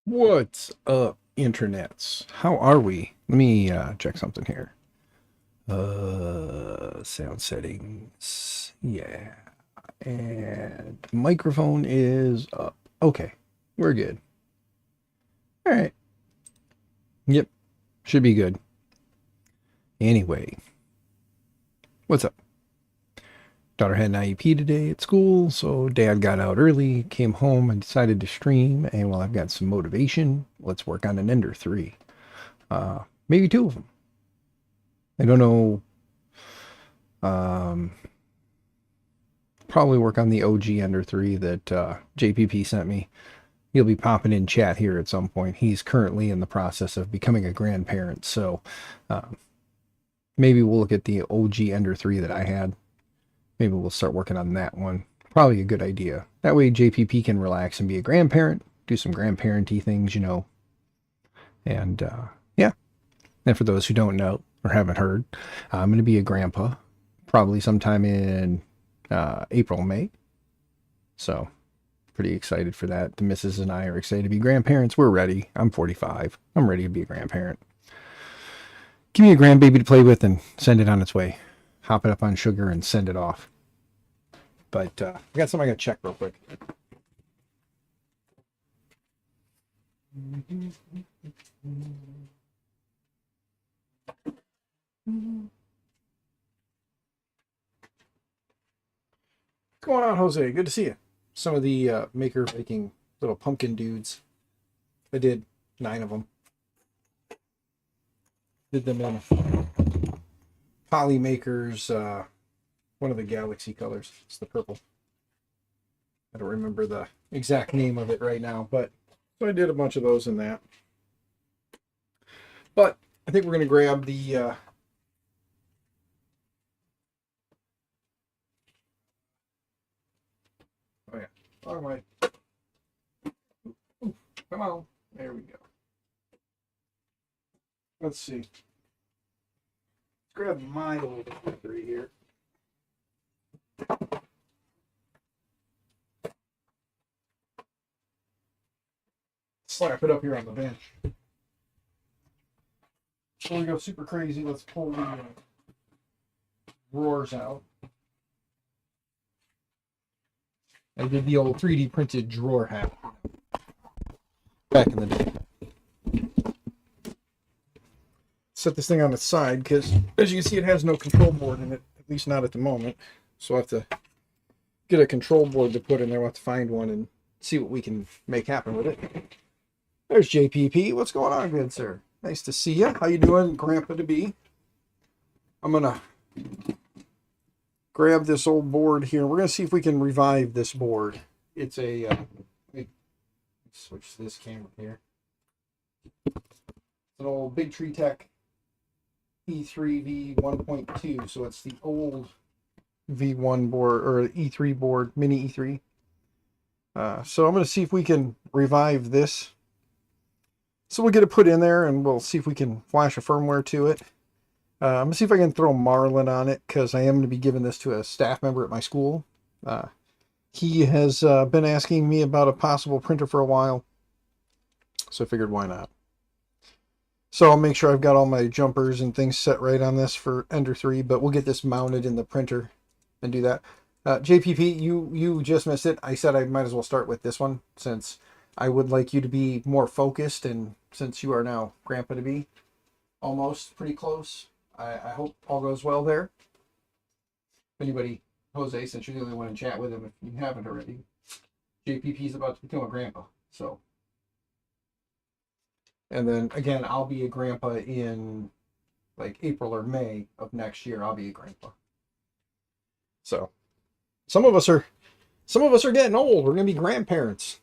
What's up, internets? How are we? Let me check something here. Sound settings. Yeah. And microphone is up. Okay. We're good. All right. Yep. Should be good. Anyway, what's up? Daughter had an IEP today at school, so dad got out early, came home, and decided to stream. And while I've got some motivation, let's work on an Ender 3. Maybe two of them. I don't know. Um, Probably work on the OG Ender 3 that JPP sent me. He'll be popping in chat here at some point. He's currently in the process of becoming a grandparent, so maybe we'll look at the OG Ender 3 that I had. Maybe we'll start working on that one. Probably a good idea. That way JPP can relax and be a grandparent, do some grandparenty things, you know. And yeah. And for those who don't know or haven't heard, I'm going to be a grandpa probably sometime in April, May. So pretty excited for that. The missus and I are excited to be grandparents. We're ready. I'm 45. I'm ready to be a grandparent. Give me a grandbaby to play with and send it on its way. Hop it up on sugar and send it off. But I got something I got to check real quick. What's going on, Jose? Good to see you. Some of the maker making little pumpkin dudes. I did 9 of them. Did them in Polymakers, one of the Galaxy colors. It's the purple. I don't remember the exact name of it right now, but so I did a bunch of those in that. But I think we're going to grab the oh yeah, wrong way. Ooh, come on, there we go. Let's see. Let's grab my old factory here. Slap it up here on the bench. Before we go super crazy, let's pull the drawers out. I did the old 3D printed drawer hat back in the day. Set this thing on its side because, as you can see, it has no control board in it, at least not at the moment. So I have to get a control board to put in there. We'll have to find one and see what we can make happen with it. There's JPP. What's going on, good sir? Nice to see you. How you doing, Grandpa to be? I'm gonna grab this old board here. We're gonna see if we can revive this board. It's a let me switch this camera here. It's an old Big Tree Tech E3 V1.2, so it's the old V1 board or E3 board, mini E3. So I'm going to see if we can revive this. So we'll get it put in there and we'll see if we can flash a firmware to it. I'm going to see if I can throw Marlin on it because I am going to be giving this to a staff member at my school. He has been asking me about a possible printer for a while, so I figured why not. So I'll make sure I've got all my jumpers and things set right on this for Ender 3, but we'll get this mounted in the printer and do that. JPP, you just missed it. I said I might as well start with this one since I would like you to be more focused, and since you are now Grandpa to be almost pretty close, I hope all goes well there. If anybody, Jose, since you're the only one in chat with him, if you haven't already, JPP is about to become a grandpa, so. And then again, I'll be a grandpa in like April or May of next year. I'll be a grandpa. So some of us are getting old. We're gonna be grandparents.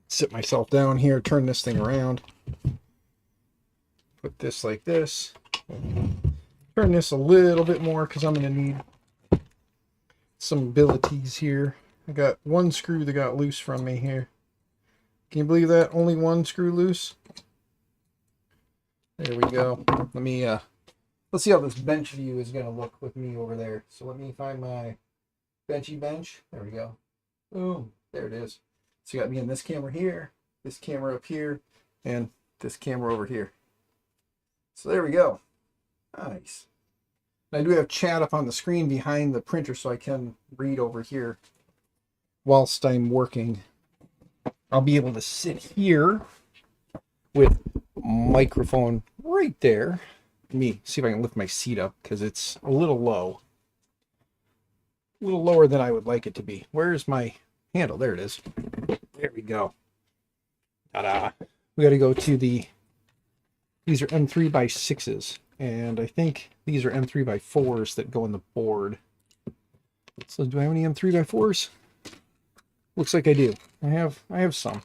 Sit myself down here, turn this thing around. Put this like this. Turn this a little bit more because I'm gonna need some abilities here. I got one screw that got loose from me here. Can you believe that? Only one screw loose. There we go. Let me let's see how this bench view is gonna look with me over there. So let me find my benchy bench. There we go. Boom. There it is. So you got me in this camera here, this camera up here, and this camera over here. So there we go. Nice. I do have chat up on the screen behind the printer so I can read over here whilst I'm working. I'll be able to sit here with microphone right there. Let me see if I can lift my seat up because it's a little low. A little lower than I would like it to be. Where's my handle? There it is. There we go. Ta-da. We got to go to the... These are M3x6s. And I think these are M3x4s that go on the board. So do I have any M3x4s? Looks like I do. I have some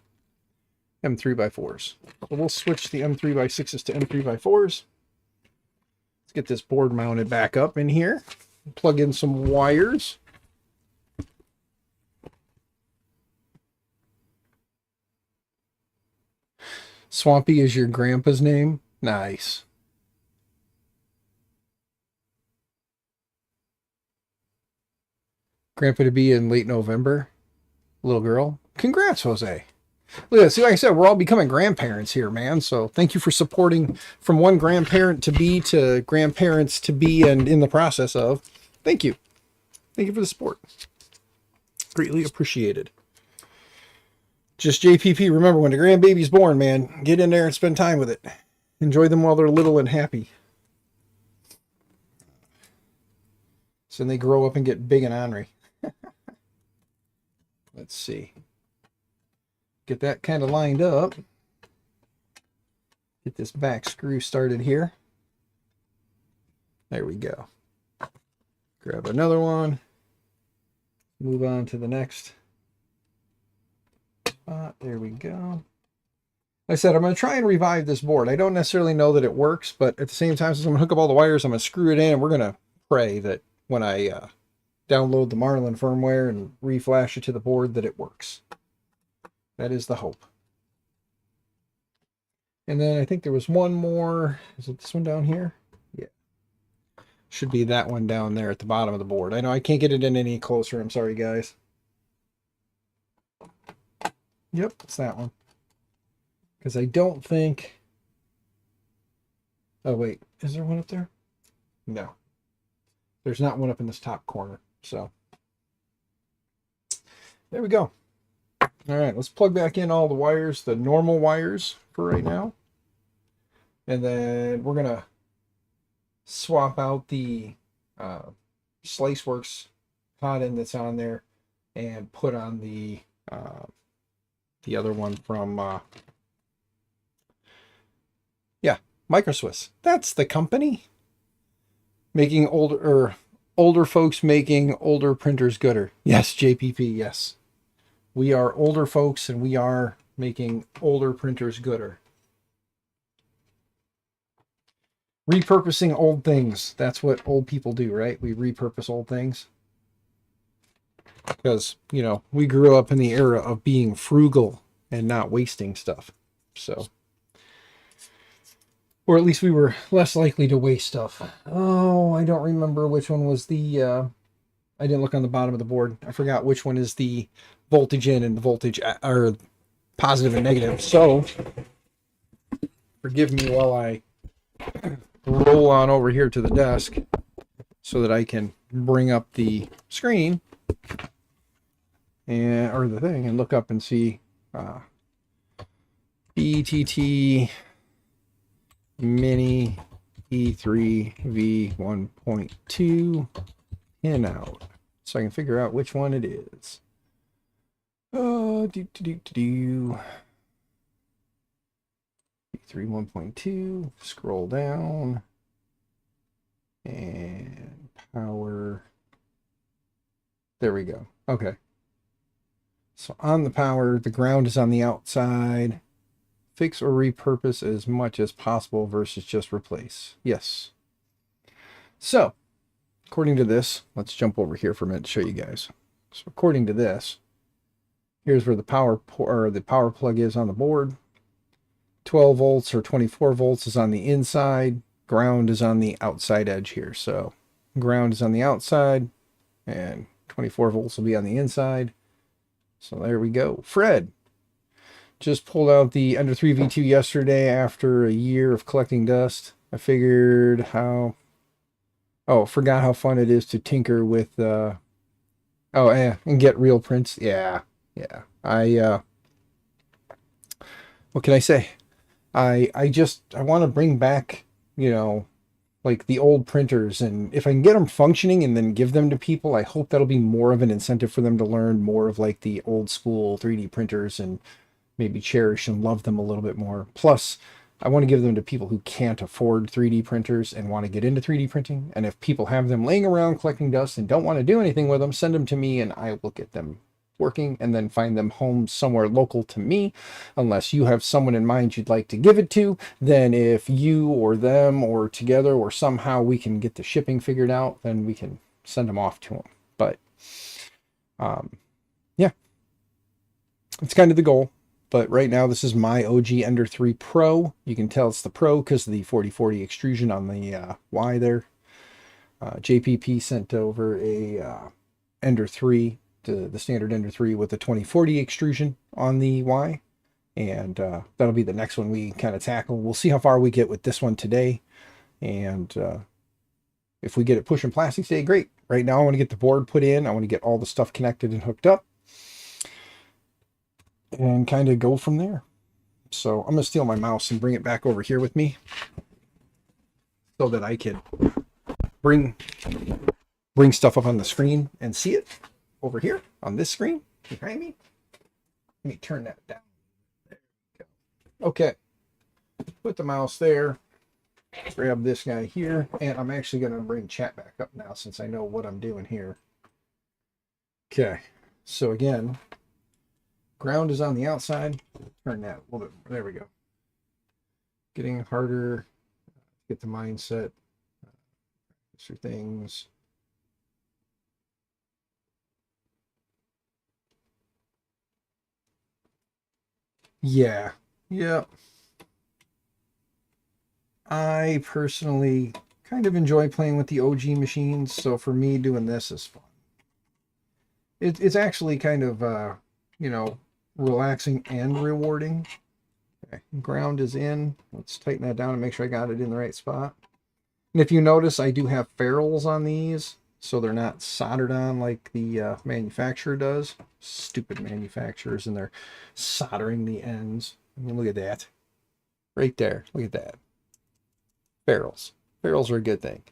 M3x4s. So we'll switch the M3x6s to M3x4s. Let's get this board mounted back up in here. Plug in some wires. Swampy is your grandpa's name? Nice. Grandpa to be in late November. Little girl. Congrats, Jose. Look at this. See, like I said, we're all becoming grandparents here, man. So thank you for supporting from one grandparent to be to grandparents to be and in the process of. Thank you. Thank you for the support. Greatly appreciated. Just JPP, remember when the grandbaby's born, man, get in there and spend time with it. Enjoy them while they're little and happy. So then they grow up and get big and ornery. Let's see. Get that kind of lined up. Get this back screw started here. There we go. Grab another one. Move on to the next spot. There we go. Like I said, I'm going to try and revive this board. I don't necessarily know that it works, but at the same time, since I'm going to hook up all the wires, I'm going to screw it in, and we're going to pray that when I download the Marlin firmware and reflash it to the board that it works. That is the hope. And then I think there was one more. Is it this one down here? Yeah. Should be that one down there at the bottom of the board. I know I can't get it in any closer. I'm sorry, guys. Yep, it's that one. Because I don't think... Oh, wait. Is there one up there? No. There's not one up in this top corner. So, there we go. All right, let's plug back in all the wires, the normal wires for right now. And then we're going to swap out the SliceWorks hot end that's on there and put on the other one from, Microswiss. That's the company. Making older folks making older printers gooder. Yes, JPP, yes. We are older folks and we are making older printers gooder. Repurposing old things. That's what old people do, right? We repurpose old things. Because, you know, we grew up in the era of being frugal and not wasting stuff. So... Or at least we were less likely to waste stuff. Oh, I don't remember which one was the... I didn't look on the bottom of the board. I forgot which one is the voltage in and the voltage... or positive and negative. So, forgive me while I roll on over here to the desk so that I can bring up the screen and or the thing and look up and see BTT... Mini E3 V1.2 pin out, so I can figure out which one it is. E3 1.2. Scroll down and power. There we go. Okay. So on the power, the ground is on the outside. Fix or repurpose as much as possible versus just replace. Yes. So, according to this, let's jump over here for a minute to show you guys. So, according to this, here's where the power plug is on the board. 12 volts or 24 volts is on the inside. Ground is on the outside edge here. So, ground is on the outside, and 24 volts will be on the inside. So there we go. Fred just pulled out the Ender 3 V2 yesterday after a year of collecting dust. I figured how... Oh, forgot how fun it is to tinker with... Oh, yeah, and get real prints. Yeah, yeah. What can I say? I want to bring back, you know, like the old printers, and if I can get them functioning and then give them to people, I hope that'll be more of an incentive for them to learn more of like the old school 3D printers and maybe cherish and love them a little bit more. Plus, I want to give them to people who can't afford 3D printers and want to get into 3D printing. And if people have them laying around collecting dust and don't want to do anything with them, send them to me and I will get them working and then find them homes somewhere local to me. Unless you have someone in mind you'd like to give it to, then if you or them or together or somehow we can get the shipping figured out, then we can send them off to them. But yeah, it's kind of the goal. But right now, this is my OG Ender 3 Pro. You can tell it's the Pro because of the 4040 extrusion on the Y there. JPP sent over a Ender 3, the standard Ender 3 with the 2040 extrusion on the Y. And that'll be the next one we kind of tackle. We'll see how far we get with this one today. And if we get it pushing plastics today, great. Right now, I want to get the board put in. I want to get all the stuff connected and hooked up. And kind of go from there. So I'm going to steal my mouse and bring it back over here with me so that I can bring stuff up on the screen and see it over here on this screen behind me. Let me turn that down. There we go. Okay. Put the mouse there. Grab this guy here. And I'm actually going to bring chat back up now since I know what I'm doing here. Okay. So again, ground is on the outside. Turn that a little bit more. There we go. Getting harder. Get the mindset. These are things. Yeah. Yeah. I personally kind of enjoy playing with the OG machines, so for me doing this is fun. It's actually kind of you know, relaxing and rewarding. Okay, ground is in. Let's tighten that down and make sure I got it in the right spot. And if you notice, I do have ferrules on these, so they're not soldered on like the manufacturer does. Stupid manufacturers, and they're soldering the ends. I mean, look at that. Right there. Look at that. Ferrules. Ferrules are a good thing.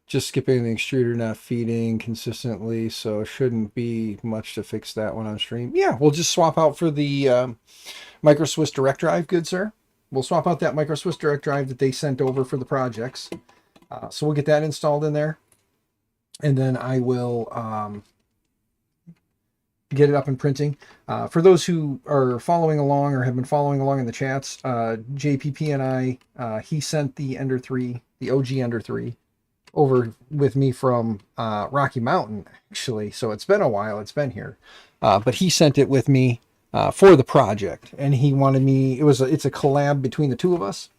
Just skipping the extruder, not feeding consistently, so shouldn't be much to fix that one on stream. Yeah, we'll just swap out for the Micro Swiss direct drive, good sir. We'll swap out that Micro Swiss direct drive that they sent over for the projects. So we'll get that installed in there. And then I will get it up and printing. For those who are following along or have been following along in the chats, JPP and I, he sent the Ender 3, the OG Ender 3, over with me from Rocky Mountain, actually. So it's been a while. It's been here. But he sent it with me for the project. And he wanted me, it's a collab between the two of us.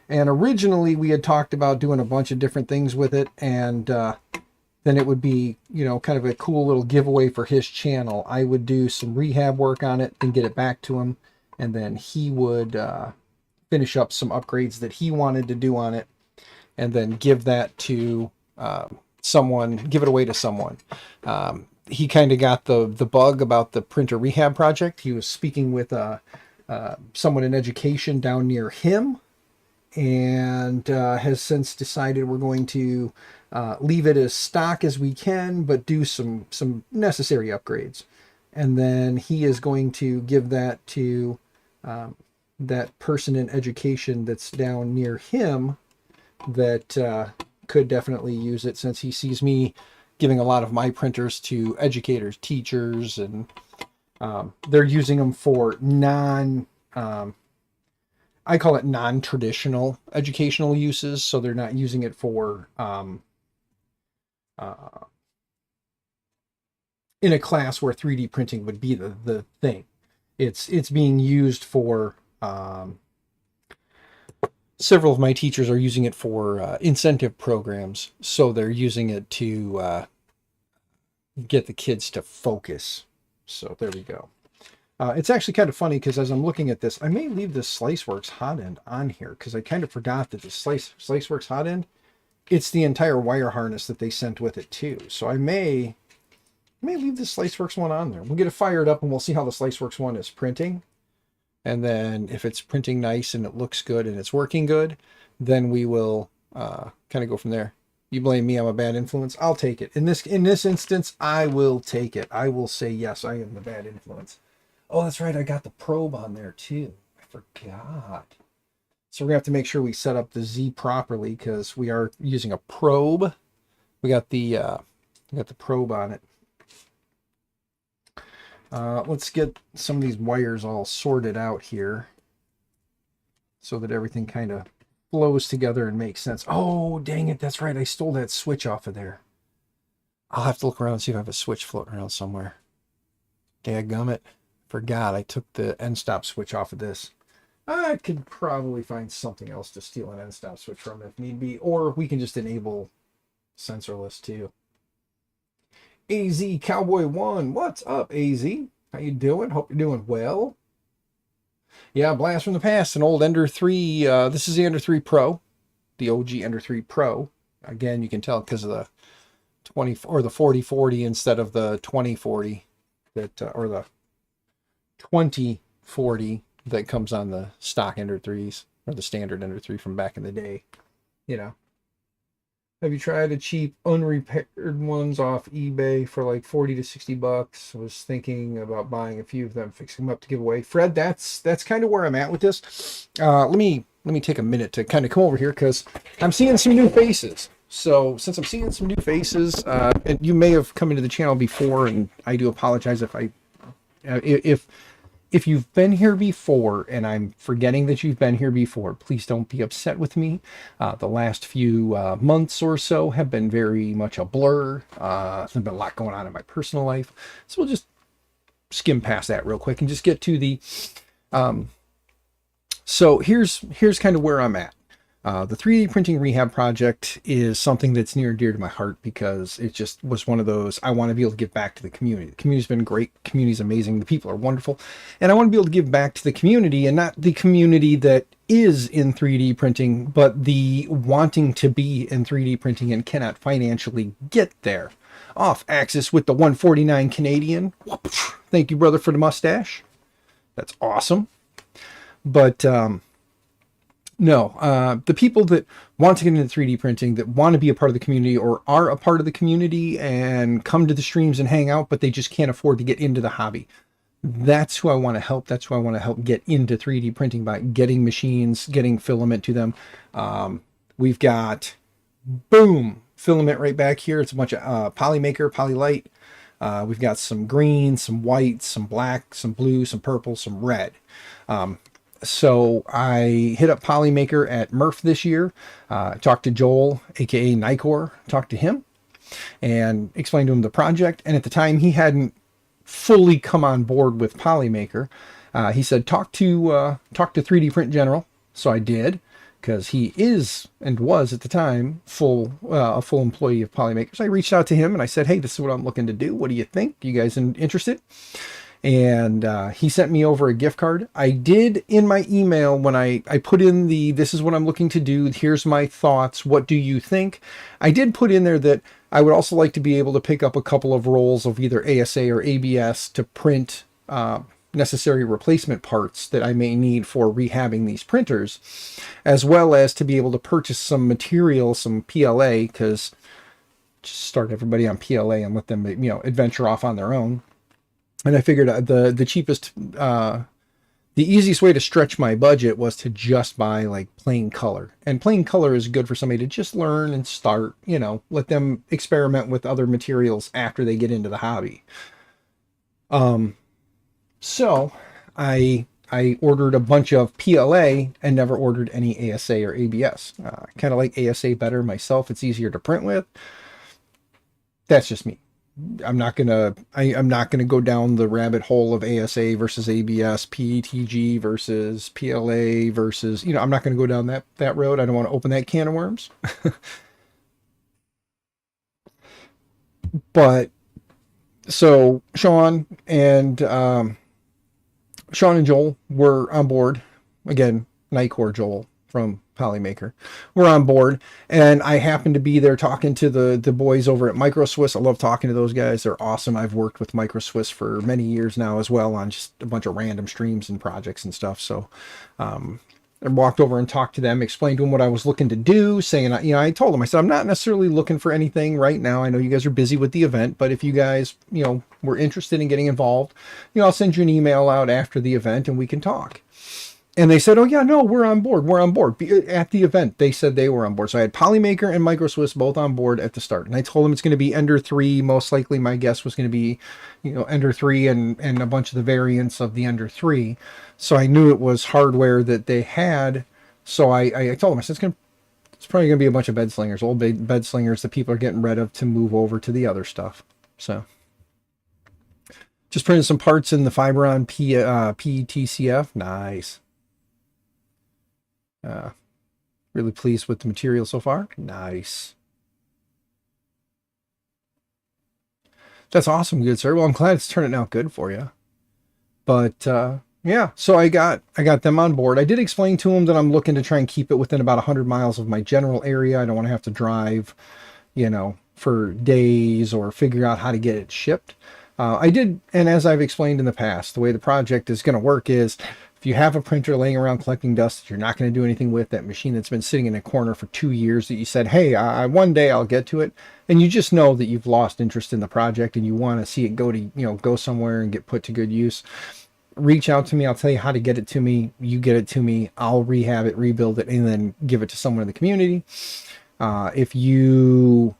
And originally we had talked about doing a bunch of different things with it. And then it would be, you know, kind of a cool little giveaway for his channel. I would do some rehab work on it and get it back to him. And then he would finish up some upgrades that he wanted to do on it. And then give that to someone, give it away to someone. He kind of got the bug about the printer rehab project. He was speaking with someone in education down near him, and has since decided we're going to leave it as stock as we can, but do some necessary upgrades. And then he is going to give that to that person in education that's down near him that could definitely use it, since he sees me giving a lot of my printers to educators, teachers, and they're using them for I call it non-traditional educational uses. So they're not using it for in a class where 3D printing would be the thing. It's being used for several of my teachers are using it for incentive programs. So they're using it to get the kids to focus. So there we go. It's actually kind of funny because as I'm looking at this, I may leave this SliceWorks hot end on here because I kind of forgot that the SliceWorks hot end, it's the entire wire harness that they sent with it too. So I may leave the SliceWorks one on there. We'll get it fired up and we'll see how the SliceWorks one is printing. And then if it's printing nice and it looks good and it's working good, then we will kind of go from there. You blame me, I'm a bad influence. I'll take it. In this instance, I will take it. I will say, yes, I am the bad influence. Oh, that's right. I got the probe on there too. I forgot. So we're gonna have to make sure we set up the Z properly because we are using a probe. We got the probe on it. Let's get some of these wires all sorted out here so that everything kind of flows together and makes sense. Oh, dang it. That's right. I stole that switch off of there. I'll have to look around and see if I have a switch floating around somewhere. Dadgummit. Forgot I took the end stop switch off of this. I could probably find something else to steal an end stop switch from if need be, or we can just enable sensorless too. AZ Cowboy 1, what's up, AZ? How you doing? Hope you're doing well. Yeah, blast from the past, an old Ender 3. This is the Ender 3 Pro, the OG Ender 3 Pro. Again, you can tell because of the 20 or the 4040 instead of the 2040 that or the 2040 that comes on the stock Ender 3s or the standard Ender 3 from back in the day. You know. Have you tried the cheap unrepaired ones off eBay for like 40 to 60 bucks? I was thinking about buying a few of them, fixing them up to give away. Fred, that's kind of where I'm at with this. Let me take a minute to kind of come over here because I'm seeing some new faces. So since I'm seeing some new faces, and you may have come into the channel before, and I do apologize if you've been here before and I'm forgetting that you've been here before, please don't be upset with me. The last few months or so have been very much a blur. There's been a lot going on in my personal life. So we'll just skim past that real quick and just get to the... So here's kind of where I'm at. The 3D printing rehab project is something that's near and dear to my heart because it just was one of those, I want to be able to give back to the community. The community's been great. The community's amazing. The people are wonderful. And I want to be able to give back to the community, and not the community that is in 3D printing, but the wanting to be in 3D printing and cannot financially get there. Off axis with the 149 Canadian. Thank you, brother, for the mustache. That's awesome. But, no, the people that want to get into 3D printing, that want to be a part of the community or are a part of the community and come to the streams and hang out, but they just can't afford to get into the hobby. That's who I want to help. That's who I want to help get into 3D printing by getting machines, getting filament to them. We've got, boom, filament right back here. It's a bunch of Polymaker, Polylite. We've got some green, some white, some black, some blue, some purple, some red. So I hit up Polymaker at Murph this year, talked to Joel, aka Nicor, talked to him and explained to him the project. And at the time he hadn't fully come on board with Polymaker. He said, talk to 3D Print General. So I did, because he is and was at the time a full employee of Polymaker. So I reached out to him and I said, hey, this is what I'm looking to do. What do you think? You guys interested? And he sent me over a gift card. I did in my email when I put in this is what I'm looking to do. Here's my thoughts. What do you think? I did put in there that I would also like to be able to pick up a couple of rolls of either ASA or ABS to print necessary replacement parts that I may need for rehabbing these printers, as well as to be able to purchase some material, some PLA, because just start everybody on PLA and let them, adventure off on their own. And I figured the cheapest, the easiest way to stretch my budget was to just buy like plain color. And plain color is good for somebody to just learn and start, let them experiment with other materials after they get into the hobby. So I ordered a bunch of PLA and never ordered any ASA or ABS. Kind of like ASA better myself. It's easier to print with. That's just me. I'm not gonna go down the rabbit hole of ASA versus ABS, PETG versus PLA versus, I'm not gonna go down that road. I don't want to open that can of worms. But so Sean and Joel were on board. Again, Nightcore Joel from Polymaker. We're on board, and I happened to be there talking to the boys over at Micro Swiss. I love talking to those guys. They're awesome. I've worked with Micro Swiss for many years now as well on just a bunch of random streams and projects and stuff. So I walked over and talked to them, explained to them what I was looking to do, saying, I told them, I said, I'm not necessarily looking for anything right now. I know you guys are busy with the event, but if you guys, were interested in getting involved, I'll send you an email out after the event and we can talk. And they said, oh yeah, no, we're on board. We're on board. At the event, they said they were on board. So I had Polymaker and Micro Swiss both on board at the start. And I told them it's going to be Ender 3. Most likely my guess was going to be, Ender 3 and a bunch of the variants of the Ender 3. So I knew it was hardware that they had. So I told them, I said, it's probably going to be a bunch of bed slingers, old bed slingers that people are getting rid of to move over to the other stuff. So just printed some parts in the Fiberon PTCF. Nice. Really pleased with the material so far. Nice. That's awesome, good sir. Well, I'm glad it's turning out good for you. But yeah, so I got them on board. I did explain to them that I'm looking to try and keep it within about 100 miles of my general area. I don't want to have to drive, for days or figure out how to get it shipped. I did, and as I've explained in the past, the way the project is going to work is if you have a printer laying around collecting dust that you're not going to do anything with, that machine that's been sitting in a corner for 2 years that you said, hey, one day I'll get to it, and you just know that you've lost interest in the project and you want to see it go somewhere and get put to good use, reach out to me. I'll tell you how to get it to me. You get it to me. I'll rehab it, rebuild it, and then give it to someone in the community. If you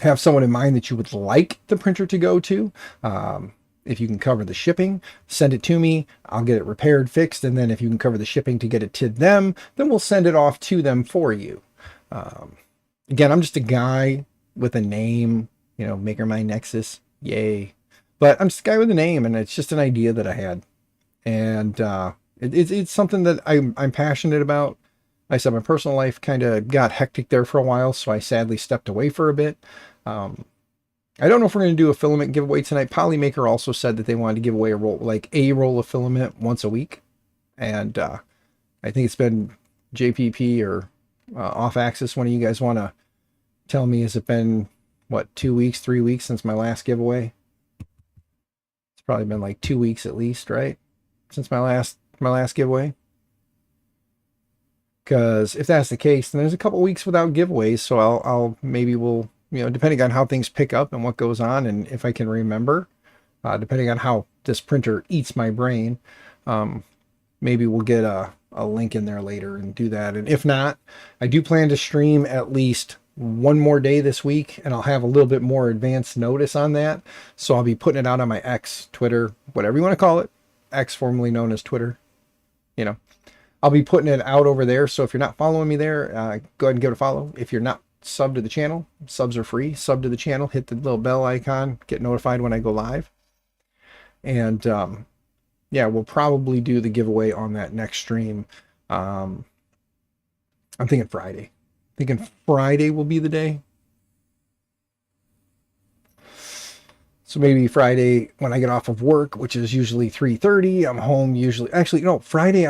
have someone in mind that you would like the printer to go to, if you can cover the shipping, send it to me. I'll get it repaired, fixed, and then if you can cover the shipping to get it to them, then we'll send it off to them for you. Again, I'm just a guy with a name, Maker My Nexus, yay. But I'm just a guy with a name, and it's just an idea that I had. And it's something that I'm passionate about. Like I said, my personal life kind of got hectic there for a while, so I sadly stepped away for a bit. I don't know if we're going to do a filament giveaway tonight. Polymaker also said that they wanted to give away a roll of filament once a week. And I think it's been JPP or Off Axis. One of you guys want to tell me, has it been, 2 weeks, 3 weeks since my last giveaway? It's probably been like 2 weeks at least, right? Since my last giveaway. Because if that's the case, then there's a couple weeks without giveaways. So we'll depending on how things pick up and what goes on, and if I can remember, depending on how this printer eats my brain, maybe we'll get a link in there later and do that. And if not, I do plan to stream at least one more day this week, and I'll have a little bit more advanced notice on that. So I'll be putting it out on my X, Twitter, whatever you want to call it, X formerly known as Twitter. I'll be putting it out over there. So if you're not following me there, go ahead and give it a follow. If you're not sub to the channel, subs are free. Sub to the channel, hit the little bell icon, get notified when I go live. And yeah, we'll probably do the giveaway on that next stream. I'm thinking Friday. Friday will be the day. So maybe Friday when I get off of work, which is usually 3:30, I'm home usually. Actually, Friday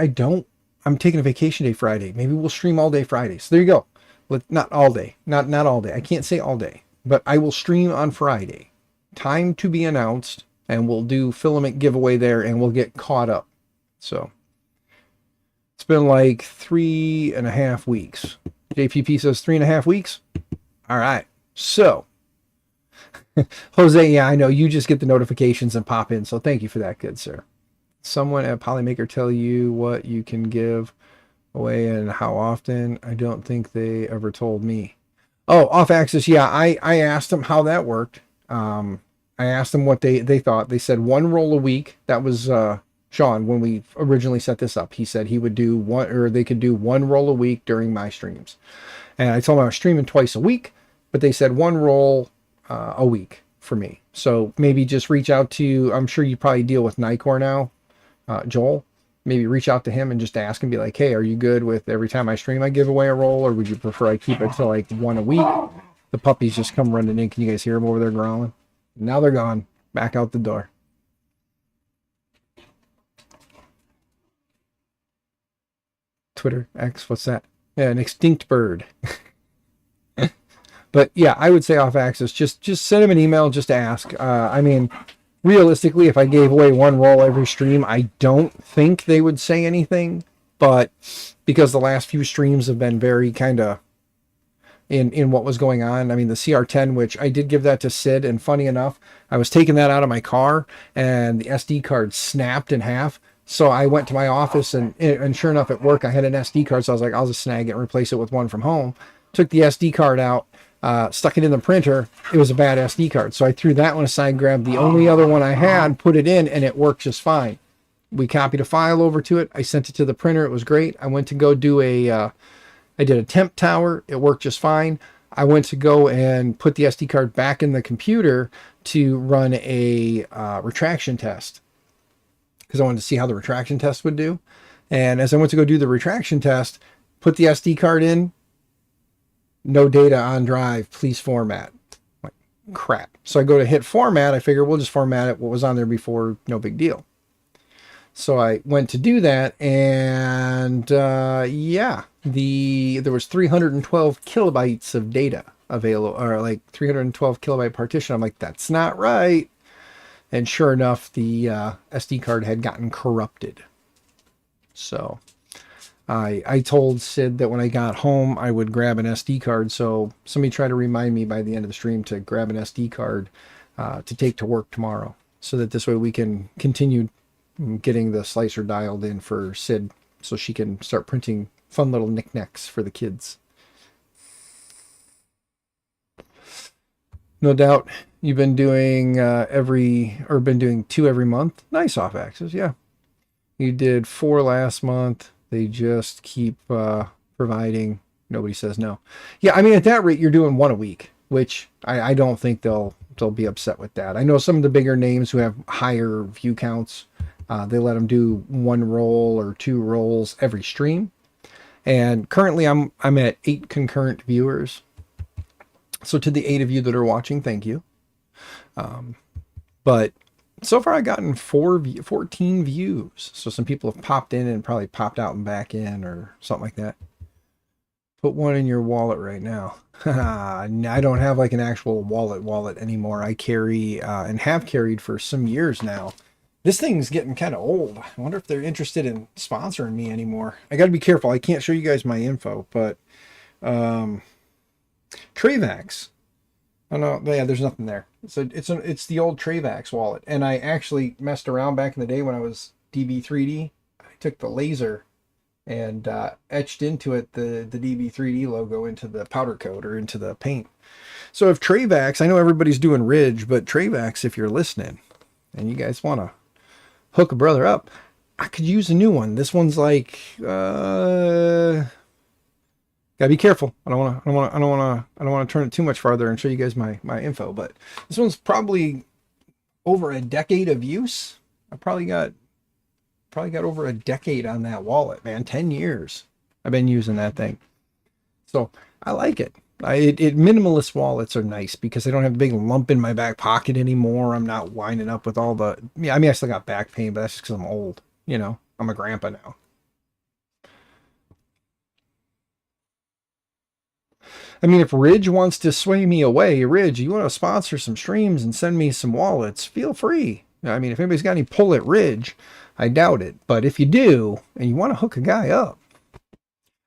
I'm taking a vacation day Friday. Maybe we'll stream all day Friday. So there you go. Not all day. Not all day. I can't say all day, but I will stream on Friday. Time to be announced, and we'll do filament giveaway there, and we'll get caught up. So it's been like 3.5 weeks. JPP says 3.5 weeks. All right. So Jose, yeah, I know you just get the notifications and pop in. So thank you for that, good sir. Someone at Polymaker tell you what you can give away and how often? I don't think they ever told me. Oh, Off Axis, yeah, I asked them how that worked. I asked them what they thought. They said one roll a week. That was Sean when we originally set this up. He said he would do one, or they could do one roll a week during my streams. And I told them I was streaming twice a week, but they said one roll a week for me. So maybe just reach out to, I'm sure you probably deal with Nicor now, Joel. Maybe reach out to him and just ask and be like, hey, are you good with every time I stream I give away a roll, or would you prefer I keep it to like one a week? The puppies just come running in. Can you guys hear them over there growling? Now they're gone. Back out the door. Twitter, X, what's that? Yeah, an extinct bird. But yeah, I would say off axis, just send him an email, just ask. I mean, realistically, if I gave away one roll every stream, I don't think they would say anything. But because the last few streams have been very kind of in what was going on. I mean, the CR10, which I did give that to Sid, and funny enough, I was taking that out of my car, and the SD card snapped in half. So I went to my office, and sure enough, at work, I had an SD card. So I was like, I'll just snag it and replace it with one from home. Took the SD card out, stuck it in the printer. It was a bad SD card. So I threw that one aside, grabbed the only other one I had, put it in, and it worked just fine. We copied a file over to it. I sent it to the printer. It was great. I went to go do I did a temp tower. It worked just fine. I went to go and put the SD card back in the computer to run a retraction test, because I wanted to see how the retraction test would do. And as I went to go do the retraction test, put the SD card in, no data on drive, please format. Like, crap. So I go to hit format. I figure we'll just format it what was on there before, no big deal. So I went to do that, and yeah, there was 312 kilobytes of data available, or like 312 kilobyte partition. I'm like, that's not right. And sure enough, the SD card had gotten corrupted. So I told Sid that when I got home, I would grab an SD card. So somebody tried to remind me by the end of the stream to grab an SD card to take to work tomorrow, so that this way we can continue getting the slicer dialed in for Sid, so she can start printing fun little knickknacks for the kids. No doubt you've been doing been doing 2 every month. Nice off axis, yeah. You did 4 last month. They just keep providing. Nobody says no. Yeah, I mean, at that rate, you're doing 1 a week, which I don't think they'll be upset with that. I know some of the bigger names who have higher view counts, they let them do 1 roll or 2 rolls every stream. And currently I'm at 8 concurrent viewers. So to the 8 of you that are watching, thank you. But so far I've gotten 14 views. So some people have popped in and probably popped out and back in or something like that. Put one in your wallet right now. I don't have like an actual wallet anymore. I carry and have carried for some years now. This thing's getting kind of old. I wonder if they're interested in sponsoring me anymore. I got to be careful. I can't show you guys my info, but Travax. Oh no, yeah, there's nothing there. It's the old Travax wallet, and I actually messed around back in the day when I was DB3D. I took the laser and etched into it the DB3D logo into the powder coat or into the paint. So if Travax, I know everybody's doing Ridge, but Travax, if you're listening and you guys want to hook a brother up, I could use a new one. This one's like gotta be careful. I don't want to turn it too much farther and show you guys my info, but this one's probably over a decade of use. I probably got over a decade on that wallet, man. 10 years I've been using that thing. So I like it. Minimalist wallets are nice because I don't have a big lump in my back pocket anymore. I'm not winding up with all the, I mean, I still got back pain, but that's just because I'm old, you know, I'm a grandpa now. I mean, if Ridge wants to sway me away, Ridge, you want to sponsor some streams and send me some wallets, feel free. I mean, if anybody's got any pull at Ridge, I doubt it. But if you do, and you want to hook a guy up,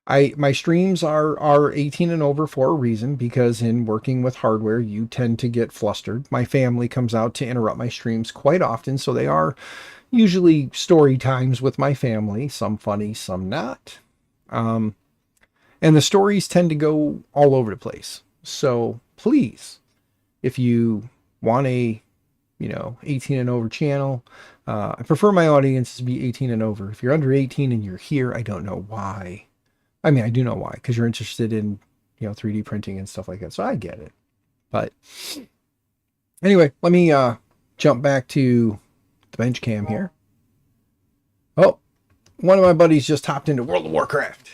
my streams are 18 and over for a reason, because in working with hardware, you tend to get flustered. My family comes out to interrupt my streams quite often, so they are usually story times with my family, some funny, some not. And the stories tend to go all over the place. So please, if you want a 18 and over channel, I prefer my audience to be 18 and over. If you're under 18 and you're here, I don't know why. I mean, I do know why, because you're interested in, 3D printing and stuff like that. So I get it. But Anyway, let me jump back to the bench cam here. Oh, one of my buddies just hopped into World of Warcraft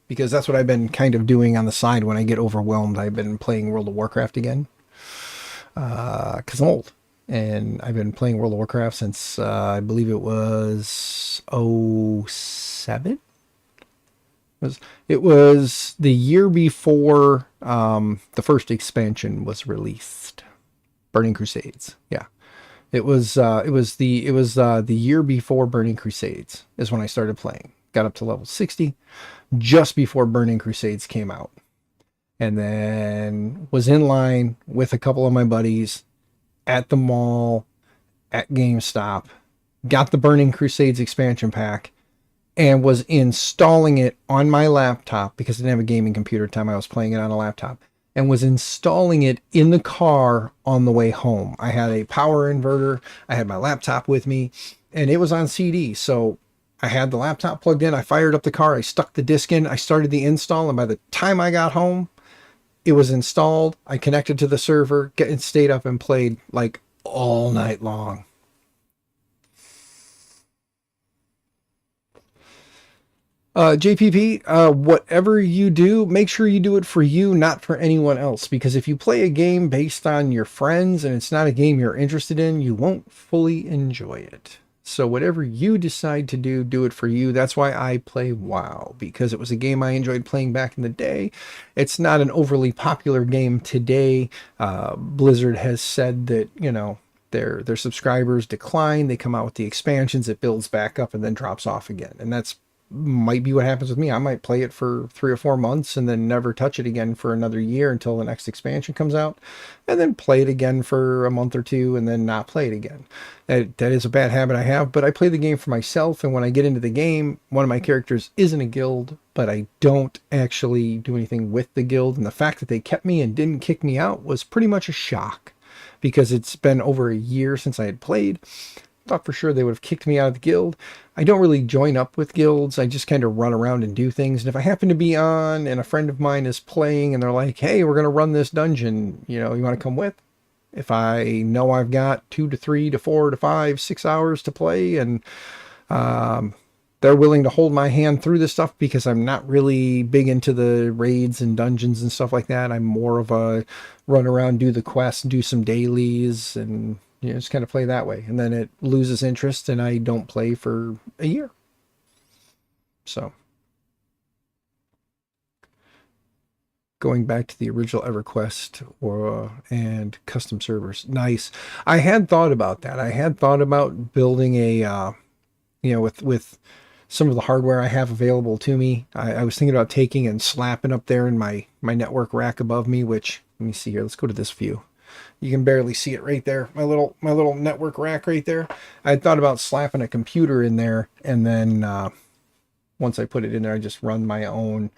because that's what I've been kind of doing on the side when I get overwhelmed. I've been playing World of Warcraft again because I'm old. And I've been playing World of Warcraft since I believe it was '07. It was the year before the first expansion was released, Burning Crusades. Yeah, it was the year before Burning Crusades is when I started playing. Got up to level 60 just before Burning Crusades came out, and then was in line with a couple of my buddies at the mall at GameStop, got the Burning Crusades expansion pack, and was installing it on my laptop because I didn't have a gaming computer at the time. I was playing it on a laptop and was installing it in the car on the way home. I had a power inverter. I had my laptop with me and it was on CD. So I had the laptop plugged in. I fired up the car. I stuck the disc in. I started the install. And by the time I got home, it was installed. I connected to the server, stayed up and played like all night long. JPP, whatever you do, make sure you do it for you, not for anyone else. Because if you play a game based on your friends and it's not a game you're interested in, you won't fully enjoy it. So whatever you decide to do, do it for you. That's why I play WoW, because it was a game I enjoyed playing back in the day. It's not an overly popular game today. Blizzard has said that, their subscribers decline. They come out with the expansions, it builds back up and then drops off again. And that's might be what happens with me. I might play it for 3 or 4 months and then never touch it again for another year until the next expansion comes out, and then play it again for a month or two and then not play it again. That is a bad habit I have, but I play the game for myself, and when I get into the game, one of my characters is in a guild, but I don't actually do anything with the guild, and the fact that they kept me and didn't kick me out was pretty much a shock because it's been over a year since I had played. Thought for sure they would have kicked me out of the guild. I don't really join up with guilds. I just kind of run around and do things. And if I happen to be on and a friend of mine is playing and they're like, hey, we're going to run this dungeon, you want to come with? If I know I've got 2 to 3 to 4 to 5, 6 hours to play, and they're willing to hold my hand through this stuff because I'm not really big into the raids and dungeons and stuff like that. I'm more of a run around, do the quests, do some dailies, and just kind of play that way. And then it loses interest and I don't play for a year. So going back to the original EverQuest and custom servers. Nice. I had thought about that. I had thought about building a, with some of the hardware I have available to me. I was thinking about taking and slapping up there in my network rack above me, which, let me see here. Let's go to this view. You can barely see it right there. My little network rack right there. I had thought about slapping a computer in there, and then once I put it in there, I just run my own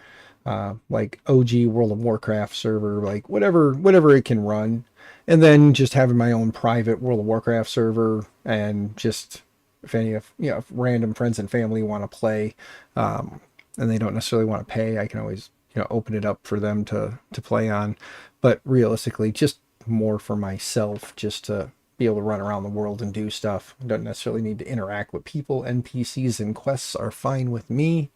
like OG World of Warcraft server, like whatever it can run, and then just having my own private World of Warcraft server, and just if any of if random friends and family want to play, and they don't necessarily want to pay, I can always open it up for them to play on. But realistically, just more for myself, just to be able to run around the world and do stuff. I don't necessarily need to interact with people. NPCs and quests are fine with me.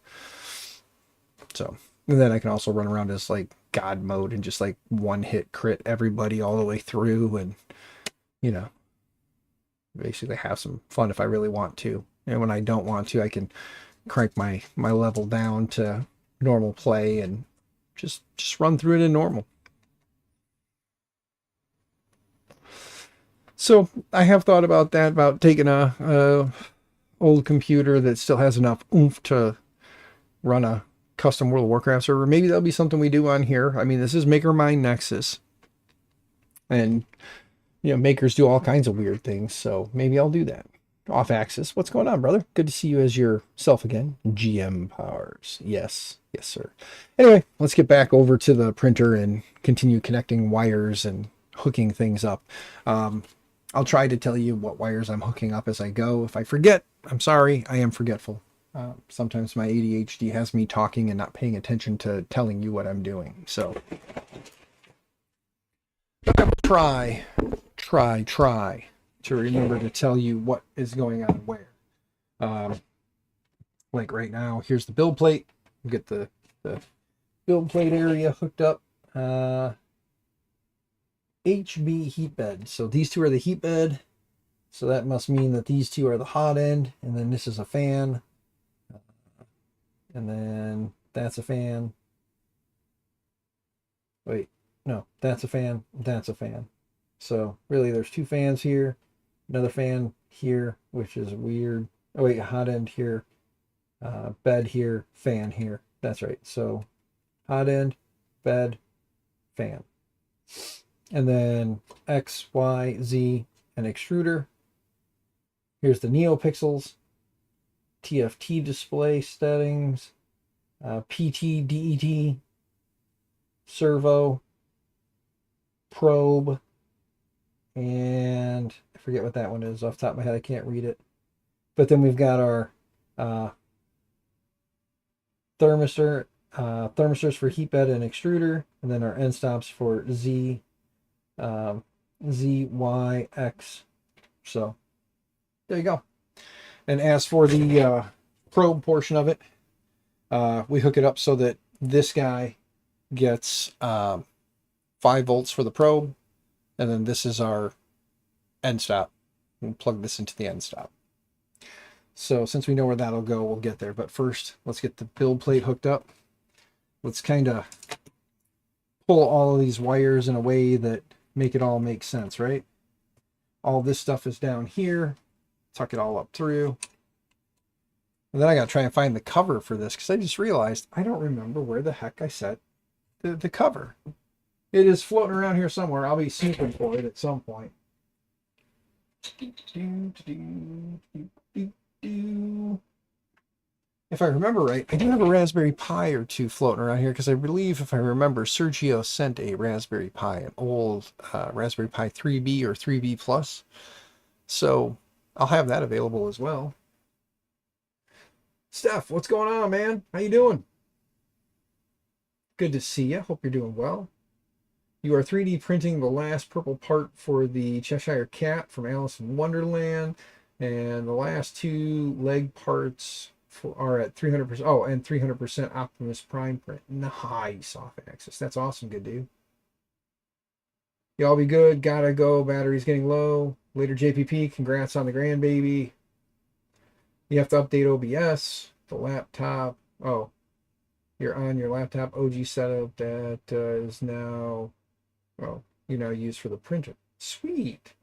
So, and then I can also run around as like God mode and just like one hit crit everybody all the way through, and basically have some fun if I really want to. And when I don't want to, I can crank my level down to normal play and just run through it in normal. So I have thought about that, about taking a old computer that still has enough oomph to run a custom World of Warcraft server. Maybe that'll be something we do on here. I mean, this is MakerMind Nexus, and makers do all kinds of weird things. So maybe I'll do that. Off Axis, what's going on, brother? Good to see you as yourself again. GM Powers, yes, sir. Anyway, let's get back over to the printer and continue connecting wires and hooking things up. I'll try to tell you what wires I'm hooking up as I go. If I forget, I'm sorry. I am forgetful. Sometimes my ADHD has me talking and not paying attention to telling you what I'm doing. So I will try try to remember to tell you what is going on where. Like right now, here's the build plate. You get the build plate area hooked up. HB heat bed. So these two are the heat bed. So that must mean that these two are the hot end, and then this is a fan. And then that's a fan. Wait, no, that's a fan, that's a fan. So really there's two fans here, another fan here, which is weird. Oh wait, hot end here, bed here, fan here. That's right. So hot end, bed, fan. And then X, Y, Z, and extruder. Here's the NeoPixels, TFT display settings, PT, DET, servo, probe, and I forget what that one is off the top of my head. I can't read it. But then we've got our thermistors for heat bed and extruder, and then our end stops for Z, Y, X. So there you go. And as for the probe portion of it, we hook it up so that this guy gets 5 volts for the probe, and then this is our end stop. We'll plug this into the end stop. So since we know where that'll go, we'll get there. But first, let's get the build plate hooked up. Let's kind of pull all of these wires in a way that make it all make sense, right? All this stuff is down here. Tuck it all up through. And then I got to try and find the cover for this, because I just realized I don't remember where the heck I set the cover. It is floating around here somewhere. I'll be snooping for it at some point. If I remember right, I do have a Raspberry Pi or two floating around here, because I believe, if I remember, Sergio sent a Raspberry Pi, an old Raspberry Pi 3B or 3B Plus. So I'll have that available as well. Steph, what's going on, man? How you doing? Good to see you. Hope you're doing well. You are 3D printing the last purple part for the Cheshire Cat from Alice in Wonderland, and the last 2 leg parts are at 300%. Oh, and 300% Optimus Prime print. Nice, off axis. That's awesome, good dude. Y'all be good. Gotta go. Battery's getting low. Later, JPP. Congrats on the grandbaby. You have to update OBS. The laptop. Oh, you're on your laptop OG setup that is now. Oh, you now used for the printer. Sweet.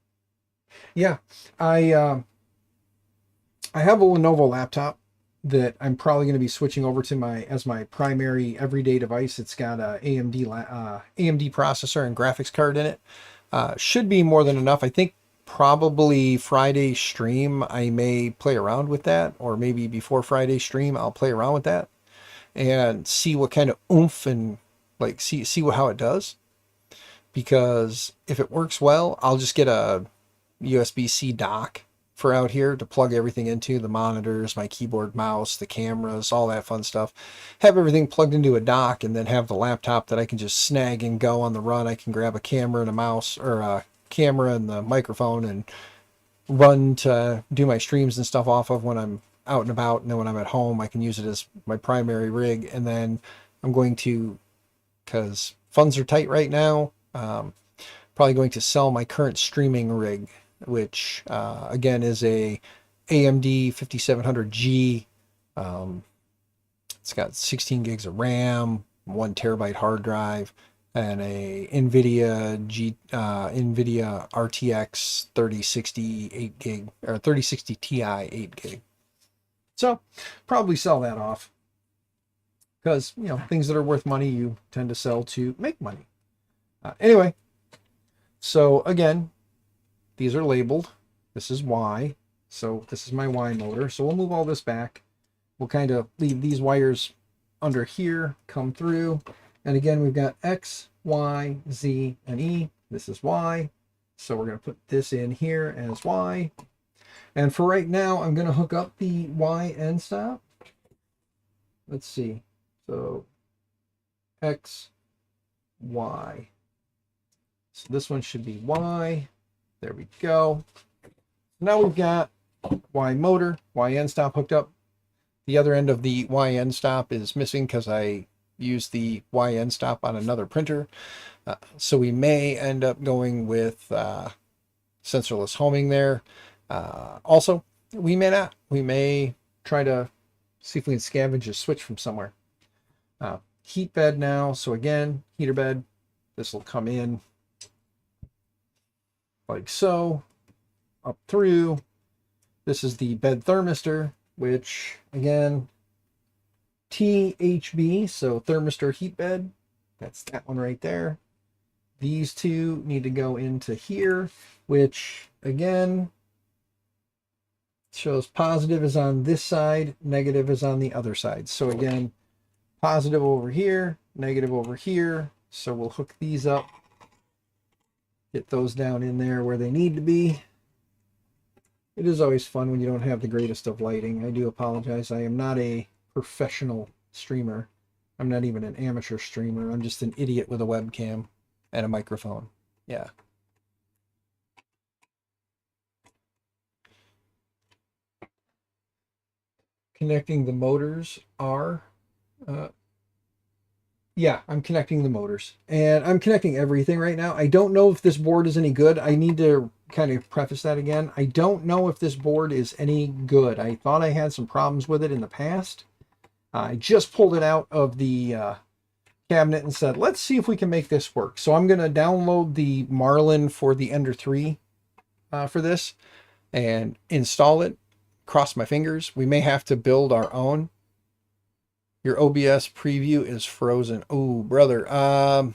Yeah, I have a Lenovo laptop that I'm probably going to be switching over to as my primary everyday device. It's got a AMD processor and graphics card in it. Should be more than enough. I think probably Friday stream I may play around with that, or maybe before Friday stream I'll play around with that and see what kind of oomph and like see how it does. Because if it works well, I'll just get a USB-C dock for out here to plug everything into, the monitors, my keyboard, mouse, the cameras, all that fun stuff. Have everything plugged into a dock, and then have the laptop that I can just snag and go on the run. I can grab a camera and a mouse, or a camera and the microphone, and run to do my streams and stuff off of when I'm out and about. And then when I'm at home, I can use it as my primary rig. And then I'm going to, because funds are tight right now, probably going to sell my current streaming rig, which again is a AMD 5700G. It's got 16 gigs of RAM, 1 terabyte hard drive, and a NVIDIA RTX 3060 8 gig, or 3060 Ti 8 gig. So probably sell that off, because things that are worth money you tend to sell to make money. Anyway, so again, these are labeled. This is Y. So this is my Y motor. So we'll move all this back. We'll kind of leave these wires under here, come through. And again, we've got X, Y, Z, and E. This is Y. So we're going to put this in here as Y. And for right now, I'm going to hook up the Y end stop. Let's see. So X, Y. So this one should be Y. There we go. Now we've got Y motor, Y end stop hooked up. The other end of the Y end stop is missing because I used the Y end stop on another printer. So we may end up going with sensorless homing there. Also, we may not. We may try to see if we can scavenge a switch from somewhere. Heat bed now. So again, heater bed. This will come in like so, up through. This is the bed thermistor, which again, THB, so thermistor heat bed. That's that one right there. These two need to go into here, which again shows positive is on this side, negative is on the other side. So again, positive over here, negative over here. So we'll hook these up, get those down in there where they need to be. It is always fun when you don't have the greatest of lighting. I do apologize. I am not a professional streamer. I'm not even an amateur streamer. I'm just an idiot with a webcam and a microphone. Yeah. Connecting the motors are... yeah, I'm connecting the motors. And I'm connecting everything right now. I don't know if this board is any good. I need to kind of preface that again. I don't know if this board is any good. I thought I had some problems with it in the past. I just pulled it out of the cabinet and said, let's see if we can make this work. So I'm going to download the Marlin for the Ender 3 for this and install it. Cross my fingers. We may have to build our own. Your OBS preview is frozen. Oh, brother. I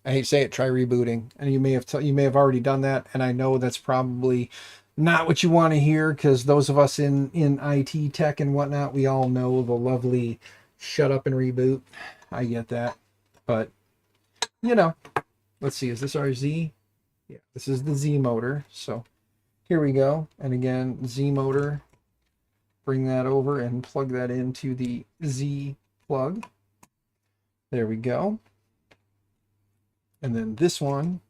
hate to say it, try rebooting. And you may have already done that, and I know that's probably not what you want to hear, because those of us in IT tech and whatnot, we all know the lovely shut up and reboot. I get that. But, you know, let's see. Is this our Z? Yeah, this is the Z motor. So here we go. And again, Z motor. Bring that over and plug that into the Z plug. There we go. And then this one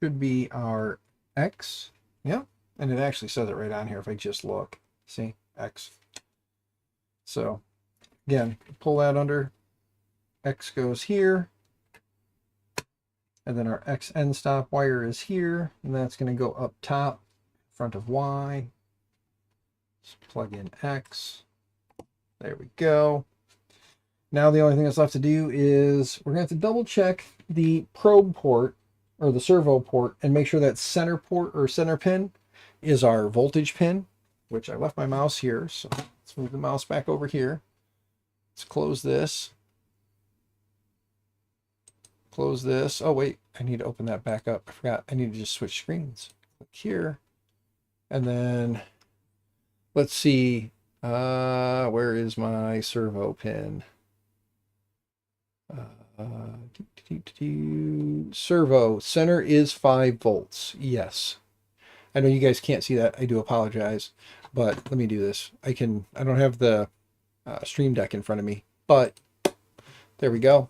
should be our X. Yep. And it actually says it right on here if I just look. See? X. So, again, pull that under. X goes here. And then our X end stop wire is here. And that's going to go up top in front of Y. Let's plug in X. There we go. Now the only thing that's left to do is we're going to have to double check the probe port or the servo port and make sure that center port or center pin is our voltage pin, which I left my mouse here. So let's move the mouse back over here. Let's close this. Close this. Oh, wait, I need to open that back up. I forgot. I need to just switch screens. Click here. And then let's see. Where is my servo pin? Servo center is 5 volts. Yes, I know you guys can't see that. I do apologize, but let me do this. I don't have the stream deck in front of me, but there we go.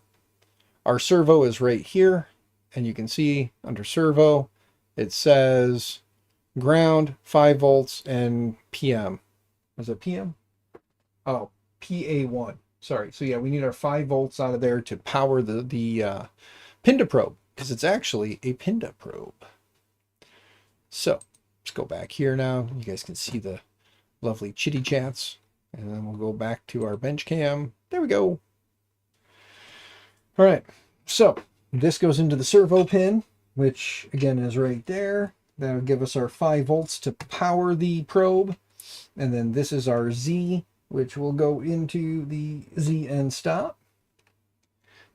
Our servo is right here, and you can see under servo it says ground 5 volts and PM. Was it PM? Oh, PA1. Sorry. So yeah, we need our 5 volts out of there to power the Pinda probe, because it's actually a Pinda probe. So let's go back here now. You guys can see the lovely chitty chats, and then we'll go back to our bench cam. There we go. All right. So this goes into the servo pin, which again is right there. That'll give us our 5 volts to power the probe. And then this is our Z, which will go into the Z end stop.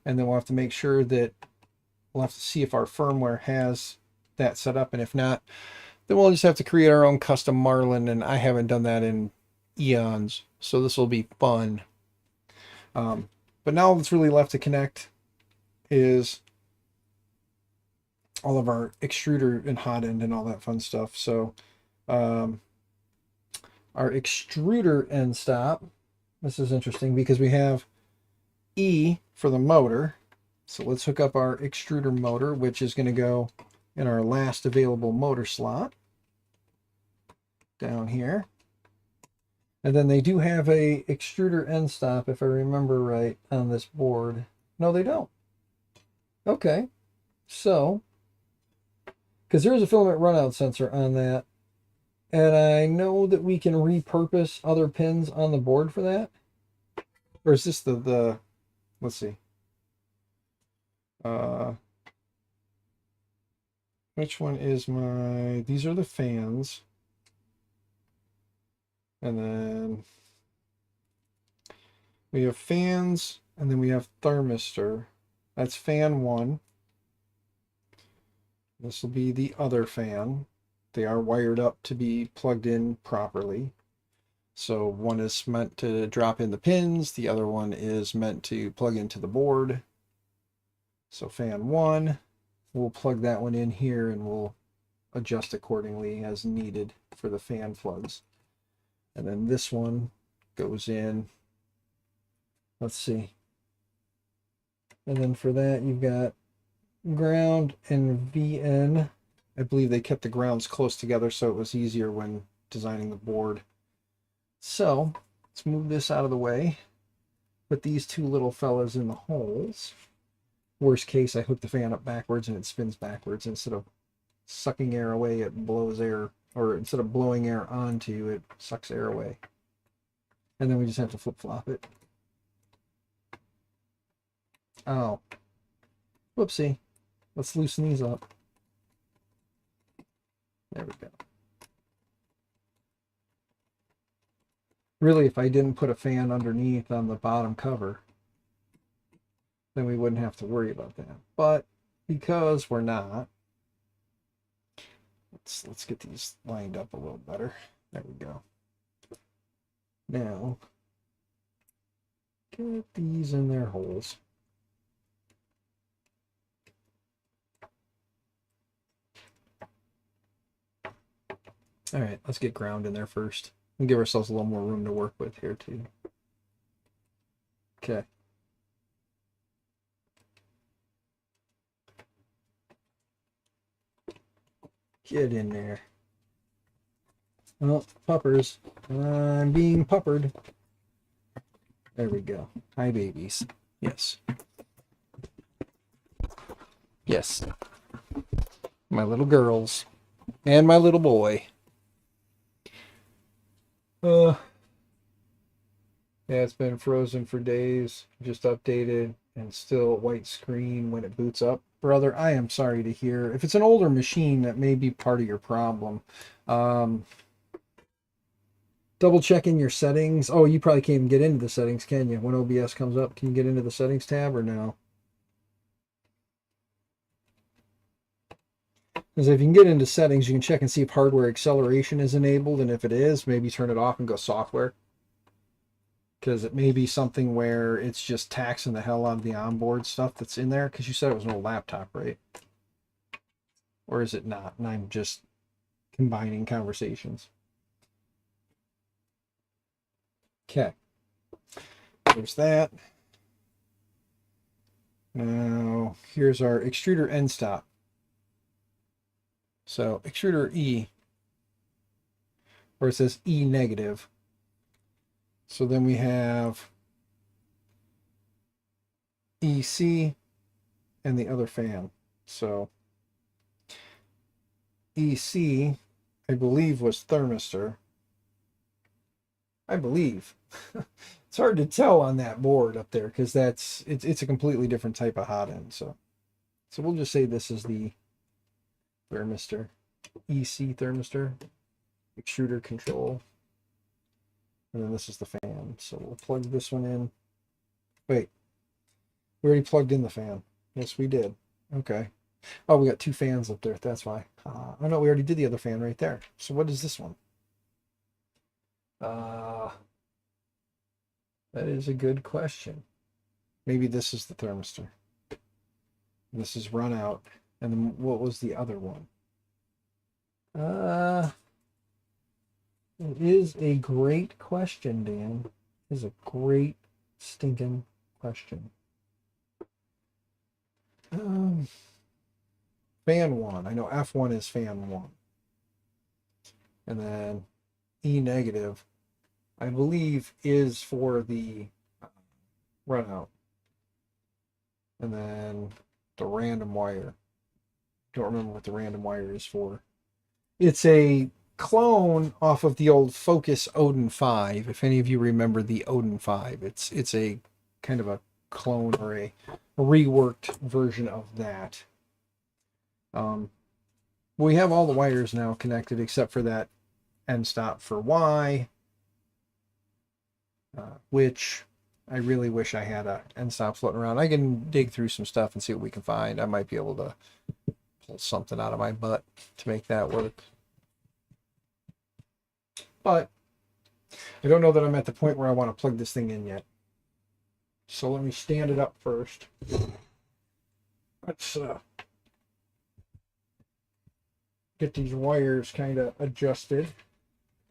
And then we'll have to make sure that we'll have to see if our firmware has that set up. And if not, then we'll just have to create our own custom Marlin. And I haven't done that in eons. So this will be fun. But now all that's really left to connect is all of our extruder and hot end and all that fun stuff. So our extruder end stop, this is interesting because we have E for the motor. So let's hook up our extruder motor, which is going to go in our last available motor slot down here. And then they do have a extruder end stop, if I remember right, on this board. No, they don't. Okay. So, because there's a filament runout sensor on that, and I know that we can repurpose other pins on the board for that. Or is this the let's see. Which one is my, these are the fans. And then we have fans, and then we have thermistor. That's fan 1. This will be the other fan. They are wired up to be plugged in properly. So one is meant to drop in the pins, the other one is meant to plug into the board. So fan 1, we'll plug that one in here and we'll adjust accordingly as needed for the fan plugs. And then this one goes in. Let's see. And then for that, you've got ground and VN. I believe they kept the grounds close together so it was easier when designing the board. So let's move this out of the way. Put these two little fellas in the holes. Worst case, I hook the fan up backwards and it spins backwards. Instead of sucking air away, it blows air, or instead of blowing air onto, it sucks air away. And then we just have to flip-flop it. Oh. Whoopsie. Let's loosen these up. There we go. Really, if I didn't put a fan underneath on the bottom cover, then we wouldn't have to worry about that. But because we're not, let's get these lined up a little better. There we go. Now, get these in their holes. All right, let's get ground in there first. And give ourselves a little more room to work with here too. Okay. Get in there. Oh, puppers. I'm being puppered. There we go. Hi, babies. Yes. Yes. My little girls. And my little boy. Yeah, it's been frozen for days. Just updated and still white screen when it boots up. Brother, I am sorry to hear. If it's an older machine, that may be part of your problem. Double checking your settings. Oh, you probably can't even get into the settings, can you? When OBS comes up, can you get into the settings tab or no? Because if you can get into settings, you can check and see if hardware acceleration is enabled, and if it is, maybe turn it off and go software. Because it may be something where it's just taxing the hell out of the onboard stuff that's in there, because you said it was an old laptop, right? Or is it not? And I'm just combining conversations. Okay. There's that. Now, here's our extruder end stop. So extruder E, or it says E negative. So then we have EC and the other fan. So EC, I believe, was thermistor. I believe. It's hard to tell on that board up there because it's a completely different type of hot end. So we'll just say this is the thermistor, EC thermistor, extruder control, and then this is the fan. So we'll plug this one in. Wait, we already plugged in the fan. Yes, we did. Okay. Oh, we got two fans up there. That's why. Oh no, we already did the other fan right there. So what is this one? That is a good question. Maybe this is the thermistor. This is run out. And then what was the other one? It is a great question, Dan. It is a great stinking question. fan 1. I know F1 is fan 1. And then E negative, I believe, is for the run out. And then the random wire. Don't remember what the random wire is for. It's a clone off of the old Focus Odin 5. If any of you remember the Odin 5, it's a kind of a clone or a reworked version of that. We have all the wires now connected except for that end stop for Y, which I really wish I had a end stop floating around. I can dig through some stuff and see what we can find. I might be able to pull something out of my butt to make that work. But I don't know that I'm at the point where I want to plug this thing in yet. So let me stand it up first. Let's get these wires kind of adjusted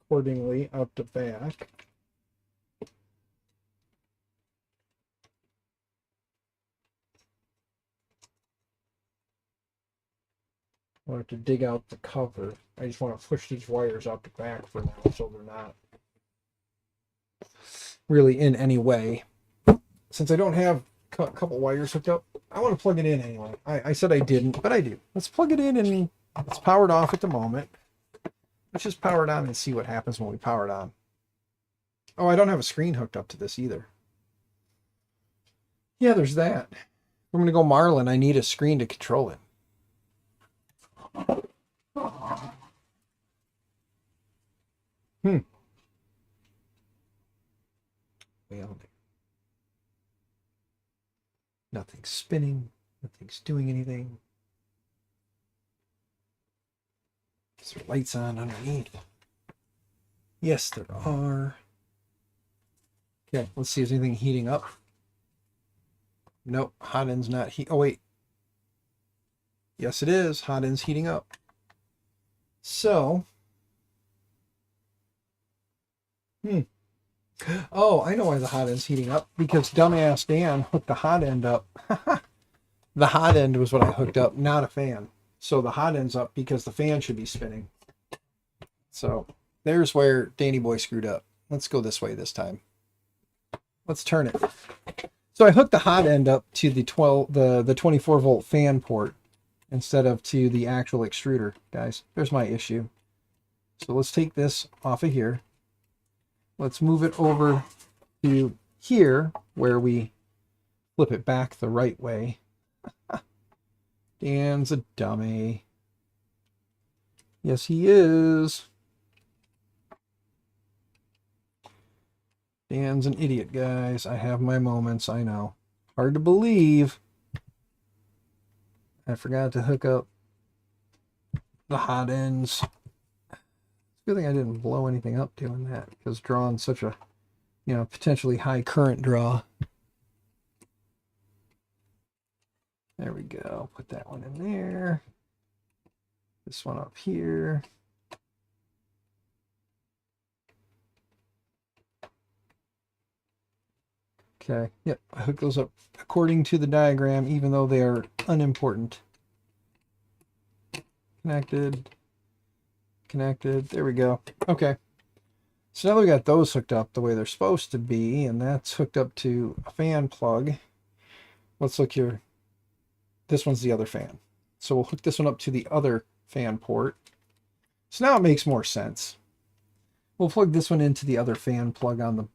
accordingly out the back. I have to dig out the cover. I just want to push these wires out the back for now so they're not really in any way. Since I don't have a couple wires hooked up, I want to plug it in anyway. I said I didn't, but I do. Let's plug it in, and it's powered off at the moment. Let's just power it on and see what happens when we power it on. Oh, I don't have a screen hooked up to this either. Yeah, there's that. If I'm going to go Marlin, I need a screen to control it. Well, nothing's spinning. Nothing's doing anything. Is there lights on underneath? Yes, there are. Okay, let's see. Is anything heating up? Nope, hot end's not heat. Oh, wait. Yes, it is. Hot end's heating up. So. Oh, I know why the hot end's heating up. Because dumbass Dan hooked the hot end up. The hot end was what I hooked up, not a fan. So the hot end's up because the fan should be spinning. So there's where Danny Boy screwed up. Let's go this way this time. Let's turn it. So I hooked the hot end up to the 24 volt fan port instead of to the actual extruder, guys. There's my issue. So let's take this off of here. Let's move it over to here where we flip it back the right way. Dan's a dummy. Yes, he is. Dan's an idiot, guys. I have my moments, I know. Hard to believe. I forgot to hook up the hot ends. It's a good thing I didn't blow anything up doing that, because drawing such a, potentially high current draw. There we go. Put that one in there. This one up here. Okay, yep, I hook those up according to the diagram, even though they are unimportant. Connected. There we go. Okay. So now we got those hooked up the way they're supposed to be, and that's hooked up to a fan plug. Let's look here. This one's the other fan. So we'll hook this one up to the other fan port. So now it makes more sense. We'll plug this one into the other fan plug on the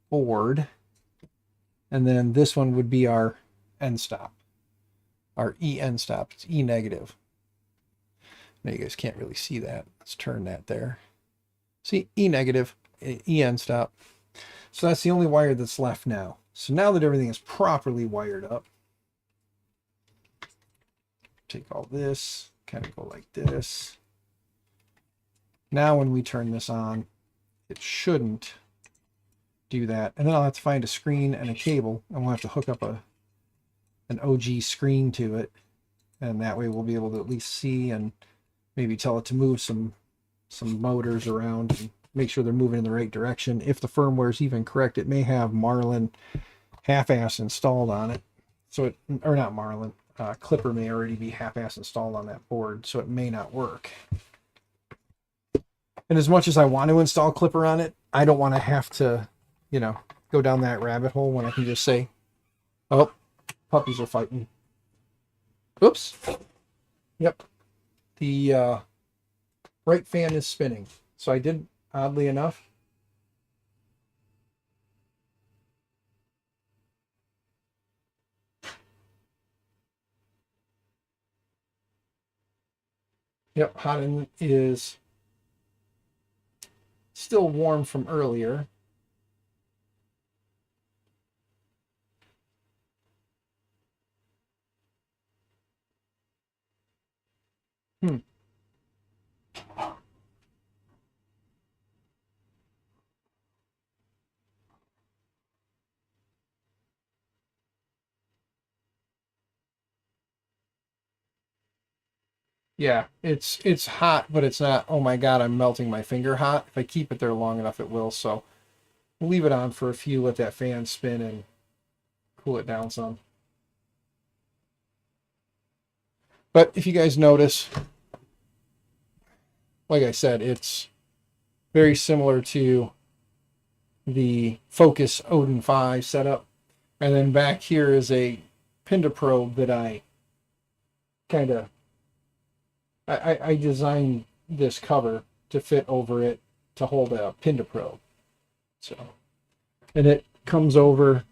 board. And then this one would be our end stop. Our E end stop. It's E negative. Now you guys can't really see that. Let's turn that there. See, E negative, E end stop. So that's the only wire that's left now. So now that everything is properly wired up, take all this, kind of go like this. Now when we turn this on, it shouldn't do that. And then I'll have to find a screen and a cable, and we'll have to hook up an OG screen to it. And that way we'll be able to at least see and maybe tell it to move some motors around and make sure they're moving in the right direction. If the firmware is even correct, it may have Marlin half-ass installed on it. So it, or not Marlin, clipper may already be half-ass installed on that board, so it may not work. And as much as I want to install clipper on it, I don't want to have to, you know, go down that rabbit hole when I can just say, oh, puppies are fighting. Oops. Yep. The right fan is spinning. So I did, oddly enough, yep, hot end is still warm from earlier. Yeah, it's hot, but it's not, oh my God, I'm melting my finger hot. If I keep it there long enough, it will. So we'll leave it on for a few, let that fan spin and cool it down some. But if you guys notice, like I said, it's very similar to the Focus Odin 5 setup. And then back here is a Pinda probe that I kind of, I designed this cover to fit over it to hold a Pinda probe. So, and it comes over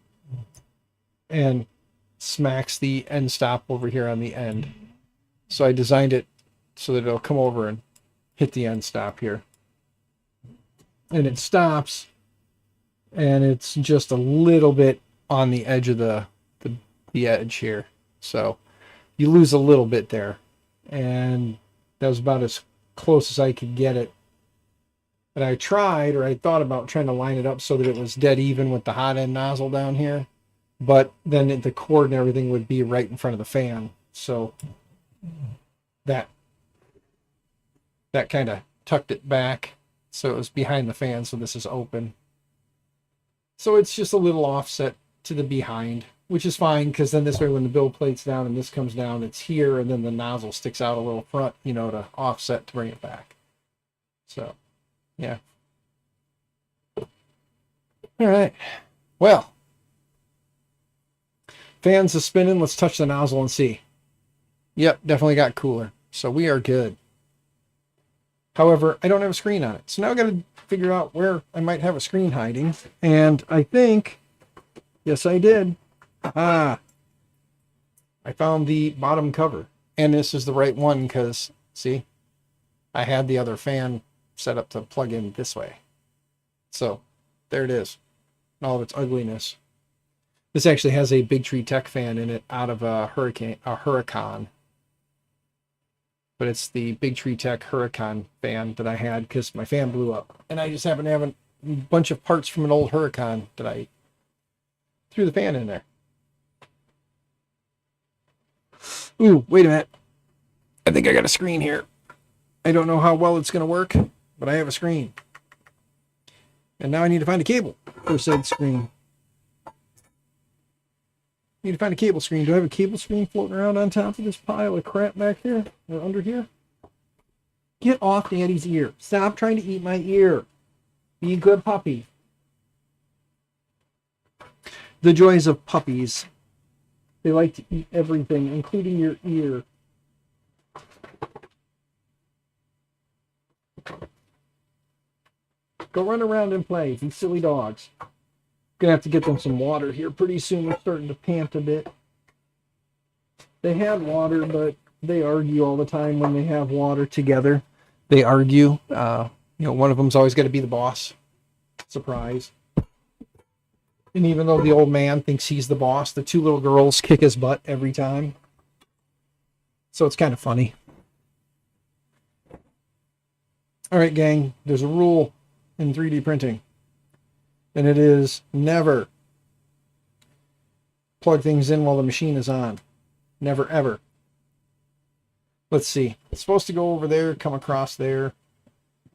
and smacks the end stop over here on the end. So I designed it so that it'll come over and hit the end stop here. And it stops, and it's just a little bit on the edge of the edge here. So you lose a little bit there. And that was about as close as I could get it. And I tried, or I thought about trying to line it up so that it was dead even with the hot end nozzle down here. But then the cord and everything would be right in front of the fan. So that kind of tucked it back. So it was behind the fan, so this is open. So it's just a little offset to the behind, which is fine, because then this way when the build plate's down and this comes down, it's here, and then the nozzle sticks out a little front, you know, to offset to bring it back. So, yeah. All right. Well, fans is spinning. Let's touch the nozzle and see. Yep, definitely got cooler. So we are good. However, I don't have a screen on it. So now I've got to figure out where I might have a screen hiding. And I think, yes, I did. I found the bottom cover. And this is the right one because, see, I had the other fan set up to plug in this way. So there it is. All of its ugliness. This actually has a Big Tree Tech fan in it out of a Huracan. But it's the Big Tree Tech Huracan fan that I had because my fan blew up. And I just happen to have a bunch of parts from an old Huracan that I threw the fan in there. Ooh, wait a minute. I think I got a screen here. I don't know how well it's going to work, but I have a screen. And now I need to find a cable for said screen. Need to find a cable screen. Do I have a cable screen floating around on top of this pile of crap back here? Or under here? Get off Daddy's ear. Stop trying to eat my ear. Be a good puppy. The joys of puppies. They like to eat everything, including your ear. Go run around and play, you silly dogs. Gonna have to get them some water here pretty soon. They're starting to pant a bit. They had water, but they argue all the time when they have water together. They argue. One of them's always got to be the boss. Surprise. And even though the old man thinks he's the boss, the two little girls kick his butt every time. So it's kind of funny. All right, gang. There's a rule in 3D printing. And it is never plug things in while the machine is on. Never, ever. Let's see. It's supposed to go over there, come across there.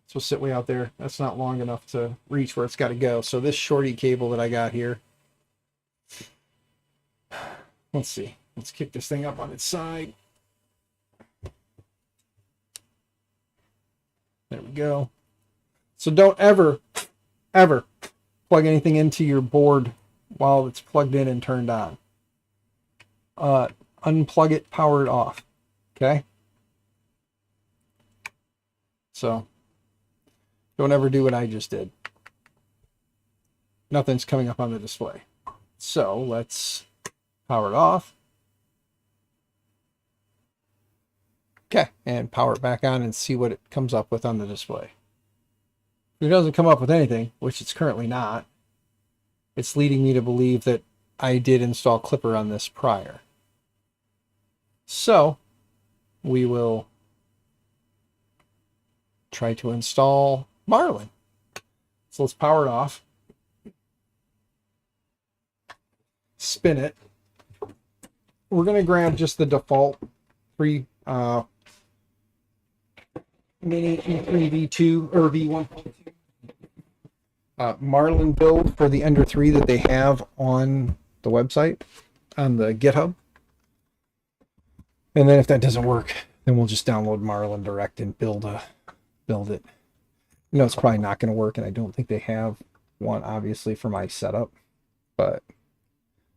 It's supposed to sit way out there. That's not long enough to reach where it's got to go. So this shorty cable that I got here. Let's see. Let's kick this thing up on its side. There we go. So don't ever plug anything into your board while it's plugged in and turned on. Unplug it, power it off. Okay? So don't ever do what I just did. Nothing's coming up on the display. So let's power it off. Okay, and power it back on and see what it comes up with on the display. If it doesn't come up with anything, which it's currently not, it's leading me to believe that I did install Clipper on this prior. So we will try to install Marlin. So let's power it off. Spin it. We're going to grab just the default free Mini E3 V2 or V1.2 Marlin build for the Ender 3 that they have on the website, on the GitHub. And then if that doesn't work, then we'll just download Marlin direct and build it. You know, it's probably not going to work, and I don't think they have one, obviously, for my setup. But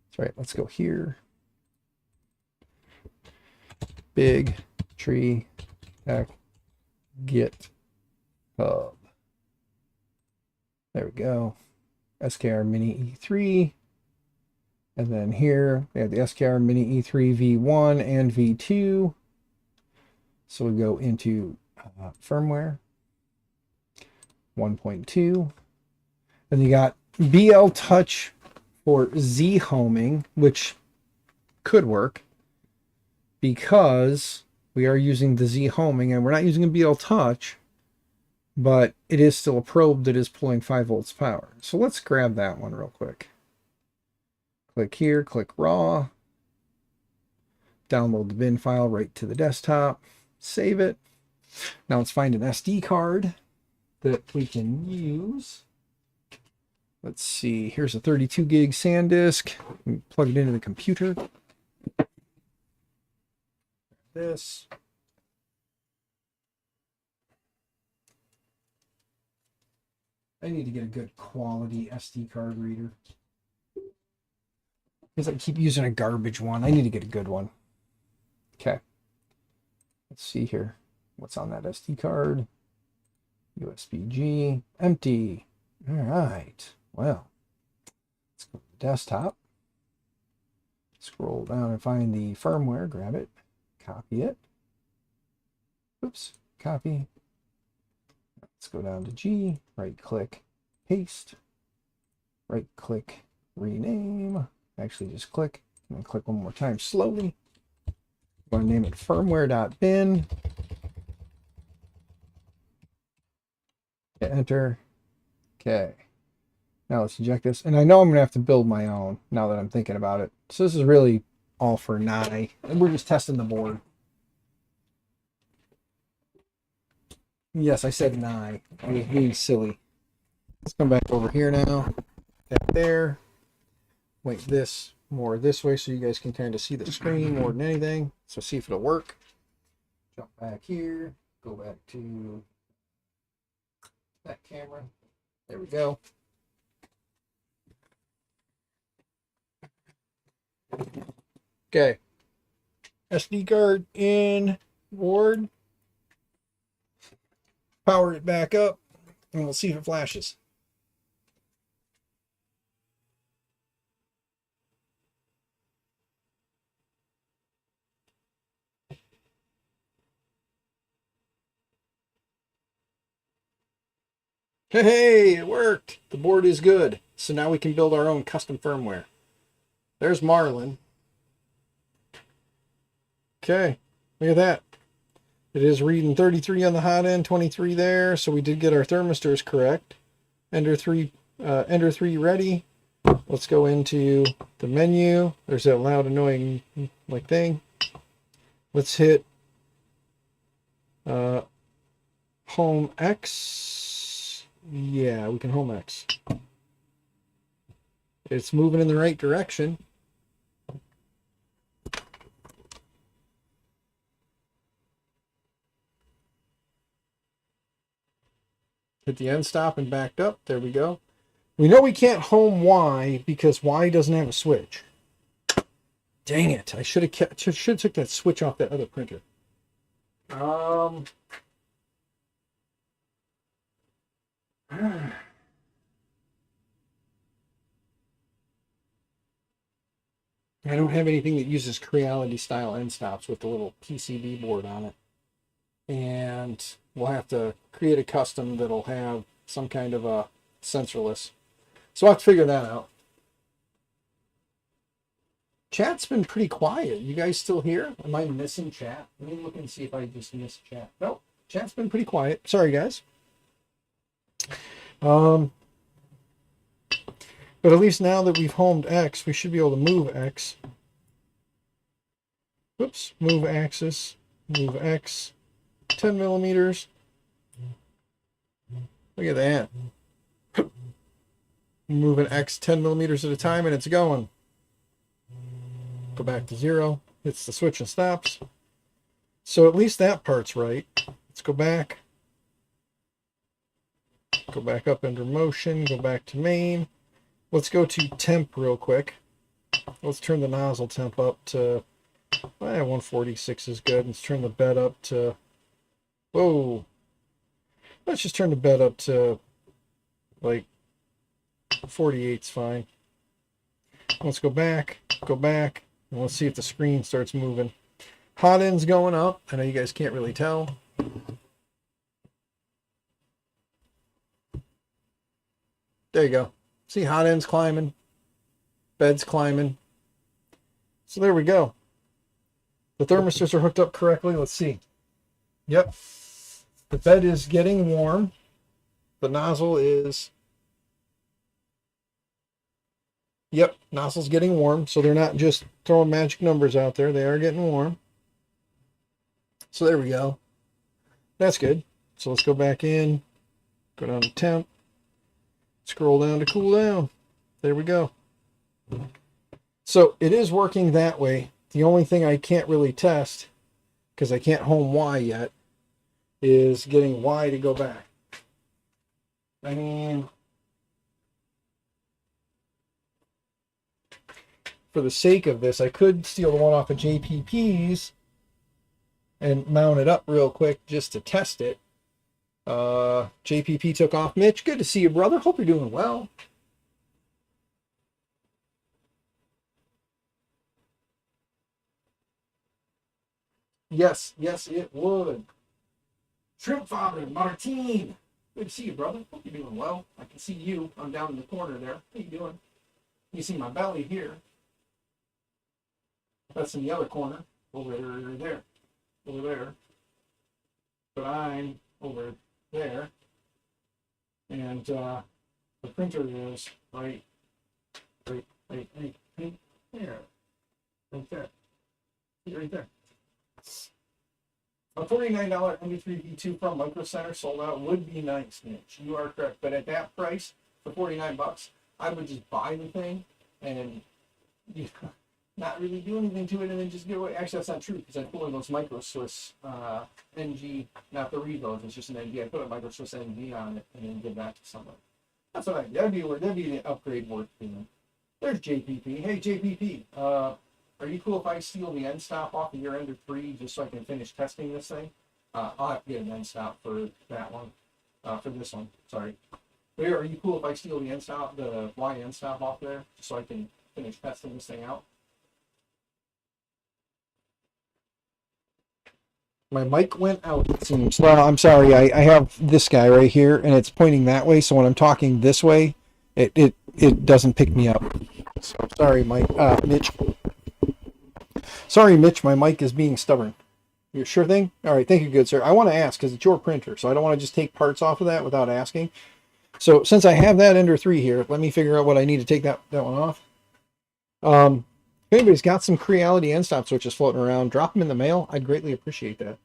that's right. Let's go here. Big tree tech GitHub. There we go. SKR Mini E3. And then here we have the SKR Mini E3 V1 and V2. So we go into firmware 1.2. And you got BL Touch for Z homing, which could work because we are using the Z homing and we're not using a BL Touch, but it is still a probe that is pulling 5 volts power. So let's grab that one real quick. Click here, click raw, download the bin file right to the desktop, save it. Now let's find an SD card that we can use. Let's see, here's a 32 gig SanDisk. Plug it into the computer. This. I need to get a good quality SD card reader, because I keep using a garbage one. I need to get a good one. Okay. Let's see here. What's on that SD card? USB-G. Empty. All right. Well, let's go to the desktop. Scroll down and find the firmware. Grab it. Copy it. Oops. Copy. Let's go down to G. Right-click. Paste. Right-click. Rename. Actually, just click. And then click one more time slowly. I'm going to name it firmware.bin. Hit enter. Okay. Now let's eject this. And I know I'm going to have to build my own now that I'm thinking about it. So this is really all for Nye. And we're just testing the board. Yes, I said Nye. I was being silly. Let's come back over here now. Tap there. Wait this more this way so you guys can kind of see the screen more than anything. So see if it'll work. Jump back here. Go back to that camera. There we go. Okay. SD card in board. Power it back up and we'll see if it flashes. Hey, it worked. The board is good. So now we can build our own custom firmware. There's Marlin. Okay, look at that. It is reading 33 on the hot end, 23 there. So we did get our thermistors correct. Ender 3 ready. Let's go into the menu. There's that loud, annoying like thing. Let's hit home X. Yeah, we can home X. It's moving in the right direction. Hit the end stop and backed up. There we go. We know we can't home Y because Y doesn't have a switch. Dang it! I should have took that switch off that other printer. I don't have anything that uses Creality style end stops with the little PCB board on it. And we'll have to create a custom that'll have some kind of a sensorless. So I'll have to figure that out. Chat's been pretty quiet. You guys still here? Am I missing chat? Let me look and see if I just missed chat. Nope. Chat's been pretty quiet. Sorry, guys. But at least now that we've homed X, we should be able to move X. Whoops. Move axis. Move X. 10 millimeters. Look at that. Moving X 10 millimeters at a time and it's going. Go back to 0. Hits the switch and stops. So at least that part's right. Let's go back. Go back up under motion. Go back to main. Let's go to temp real quick. Let's turn the nozzle temp up to 146 is good. Let's turn the bed up to, whoa. Let's just turn the bed up to like 48's fine. Let's go back, and let's see if the screen starts moving. Hot end's going up. I know you guys can't really tell. There you go. See, hot end's climbing. Bed's climbing. So there we go. The thermistors are hooked up correctly. Let's see. Yep. The bed is getting warm. The nozzle is... Yep, nozzle's getting warm. So they're not just throwing magic numbers out there. They are getting warm. So there we go. That's good. So let's go back in. Go down to temp. Scroll down to cool down. There we go. So it is working that way. The only thing I can't really test, because I can't home Y yet, is getting Y to go back. I mean, for the sake of this, I could steal the one off of JPP's and mount it up real quick just to test it. JPP took off. Mitch, good to see you, brother. Hope you're doing well. Yes, it would. Shrimp Father, Martine. Good to see you, brother. Hope you're doing well. I can see you. I'm down in the corner there. How you doing? You see my belly here. That's in the other corner. Over there. Over there. But I'm over there. And the printer is right there. Right there. Right there. A $49 MP3V2 from Micro Center sold out would be nice, Mitch. You are correct. But at that price, for $49, I would just buy the thing and not really do anything to it and then just give it away. Actually, that's not true because I put one of those Micro Swiss NG, not the Revos, it's just an NG. I put a Micro Swiss NG on it and then give that to someone. That's what that'd be the upgrade worth doing. There's JPP. Hey, JPP. Are you cool if I steal the end stop off of your Ender 3 just so I can finish testing this thing? I'll have to get an end stop for that one. For this one, sorry. But are you cool if I steal the end stop, the Y end stop off there, just so I can finish testing this thing out? My mic went out, it seems. Well, I'm sorry. I have this guy right here, and it's pointing that way. So when I'm talking this way, it doesn't pick me up. So sorry, Mitch. Sorry, Mitch. My mic is being stubborn. You're sure thing? All right. Thank you, good sir. I want to ask because it's your printer, so I don't want to just take parts off of that without asking. So since I have that Ender 3 here, let me figure out what I need to take that one off. If anybody's got some Creality end stop switches floating around, drop them in the mail. I'd greatly appreciate that.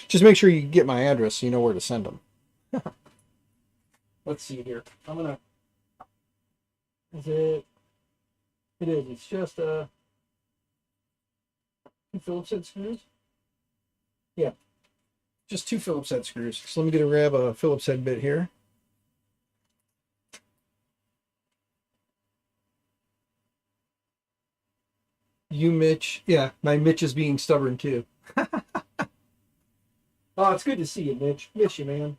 Just make sure you get my address so you know where to send them. Let's see here. I'm gonna. Is it? It is. It's just two Phillips head screws. Yeah. just 2 Phillips head screws. So let me grab a Phillips head bit here. You, Mitch. Yeah, my Mitch is being stubborn too. Oh, it's good to see you, Mitch. Miss you, man.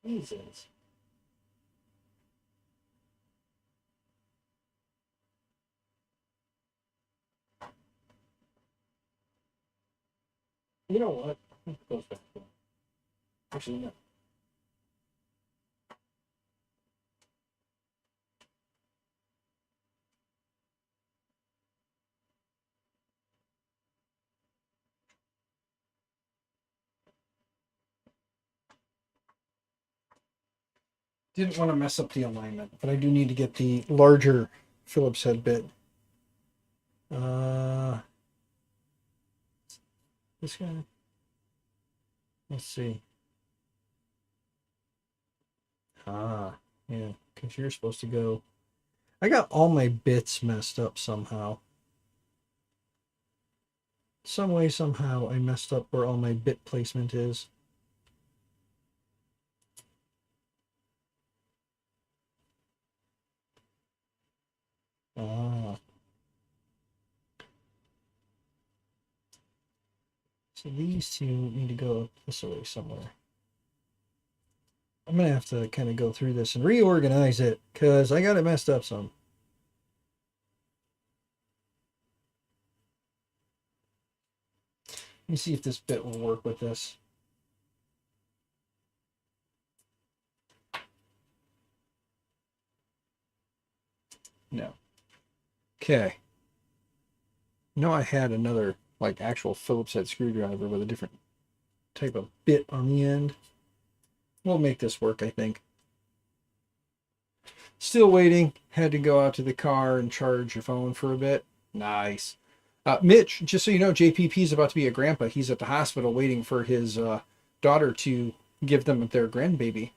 Jesus. You know what? It goes back. Actually, no. Didn't want to mess up the alignment, but I do need to get the larger Phillips head bit. This guy. Let's see. Ah, yeah, because you're supposed to go. I got all my bits messed up somehow. Some way, somehow, I messed up where all my bit placement is. Ah. So these two need to go this way somewhere. I'm going to have to kind of go through this and reorganize it because I got it messed up some. Let me see if this bit will work with this. No. Okay. No, I had another like actual Phillips head screwdriver with a different type of bit on the end. We'll make this work, I think. Still waiting. Had to go out to the car and charge your phone for a bit. Nice. Mitch, just so you know, JPP is about to be a grandpa. He's at the hospital waiting for his daughter to give them their grandbaby.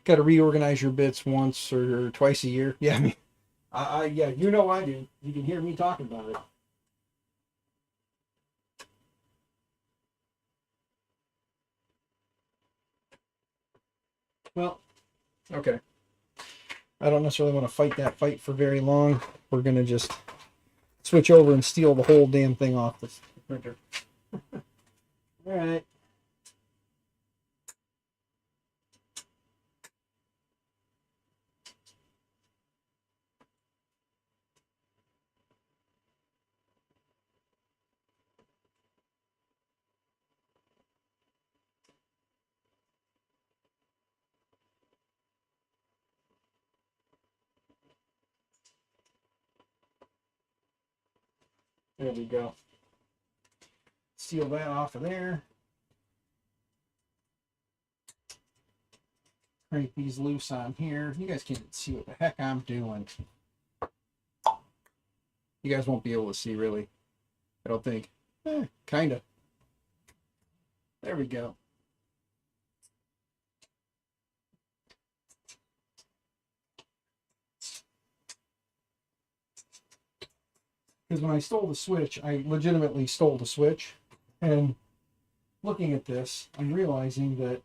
Got to reorganize your bits once or twice a year. Yeah, I mean, yeah, you know I do. You can hear me talking about it. Well, okay. I don't necessarily want to fight that fight for very long. We're gonna just switch over and steal the whole damn thing off this printer. All right. There we go. Seal that off of there. Crank these loose on here. You guys can't see what the heck I'm doing. You guys won't be able to see really. I don't think. Kinda. There we go. Because when I stole the Switch, I legitimately stole the Switch. And looking at this, I'm realizing that,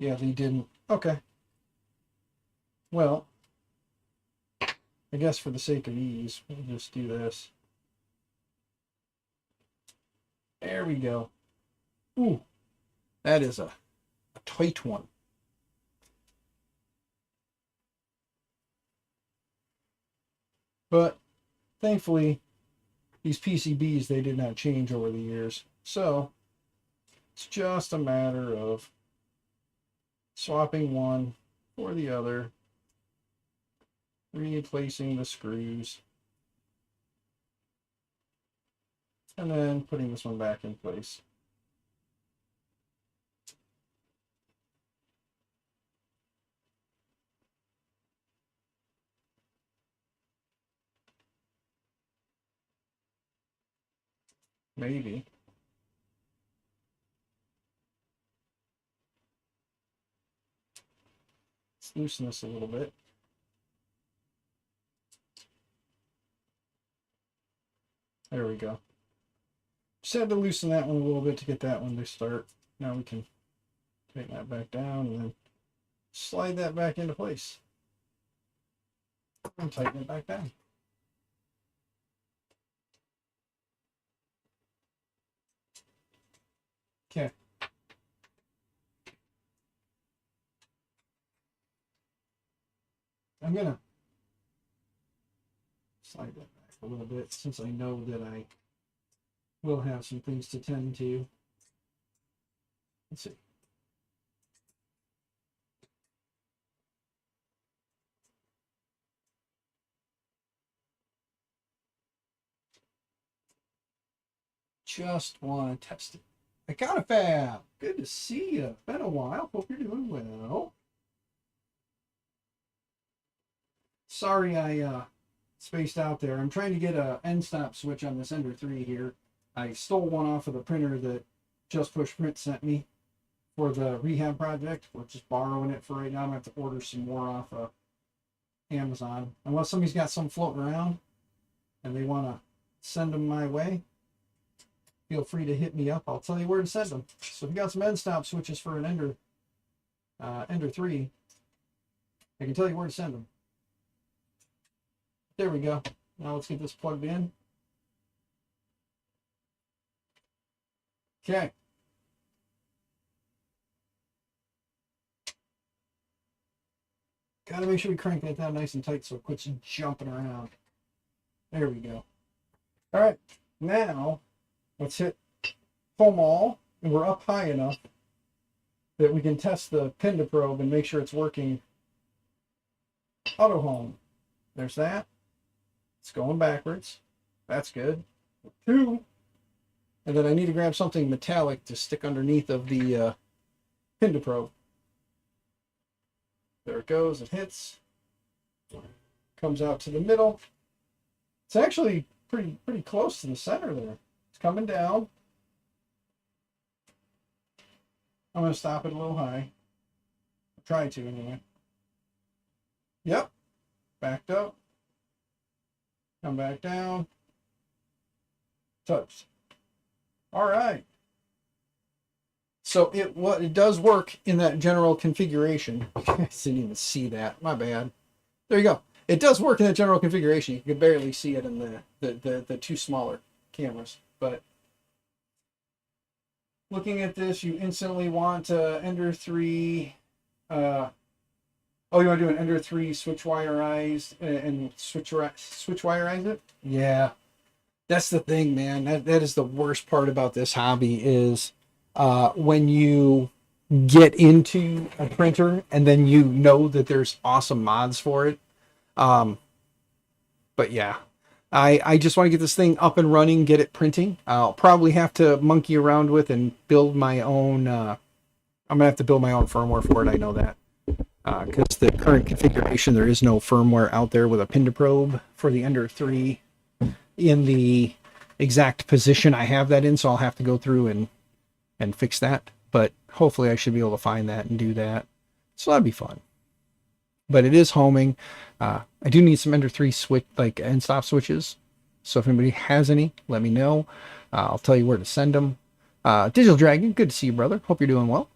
yeah, they didn't. Okay. Well, I guess for the sake of ease, we'll just do this. There we go. Ooh, that is a tight one. But thankfully, these PCBs, they did not change over the years. So it's just a matter of swapping one for the other, replacing the screws, and then putting this one back in place. Maybe. Let's loosen this a little bit. There we go. Just had to loosen that one a little bit to get that one to start. Now we can take that back down and then slide that back into place. And tighten it back down. Okay. I'm gonna slide that back a little bit since I know that I will have some things to tend to. Let's see. Just want to test it. I got a fab. Good to see you. Been a while. Hope you're doing well. Sorry I spaced out there. I'm trying to get a end stop switch on this Ender 3 here. I stole one off of the printer that Just Push Print sent me for the rehab project. We're just borrowing it for right now. I'm going to have to order some more off of Amazon. Unless somebody's got some floating around and they want to send them my way, feel free to hit me up. I'll tell you where to send them. So if you got some end stop switches for an Ender 3, I can tell you where to send them. There we go. Now let's get this plugged in. Okay. Got to make sure we crank that down nice and tight so it quits jumping around. There we go. All right. Now let's hit home all, and we're up high enough that we can test the pin to probe and make sure it's working. Auto home. There's that. It's going backwards. That's good. 2. And then I need to grab something metallic to stick underneath of the pin to probe. There it goes. It hits. Comes out to the middle. It's actually pretty close to the center there. It's coming down. I'm going to stop it a little high. Try to anyway. Yep. Backed up. Come back down. Touched. All right. So it does work in that general configuration. I didn't even see that. My bad. There you go. It does work in that general configuration. You can barely see it in the two smaller cameras. But looking at this, you instantly want Ender 3. Oh, you want to do an Ender 3 switch wireized and switch wireize it? Yeah. That's the thing, man. That is the worst part about this hobby is when you get into a printer and then you know that there's awesome mods for it. But yeah, I just want to get this thing up and running, get it printing. I'll probably have to monkey around with and build my own. I'm going to have to build my own firmware for it. I know that. Because the current configuration, there is no firmware out there with a pin to probe for the Ender 3 in the exact position I have that in, so I'll have to go through and fix that. But hopefully I should be able to find that and do that. So that'd be fun. But it is homing. I do need some Ender 3 switch, like end stop switches. So if anybody has any, let me know. I'll tell you where to send them. Digital Dragon, good to see you, brother. Hope you're doing well.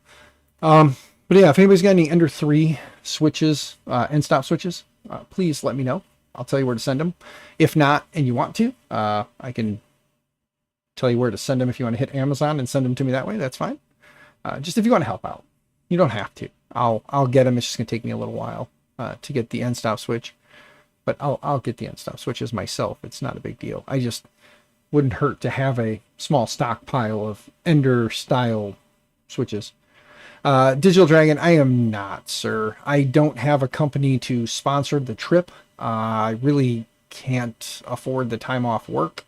But yeah, if anybody's got any Ender 3 switches, end stop switches, please let me know. I'll tell you where to send them. If not, and you want to, I can tell you where to send them. If you want to hit Amazon and send them to me that way, that's fine. Just if you want to help out, you don't have to. I'll get them. It's just gonna take me a little while to get the end stop switch, but I'll get the end stop switches myself. It's not a big deal. I just wouldn't hurt to have a small stockpile of Ender style switches. Digital Dragon, I am not, sir. I don't have a company to sponsor the trip. I really can't afford the time off work.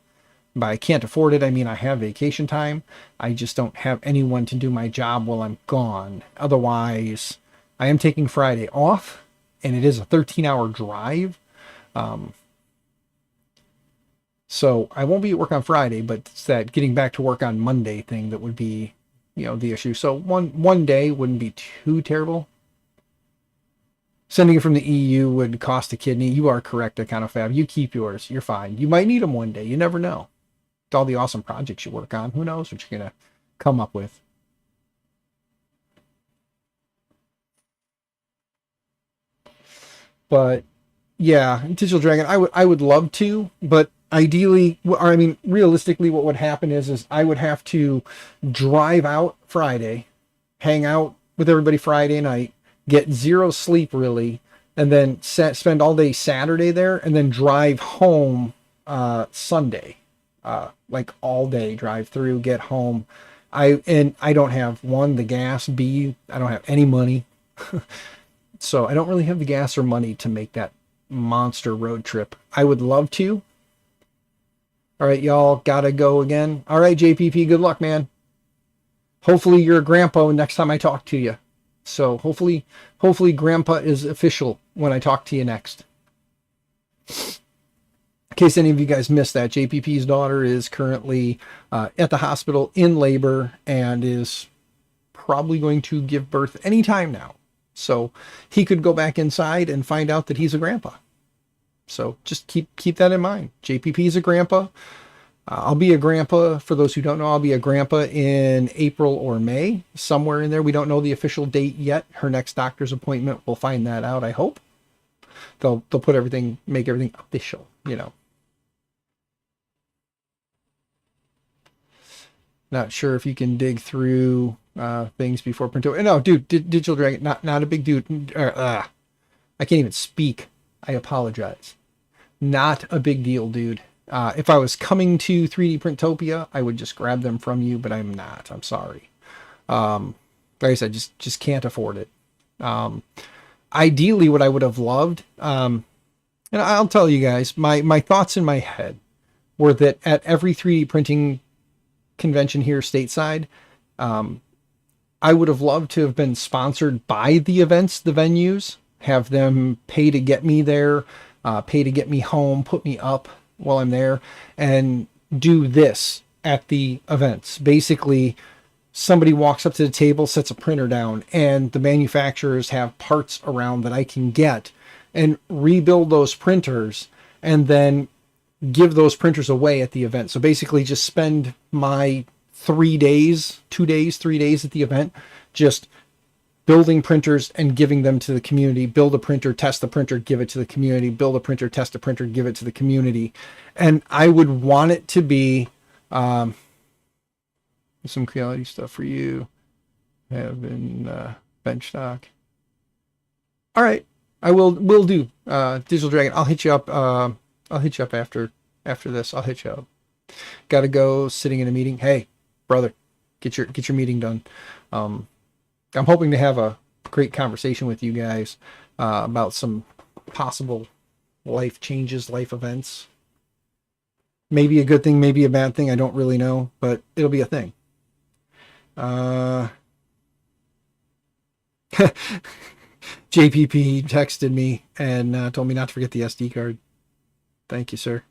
By I can't afford it, I mean I have vacation time. I just don't have anyone to do my job while I'm gone. Otherwise, I am taking Friday off, and it is a 13-hour drive. So I won't be at work on Friday, but it's that getting back to work on Monday thing that would be, the issue. So one day wouldn't be too terrible. Sending it from the EU would cost a kidney. You are correct, Econofab. You keep yours. You're fine. You might need them one day. You never know. With all the awesome projects you work on, who knows what you're going to come up with. But yeah, Digital Dragon, I would love to, but ideally, or I mean, realistically, what would happen is I would have to drive out Friday, hang out with everybody Friday night, get zero sleep really, and then spend all day Saturday there, and then drive home Sunday, like all day drive through, get home. I don't have one, the gas, B, I don't have any money. So I don't really have the gas or money to make that monster road trip. I would love to. All right, y'all gotta go again. All right, JPP, good luck, man. Hopefully you're a grandpa next time I talk to you. So hopefully grandpa is official when I talk to you next. In case any of you guys missed that, JPP's daughter is currently at the hospital in labor and is probably going to give birth anytime now. So he could go back inside and find out that he's a grandpa. So just keep that in mind. JPP is a grandpa. I'll be a grandpa. For those who don't know, I'll be a grandpa in April or May, somewhere in there. We don't know the official date yet. Her next doctor's appointment, we'll find that out, I hope. They'll put everything, make everything official, you know. Not sure if you can dig through things before Printo. No, dude, Digital Dragon, not a big dude. I can't even speak. I apologize. Not a big deal, dude. If I was coming to 3D Printopia, I would just grab them from you, but I'm not. I'm sorry. Like I said, just can't afford it. Ideally, what I would have loved, and I'll tell you guys, my thoughts in my head were that at every 3D printing convention here stateside, I would have loved to have been sponsored by the events, the venues, have them pay to get me there, pay to get me home, put me up while I'm there, and do this at the events. Basically, somebody walks up to the table, sets a printer down, and the manufacturers have parts around that I can get and rebuild those printers and then give those printers away at the event. So basically just spend my 3 days, 2 days, 3 days at the event, just building printers and giving them to the community. Build a printer, test the printer, give it to the community. Build a printer, test a printer, give it to the community. And I would want it to be some quality stuff for you. Having bench stock. All right, I will do Digital Dragon. I'll hit you up. I'll hit you up after this. I'll hit you up. Got to go. Sitting in a meeting. Hey, brother, get your meeting done. I'm hoping to have a great conversation with you guys about some possible life changes, life events. Maybe a good thing, maybe a bad thing. I don't really know, but it'll be a thing. JPP texted me and told me not to forget the SD card. Thank you, sir.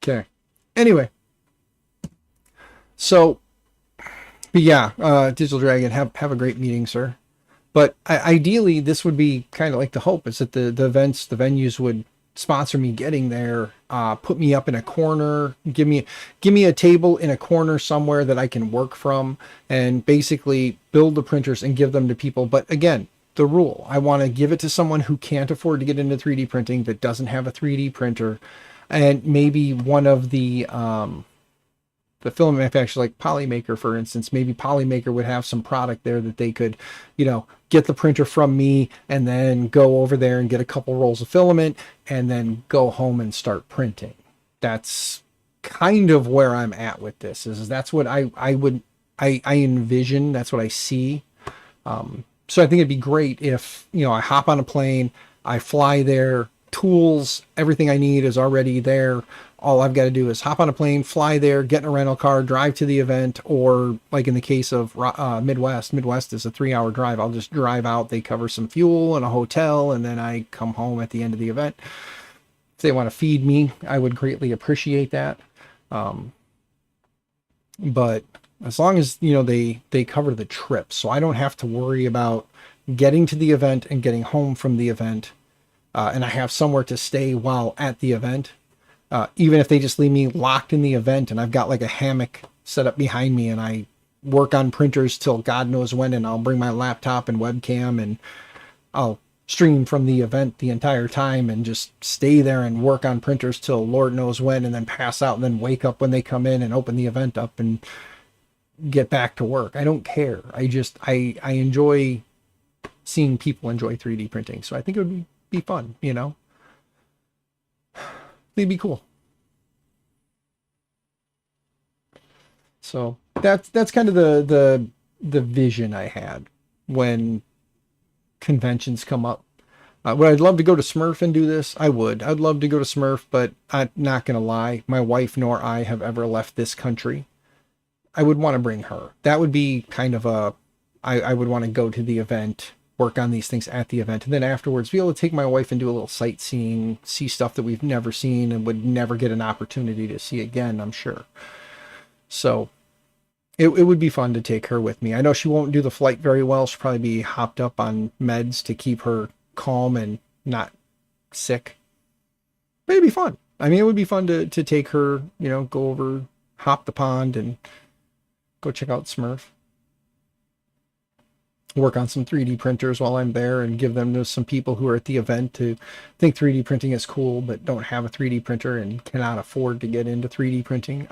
Okay. Anyway. So, but yeah, Digital Dragon, have a great meeting, sir. But ideally, this would be kind of like the hope is that the events, the venues would sponsor me getting there, put me up in a corner, give me a table in a corner somewhere that I can work from, and basically build the printers and give them to people. But again, the rule, I want to give it to someone who can't afford to get into 3D printing, that doesn't have a 3D printer, and maybe one of the film manufacturers like Polymaker, for instance. Maybe Polymaker would have some product there that they could, get the printer from me and then go over there and get a couple rolls of filament and then go home and start printing. That's kind of where I'm at with this. Is that's what I envision. That's what I see. So I think it'd be great if, I hop on a plane, I fly there, tools, everything I need is already there. All I've got to do is hop on a plane, fly there, get in a rental car, drive to the event, or like in the case of Midwest is a 3-hour drive. I'll just drive out. They cover some fuel and a hotel, and then I come home at the end of the event. If they want to feed me, I would greatly appreciate that. But as long as, you know, they cover the trip, so I don't have to worry about getting to the event and getting home from the event, and I have somewhere to stay while at the event. Even if they just leave me locked in the event and I've got like a hammock set up behind me and I work on printers till God knows when, and I'll bring my laptop and webcam and I'll stream from the event the entire time and just stay there and work on printers till Lord knows when, and then pass out and then wake up when they come in and open the event up and get back to work. I don't care. I enjoy seeing people enjoy 3D printing. So I think it would be fun, you know? It'd be cool. So that's kind of the vision I had when conventions come up. Would I love to go to Smurf and do this? I would. I'd love to go to Smurf, but I'm not going to lie. My wife nor I have ever left this country. I would want to bring her. That would be kind of I would want to go to the event, work on these things at the event, and then afterwards be able to take my wife and do a little sightseeing, see stuff that we've never seen and would never get an opportunity to see again, I'm sure. So it would be fun to take her with me. I know she won't do the flight very well. She'll probably be hopped up on meds to keep her calm and not sick. But it'd be fun. I mean, it would be fun to take her, you know, go over, hop the pond and go check out Smurf. Work on some 3D printers while I'm there and give them to some people who are at the event to think 3D printing is cool but don't have a 3D printer and cannot afford to get into 3D printing.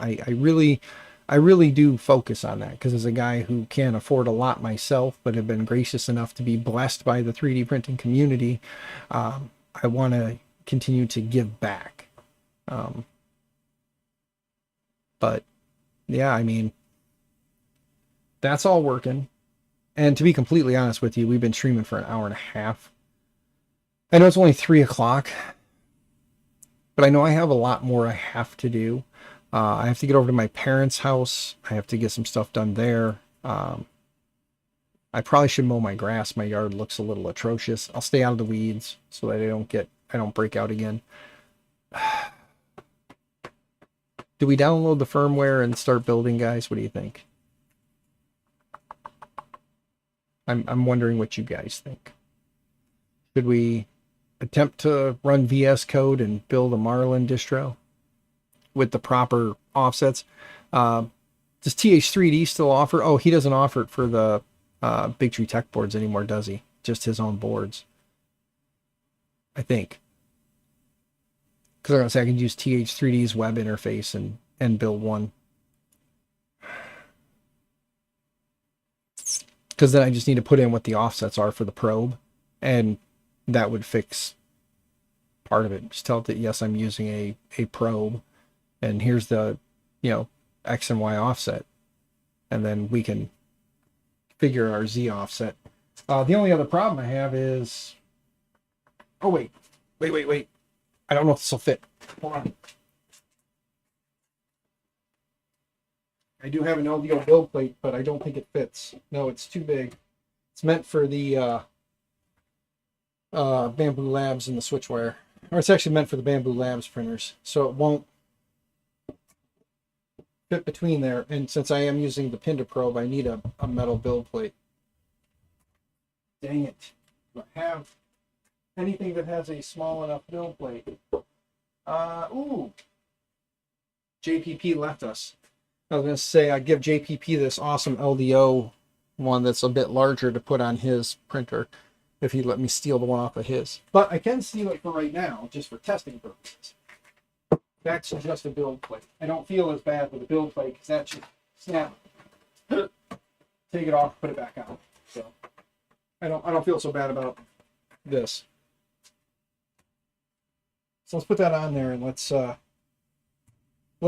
I really do focus on that, because as a guy who can't afford a lot myself but have been gracious enough to be blessed by the 3D printing community, I want to continue to give back. But yeah, I mean, that's all working. And to be completely honest with you, we've been streaming for an hour and a half. I know it's only 3 o'clock, but I know I have a lot more I have to do. I have to get over to my parents' house. I have to get some stuff done there. I probably should mow my grass. My yard looks a little atrocious. I'll stay out of the weeds so that I don't break out again. Do we download the firmware and start building, guys? What do you think? I'm wondering what you guys think. Should we attempt to run VS Code and build a Marlin distro with the proper offsets? Does TH3D still offer? Oh, he doesn't offer it for the Big Tree Tech boards anymore, does he? Just his own boards, I think. Because I'm going to say I can use TH3D's web interface and build one. Because then I just need to put in what the offsets are for the probe, and that would fix part of it. Just tell it that, yes, I'm using a probe, and here's the, you know, X and Y offset. And then we can figure our Z offset. The only other problem I have is... Oh, wait. I don't know if this will fit. Hold on. I do have an LDO build plate, but I don't think it fits. No, it's too big. It's meant for the Bamboo Labs and the Switchwire. Or it's actually meant for the Bamboo Labs printers. So it won't fit between there. And since I am using the Pinda probe, I need a metal build plate. Dang it. Do I have anything that has a small enough build plate? Ooh. JPP left us. I was going to say I'd give JPP this awesome LDO one that's a bit larger to put on his printer if he'd let me steal the one off of his. But I can steal it for right now, just for testing purposes. That's just a build plate. I don't feel as bad with a build plate because that should snap. Take it off, put it back on. So I don't feel so bad about this. So let's put that on there and let's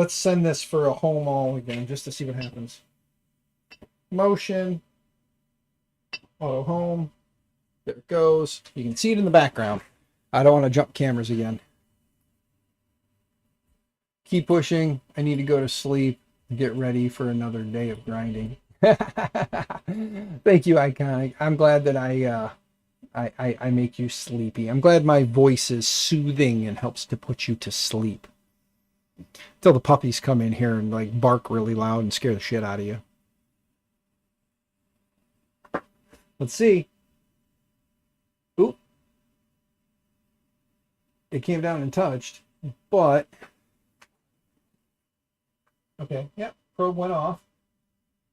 send this for a home all again, just to see what happens. Motion. Auto home. There it goes. You can see it in the background. I don't want to jump cameras again. Keep pushing. I need to go to sleep. Get ready for another day of grinding. Thank you, Iconic. I'm glad that I make you sleepy. I'm glad my voice is soothing and helps to put you to sleep. Until the puppies come in here and like bark really loud and scare the shit out of you. Let's see. Oop. It came down and touched, but okay, yep, probe went off.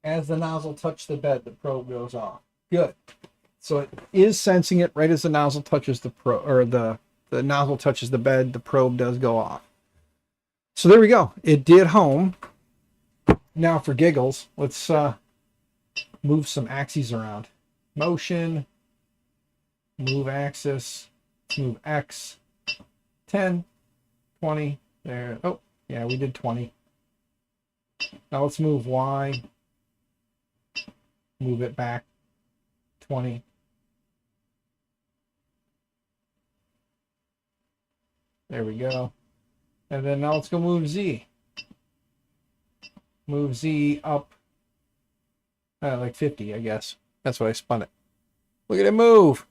As the nozzle touched the bed, the probe goes off. Good. So it is sensing it right as the nozzle touches the the nozzle touches the bed, the probe does go off. So there we go. It did home. Now for giggles, let's move some axes around. Motion, move axis, move X, 10, 20, there. Oh, yeah, we did 20. Now let's move Y, move it back 20. There we go. And then now let's go move Z. Move Z up like 50, I guess. That's what I spun it. Look at it move.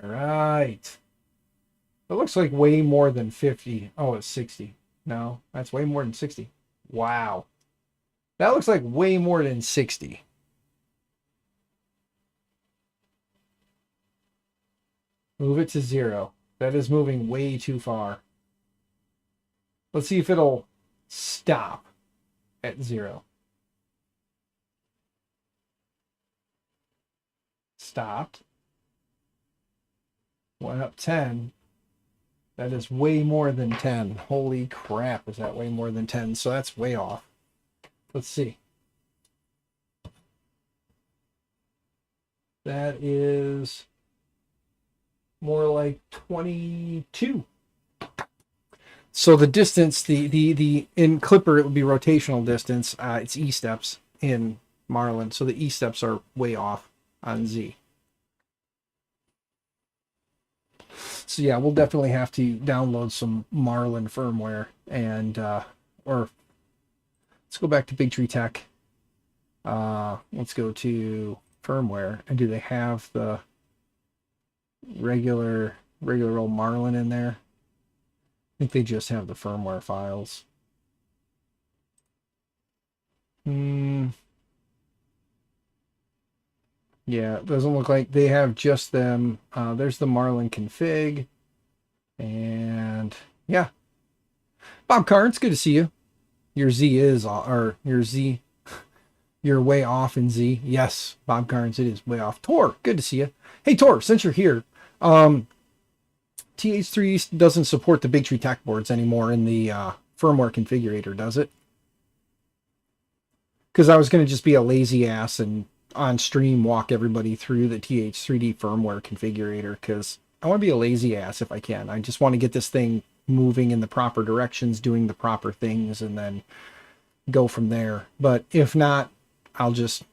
All right. It looks like way more than 50. Oh, it's 60. No, that's way more than 60. Wow. That looks like way more than 60. Move it to 0. That is moving way too far. Let's see if it'll stop at 0. Stopped. Went up 10. That is way more than 10. Holy crap, is that way more than 10? So that's way off. Let's see. That is more like 22. So the distance, the in Clipper, it would be rotational distance. It's E steps in Marlin. So the E steps are way off on Z. So yeah, we'll definitely have to download some Marlin firmware and or let's go back to Big Tree Tech. Let's go to firmware, and do they have the regular old Marlin in there? I think they just have the firmware files. Yeah, it doesn't look like they have just them. There's the Marlin config. And yeah. Bob Carnes, good to see you. Your Z is, or your Z, you're way off in Z. Yes, Bob Carnes, it is way off. Tor, good to see you. Hey, Tor, since you're here, TH3 doesn't support the Big Tree Tech boards anymore in the firmware configurator, does it? Because I was going to just be a lazy ass and on stream walk everybody through the TH3D firmware configurator, because I want to be a lazy ass if I can. I just want to get this thing moving in the proper directions, doing the proper things, and then go from there. But if not, I'll just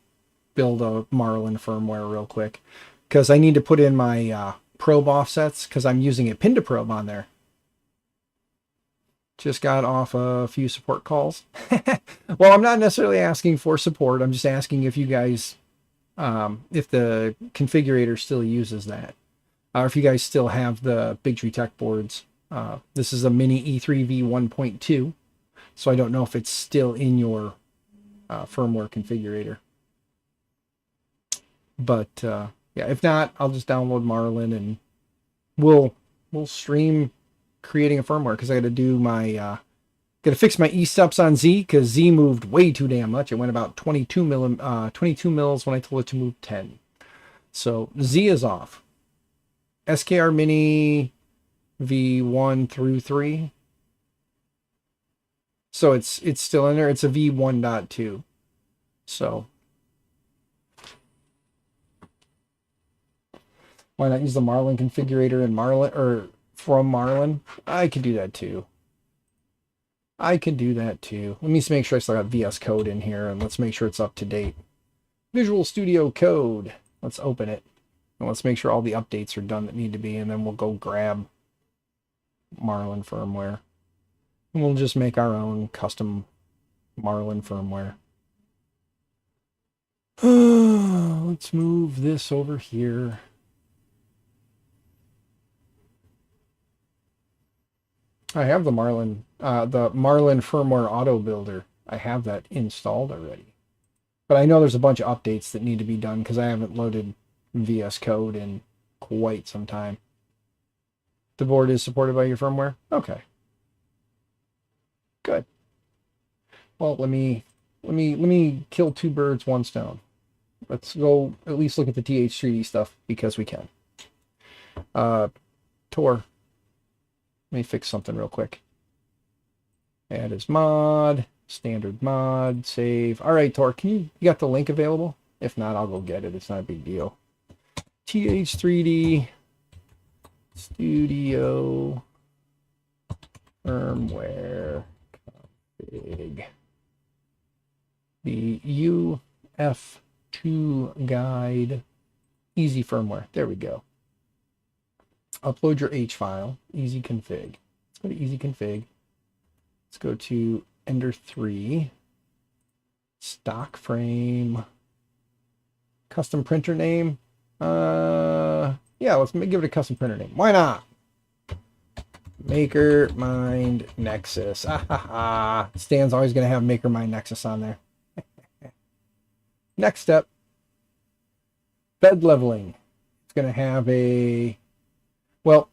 build a Marlin firmware real quick, because I need to put in my probe offsets, because I'm using a pin to probe on there. Just got off a few support calls. Well, I'm not necessarily asking for support. I'm just asking if you guys, if the configurator still uses that, or if you guys still have the Big Tree Tech boards. This is a mini E3V 1.2, so I don't know if it's still in your firmware configurator. But yeah, if not, I'll just download Marlin and we'll stream creating a firmware, because I got to do my got to fix my E steps on Z, because Z moved way too damn much. It went about 22 mils when I told it to move 10. So Z is off. SKR Mini V1 through 3. So it's still in there. It's a V1.2. So why not use the Marlin configurator in Marlin, or from Marlin? I could do that too. Let me just make sure I still got VS Code in here, and let's make sure it's up to date. Visual Studio Code. Let's open it. And let's make sure all the updates are done that need to be, and then we'll go grab Marlin firmware. And we'll just make our own custom Marlin firmware. Let's move this over here. I have the Marlin firmware auto builder. I have that installed already. But I know there's a bunch of updates that need to be done because I haven't loaded VS Code in quite some time. The board is supported by your firmware? Okay. Good. Well, let me kill two birds, one stone. Let's go at least look at the TH3D stuff because we can. Tor. Let me fix something real quick. Add as mod, standard mod, save. All right, Tor, you got the link available? If not, I'll go get it. It's not a big deal. TH3D Studio firmware config. The UF2 guide, easy firmware. There we go. Upload your H file, easy config. Let's go to easy config. Let's go to Ender 3, stock frame, custom printer name. Yeah, let's give it a custom printer name. Why not? Maker Mind Nexus. Stan's always going to have Maker Mind Nexus on there. Next step, bed leveling. It's going to have a, well,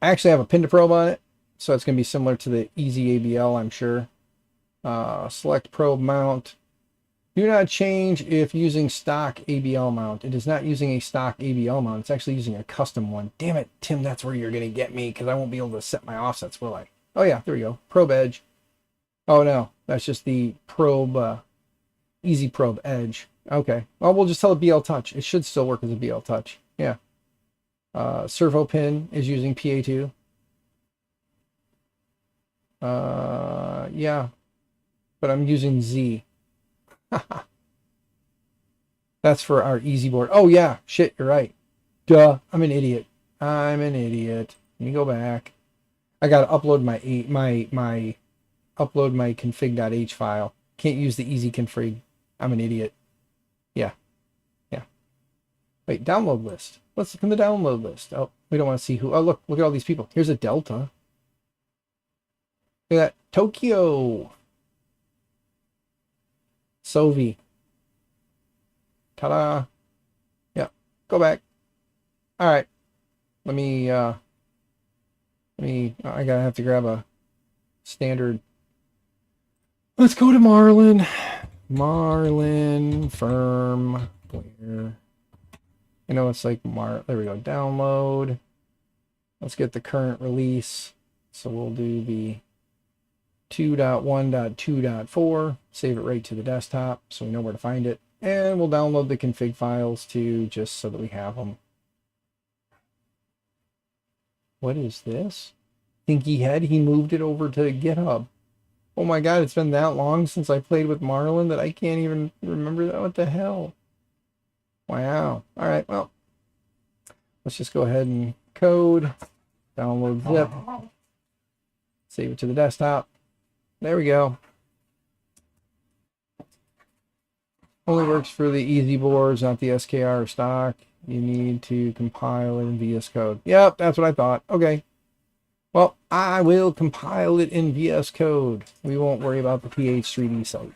I actually have a pin to probe on it, so it's going to be similar to the Easy ABL, I'm sure. Select probe mount. Do not change if using stock ABL mount. It is not using a stock ABL mount. It's actually using a custom one. Damn it, Tim, that's where you're going to get me because I won't be able to set my offsets, will I? Oh yeah, there we go. Probe edge. Oh no, that's just the probe, easy probe edge. Okay, well, we'll just tell it BL touch. It should still work as a BL touch. Yeah. Servo pin is using PA2. Yeah, but I'm using Z. That's for our easy board. Oh yeah, shit, you're right. Duh, I'm an idiot. I'm an idiot. Let me go back. I gotta upload my upload my config.h file. Can't use the easy config. I'm an idiot. Yeah. Yeah. Wait, download list. Let's look in the download list. Oh, we don't want to see who. Oh, look at all these people. Here's a Delta. Look at that. Tokyo. Sovi. Ta-da. Yeah. Go back. All right. I gotta have to grab a standard. Let's go to Marlin. Marlin firm. Where? You know, it's like there we go. Download. Let's get the current release. So we'll do the 2.1.2.4. Save it right to the desktop so we know where to find it. And we'll download the config files too, just so that we have them. What is this? Thinky head, he moved it over to GitHub. Oh my god, it's been that long since I played with Marlin that I can't even remember that. What the hell? Wow. Alright, well, let's just go ahead and code, download zip, save it to the desktop. There we go. Only works for the easy boards, not the SKR or stock. You need to compile it in VS Code. Yep, that's what I thought. Okay. Well, I will compile it in VS Code. We won't worry about the TH3D site.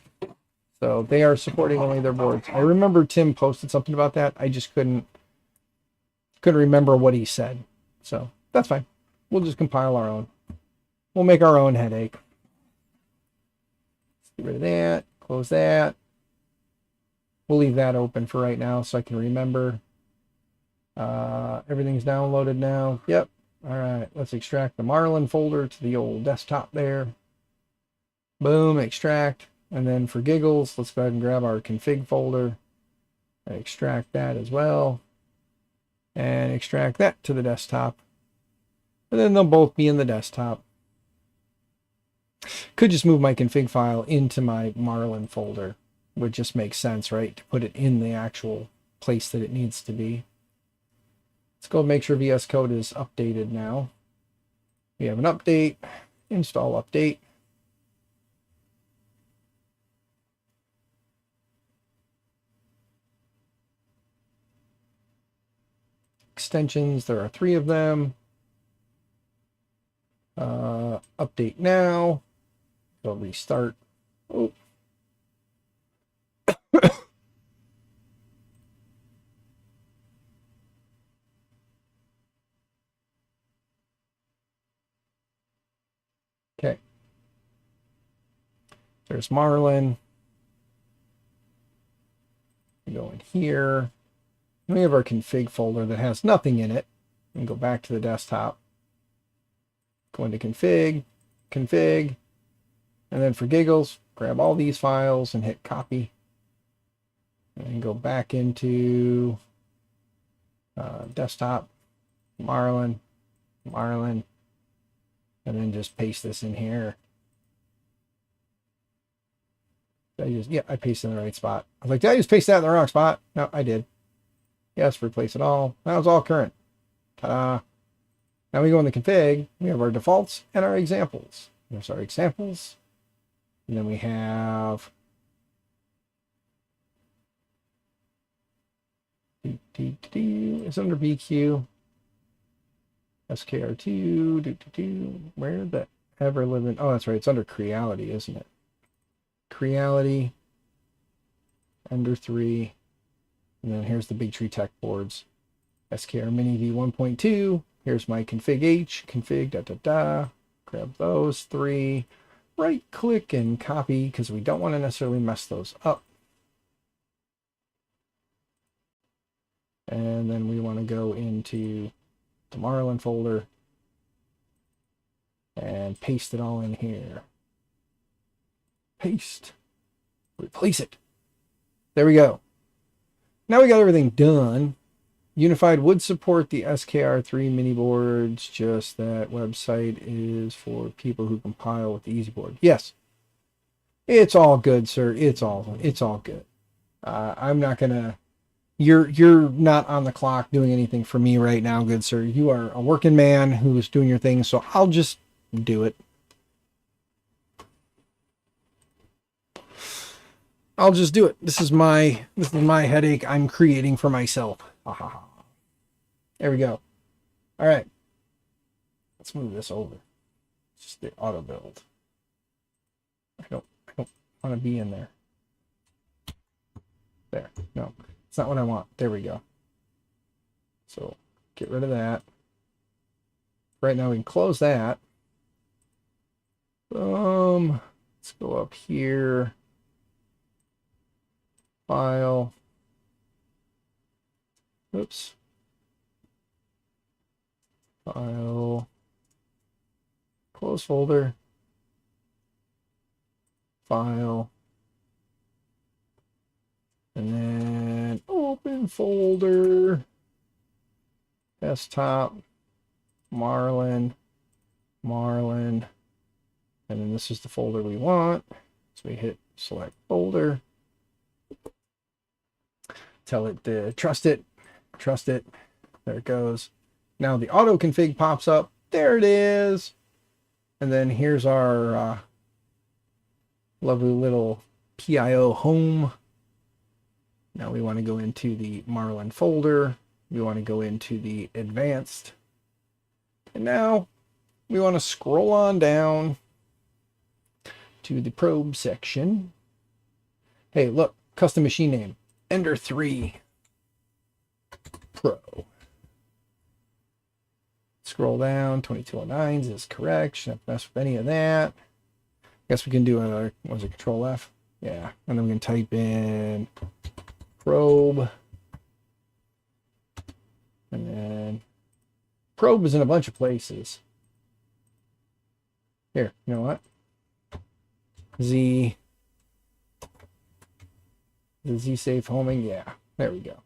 So they are supporting only their boards. I remember Tim posted something about that. I just couldn't remember what he said. So that's fine. We'll just compile our own. We'll make our own headache. Let's get rid of that. Close that. We'll leave that open for right now so I can remember. Everything's downloaded now. Yep. All right. Let's extract the Marlin folder to the old desktop there. Boom. Extract. And then for giggles, let's go ahead and grab our config folder. And extract that as well. And extract that to the desktop. And then they'll both be in the desktop. Could just move my config file into my Marlin folder. Would just make sense, right? To put it in the actual place that it needs to be. Let's go make sure VS Code is updated now. We have an update. Install update. Extensions, there are 3 of them. Update now. Go restart. Oh. There's Marlin. We go in here. And we have our config folder that has nothing in it. And go back to the desktop. Go into config, config, and then for giggles, grab all these files and hit copy. And then go back into desktop, Marlin, Marlin, and then just paste this in here. I pasted in the right spot. I was like, did I just paste that in the wrong spot? No, I did. Yes, replace it all. That was all current. Ta-da. Now we go in the config. We have our defaults and our examples. There's our examples. And then we have it's under BQ. SKR2. Where the ever living? Oh, that's right. It's under Creality, isn't it? Creality. Under 3. And then here's the Big Tree Tech boards. SKR Mini V1.2. Here's my config H, config grab those 3, right click and copy because we don't want to necessarily mess those up. And then we want to go into the Marlin folder and paste it all in here. Paste, replace it. There we go. Now we got everything done. Unified would support the SKR3 mini boards, just that website is for people who compile with the easy board. Yes. It's all good, sir. It's all good. I'm not gonna you're not on the clock doing anything for me right now, good sir. You are a working man who's doing your thing, so I'll just do it. I'll just do it. This is my headache I'm creating for myself. There we go. All right. Let's move this over. It's just the auto build. I don't want to be in there. There. No, it's not what I want. There we go. So get rid of that. Right now we can close that. Let's go up here. File. Oops. File. Close folder. File. And then open folder. Desktop. Marlin. And then this is the folder we want. So we hit select folder. Tell it to trust it. There it goes. Now the auto config pops up. There it is. And then here's our lovely little PIO home. Now we want to go into the Marlin folder. We want to go into the advanced. And now we want to scroll on down to the probe section. Hey, look, custom machine name, Ender 3 Pro. Scroll down, 2209s is correct. Shouldn't mess with any of that. Guess we can do another, was it Control F? Yeah, and then we can type in probe. And then probe is in a bunch of places. Here, you know what? Z safe homing. Yeah, there we go.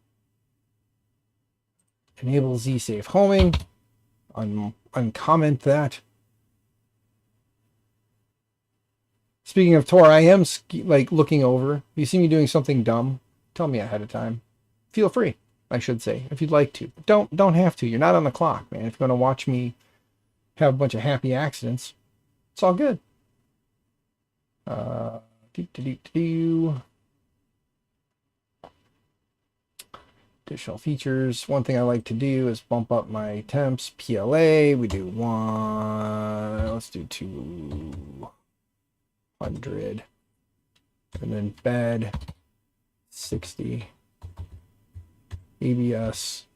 Enable Z safe homing. Uncomment that. Speaking of Tor, I am like looking over. If you see me doing something dumb, tell me ahead of time. Feel free, I should say, if you'd like to. But don't have to. You're not on the clock, man. If you're going to watch me have a bunch of happy accidents, it's all good. Additional features. One thing I like to do is bump up my temps. PLA, we do 1. Let's do 200. And then bed, 60. ABS,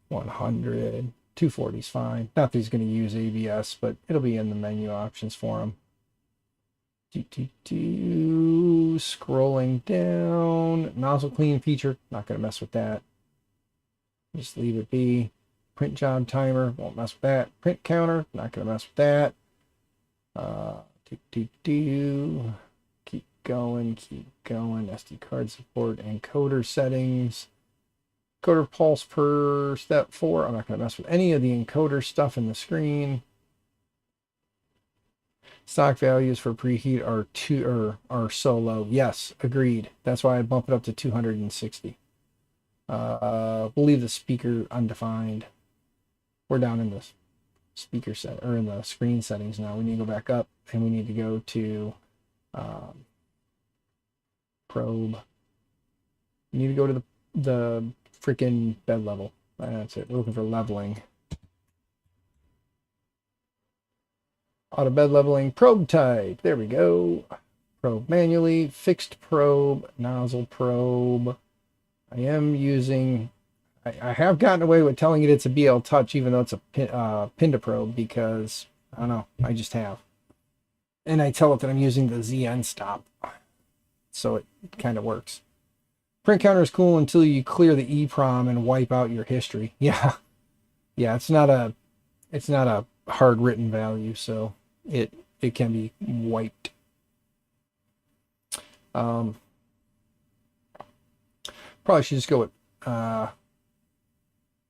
100. 240 is fine. Not that he's going to use ABS, but it'll be in the menu options for him. Scrolling down. Nozzle clean feature. Not going to mess with that. Just leave it be. Print job timer. Won't mess with that. Print counter. Not going to mess with that. Keep going. SD card support. Encoder settings. Encoder pulse per step 4. I'm not going to mess with any of the encoder stuff in the screen. Stock values for preheat are so low. Yes, agreed. That's why I bump it up to 260. We'll leave the speaker undefined. We're down in the speaker set or in the screen settings now. We need to go back up and we need to go to probe. We need to go to the freaking bed level. That's it. We're looking for leveling. Auto bed leveling, probe type. There we go. Probe manually, fixed probe, nozzle probe. I am using, I have gotten away with telling it it's a BL Touch, even though it's a Pinda probe, because, I don't know, I just have. And I tell it that I'm using the ZN stop. So it kind of works. Print counter is cool until you clear the EEPROM and wipe out your history. Yeah. Yeah, it's not a hard written value, so it can be wiped. Probably should just go with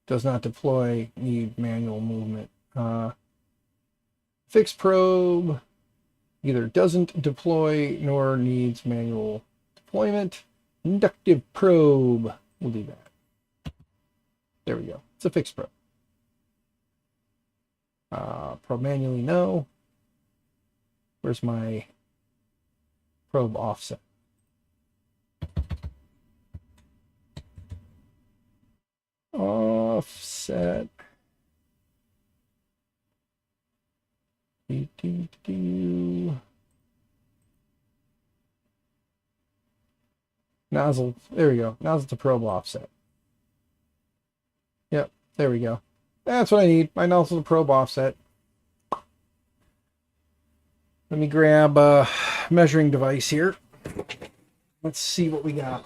does not deploy, need manual movement. Fixed probe either doesn't deploy nor needs manual deployment. Inductive probe, we'll do that. There we go. It's a fixed probe. Probe manually, no. Where's my probe offset? Offset. Nozzle, there we go. Nozzle to probe offset. Yep, there we go. That's what I need. My nozzle to probe offset. Let me grab a measuring device here. Let's see what we got.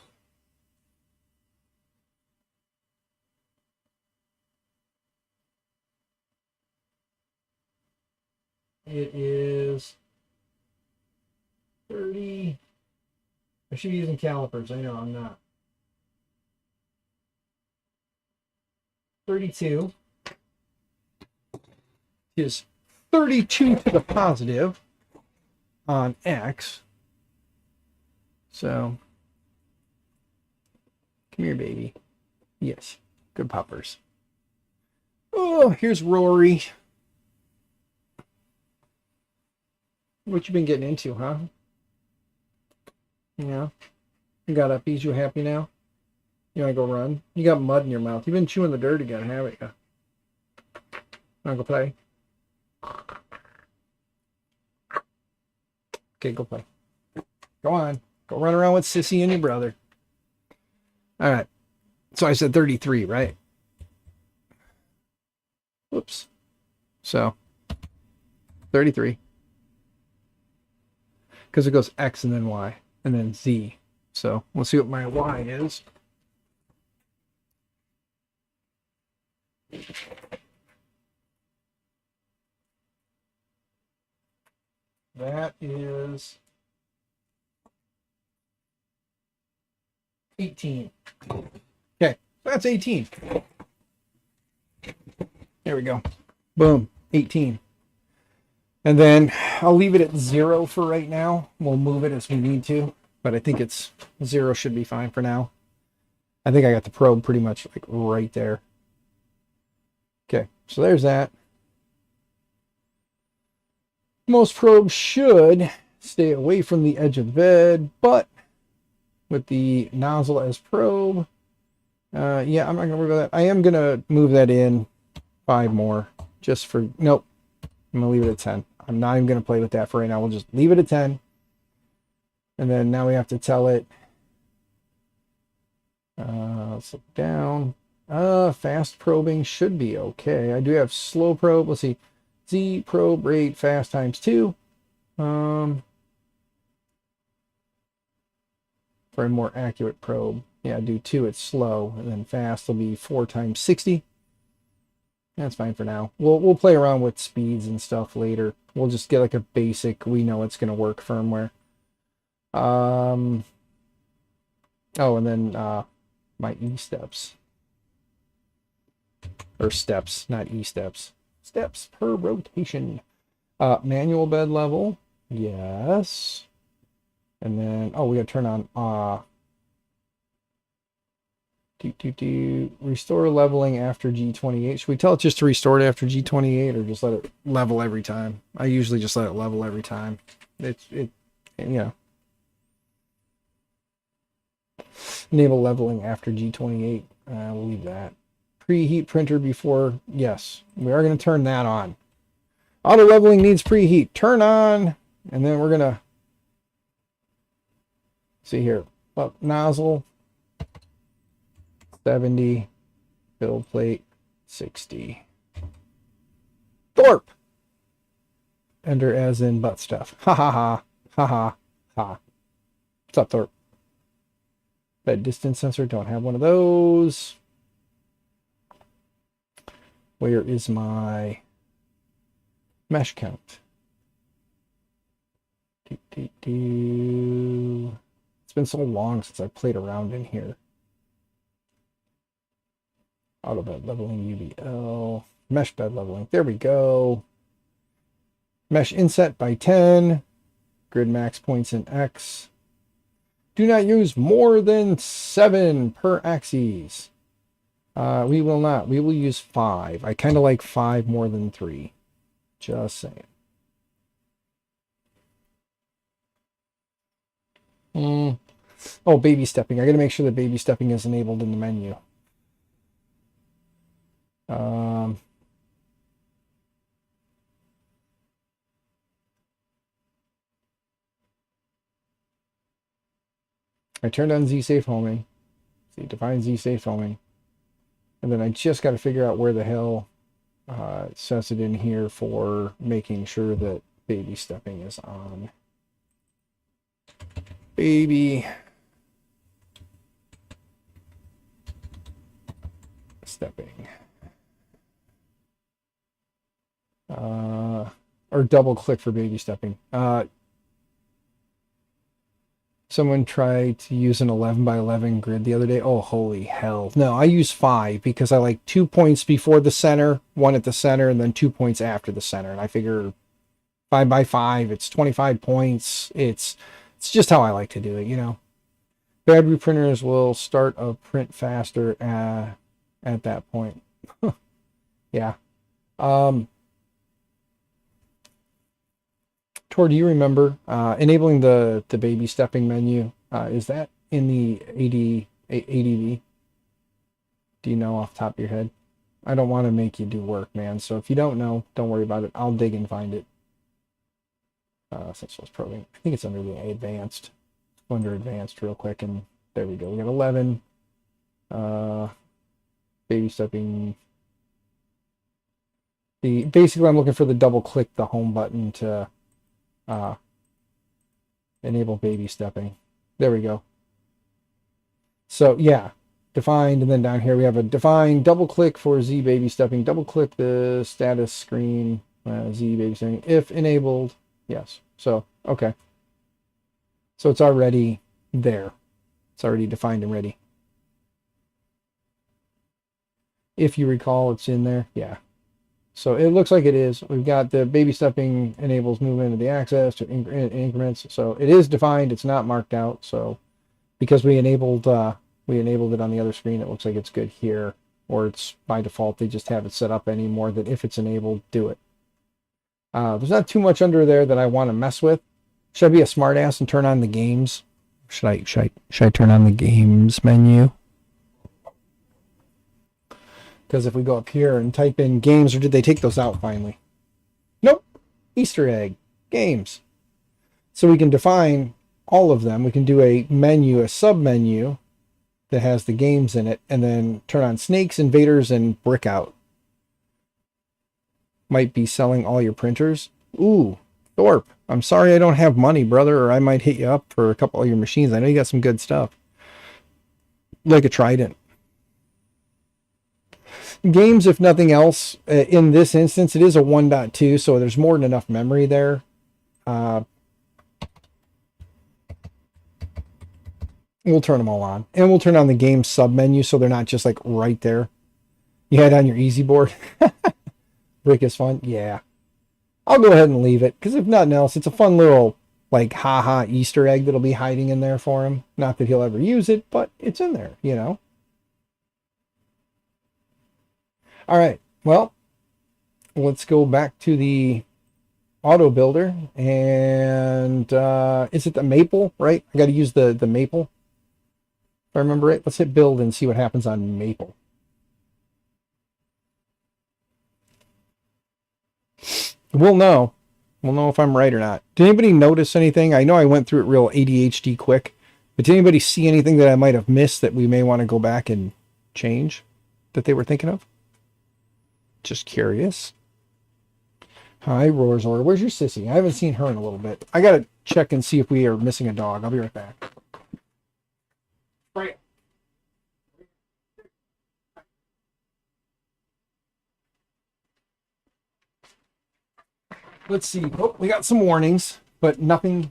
It is 30. I should be using calipers. I know I'm not. 32 is 32 to the positive on X. So, come here, baby. Yes, good poppers. Oh, here's Rory. What you been getting into, huh? Yeah. You got uppies, you happy now? You wanna go run? You got mud in your mouth. You've been chewing the dirt again, haven't you? Wanna go play? Okay, go play. Go on. Go run around with Sissy and your brother. All right. So I said 33, right? Whoops. So 33. Because it goes X and then Y and then Z. So we'll see what my Y is. That is 18. Okay, that's 18. There we go. Boom, 18. And then I'll leave it at 0 for right now. We'll move it as we need to, but I think it's 0 should be fine for now. I think I got the probe pretty much like right there. Okay, so there's that. Most probes should stay away from the edge of the bed, but with the nozzle as probe, yeah, I'm not gonna worry about that. I am gonna move that in 5 more just for, nope, I'm gonna leave it at 10. I'm not even gonna play with that for right now. We'll just leave it at 10. And then now we have to tell it, let's look down. Fast probing should be okay. I do have slow probe. Let's see. Z probe rate fast times 2. for a more accurate probe. Yeah, do 2 it's slow, and then fast will be 4 times 60. That's fine for now. We'll play around with speeds and stuff later. We'll just get like a basic, we know it's going to work firmware. Oh, and then my E steps. Or steps, not E steps. Steps per rotation. Manual bed level. Yes. And then, oh, we got to turn on restore leveling after G28. Should we tell it just to restore it after G28 or just let it level every time? I usually just let it level every time. Enable leveling after G28. We'll leave that. Preheat printer before. Yes, we are going to turn that on. Auto leveling needs preheat. Turn on. And then we're going to see here. Up nozzle 70. Build plate 60. Thorpe. Enter as in butt stuff. Ha ha ha. Ha ha ha. What's up, Thorpe? Bed distance sensor. Don't have one of those. Where is my mesh count? It's been so long since I played around in here. Auto bed leveling, UVL. Mesh bed leveling. There we go. Mesh inset by 10. Grid max points in X. Do not use more than 7 per axis. We will not. We will use 5. I kind of like 5 more than 3. Just saying. Oh, baby stepping. I got to make sure that baby stepping is enabled in the menu. I turned on Z-Safe homing. See, define Z-Safe homing. And then I just got to figure out where the hell it says it in here for making sure that baby stepping is on. Baby stepping. Or double click for baby stepping. Someone tried to use an 11 by 11 grid the other day. Oh, holy hell. No, I use 5 because I like 2 points before the center, 1 at the center, and then 2 points after the center. And I figure 5 by 5, it's 25 points. It's just how I like to do it, you know. Battery printers will start a print faster at that point. Yeah. Tor, do you remember enabling the baby stepping menu? Is that in the ADV? Do you know off the top of your head? I don't want to make you do work, man. So if you don't know, don't worry about it. I'll dig and find it. Essentials probing. I think it's under the advanced. Go under advanced real quick, and there we go. We got 11. Baby stepping. Basically, I'm looking for the double click the home button to enable baby stepping. There we go. So yeah, defined, and then down here we have a defined. Double click for Z baby stepping. Double click the status screen. Z baby stepping if enabled. Yes. So okay. So it's already there. It's already defined and ready. If you recall, it's in there. Yeah. So it looks like it is. We've got the baby stepping enables movement of the axis to increments. So it is defined. It's not marked out. So because we enabled it on the other screen, it looks like it's good here. Or it's by default. They just have it set up anymore that if it's enabled, do it. There's not too much under there that I want to mess with. Should I be a smartass and turn on the games? Should I turn on the games menu? Because if we go up here and type in games, or did they take those out finally? Nope. Easter egg. Games. So we can define all of them. We can do a menu, a sub-menu that has the games in it, and then turn on snakes, invaders, and brick out. Might be selling all your printers. Ooh, Thorpe, I'm sorry I don't have money, brother, or I might hit you up for a couple of your machines. I know you got some good stuff. Like a Trident. Games, if nothing else, in this instance, it is a 1.2, so there's more than enough memory there. We'll turn them all on. And we'll turn on the game sub-menu so they're not just like right there. You had it on your easy board. Brick is fun. Yeah. I'll go ahead and leave it, because if nothing else, it's a fun little, like, haha Easter egg that'll be hiding in there for him. Not that he'll ever use it, but it's in there, you know? All right. Well, let's go back to the auto builder. And is it the maple, right? I got to use the maple. If I remember it. Let's hit build and see what happens on maple. We'll know. We'll know if I'm right or not. Did anybody notice anything? I know I went through it real ADHD quick, but did anybody see anything that I might have missed that we may want to go back and change that they were thinking of? Just curious. Hi, Rorzor. Where's your sissy? I haven't seen her in a little bit. I got to check and see if we are missing a dog. I'll be right back. Right. Let's see. Oh, we got some warnings, but nothing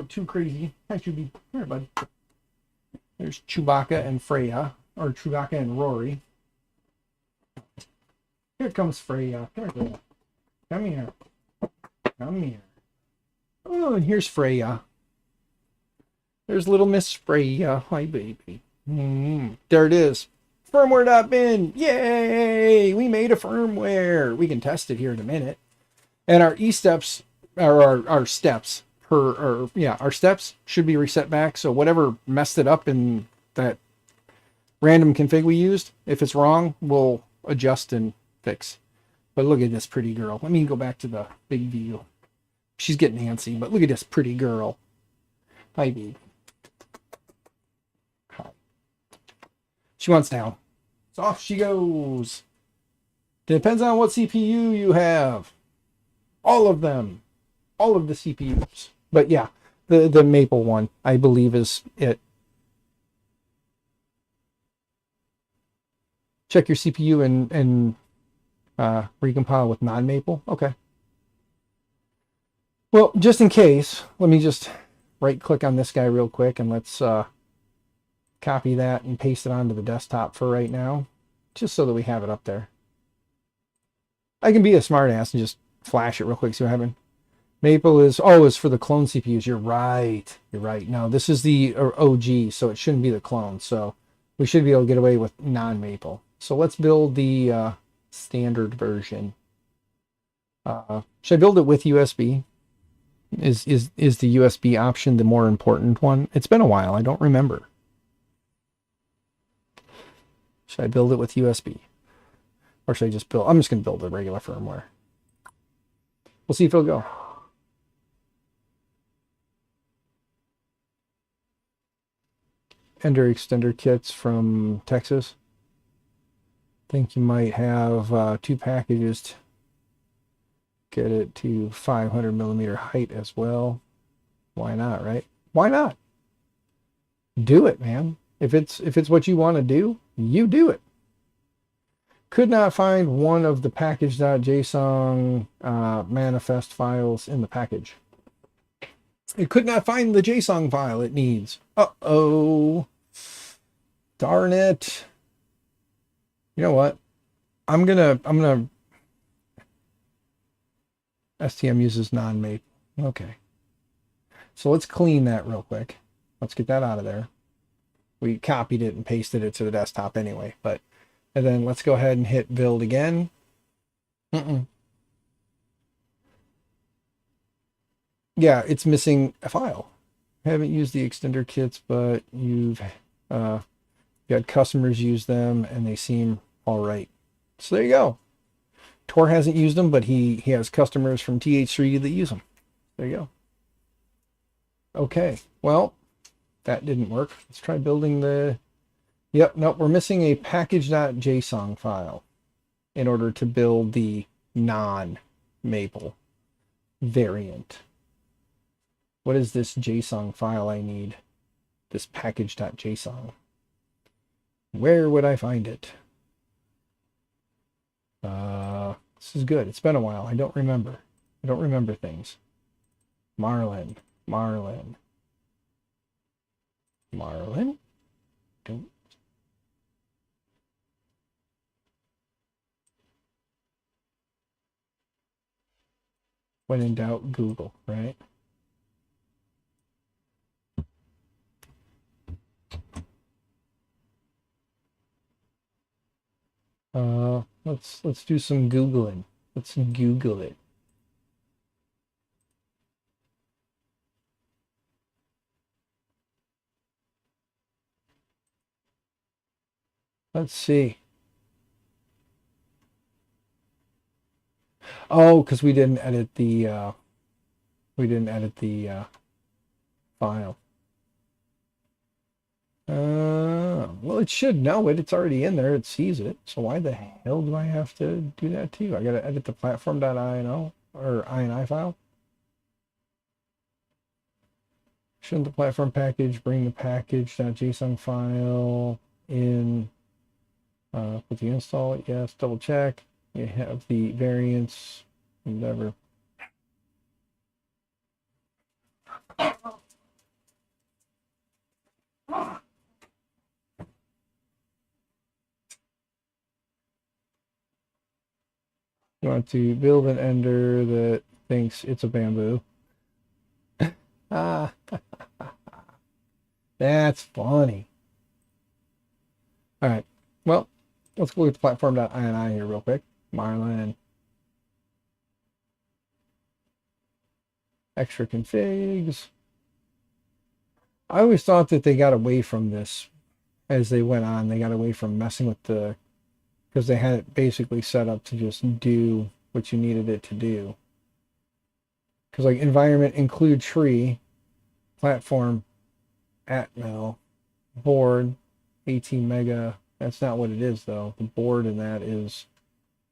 too crazy. I should be here, bud. There's Chewbacca and Freya, or Chewbacca and Rory. Here comes Freya. Come here. Come here. Come here. Oh, and here's Freya. There's little Miss Freya. Hi, baby. There it is. Firmware.bin. Yay! We made a firmware. We can test it here in a minute. And our e-steps, or our steps, our steps should be reset back. So whatever messed it up in that random config we used, if it's wrong, we'll adjust and fix. But look at this pretty girl. Let me go back to the big view. She's getting antsy, but look at this pretty girl. Hi, baby. Hi. She wants down. So off she goes. Depends on what CPU you have. All of them. All of the CPUs. But yeah, the Maple one, I believe, is it. Check your CPU and recompile with non-Maple. Okay. Well, just in case, let me just right-click on this guy real quick, and let's copy that and paste it onto the desktop for right now, just so that we have it up there. I can be a smartass and just flash it real quick, see what happened. Maple is for the clone CPUs. You're right. You're right. No, this is the OG, so it shouldn't be the clone. So we should be able to get away with non-Maple. So let's build the standard version. Should I build it with USB? Is the USB option the more important one? It's been a while. I don't remember. Should I build it with USB? Or should I just build? I'm just going to build the regular firmware. We'll see if it'll go. Ender extender kits from Texas. Think you might have 2 packages to get it to 500 millimeter height as well. Why not, right? Why not? Do it, man. If it's what you want to do, you do it. Could not find one of the package.json manifest files in the package. It could not find the JSON file it needs. Uh-oh. Darn it. You know what? I'm gonna STM uses non-Maple. Okay. So let's clean that real quick. Let's get that out of there. We copied it and pasted it to the desktop anyway, but and then let's go ahead and hit build again. Yeah, it's missing a file. I haven't used the extender kits, but you've had customers use them and they seem all right. So there you go. Tor hasn't used them, but he has customers from TH3 that use them. There you go. Okay, well, that didn't work. Let's try building the... Yep, nope, we're missing a package.json file in order to build the non-Maple variant. What is this JSON file I need? This package.json. Where would I find it? This is good. It's been a while. I don't remember. I don't remember things. Marlin. Don't. When in doubt, Google, right? Let's do some Googling. Let's Google it. Let's see. Oh, because we didn't edit the file. Well, it should know it. It's already in there. It sees it. So why the hell do I have to do that too? I gotta edit the platform.ino or ini file. Shouldn't the platform package bring the package.json file in with the install? Yes, double check. You have the variants, whatever. You want to build an ender that thinks it's a bamboo. Ah, that's funny. All right. Well, let's go look at the platform.ini here real quick. Marlin. Extra configs. I always thought that they got away from this as they went on. They got away from messing with the, because they had it basically set up to just do what you needed it to do. Because like environment include tree, platform, atmel, board, 18 mega. That's not what it is though. The board in that is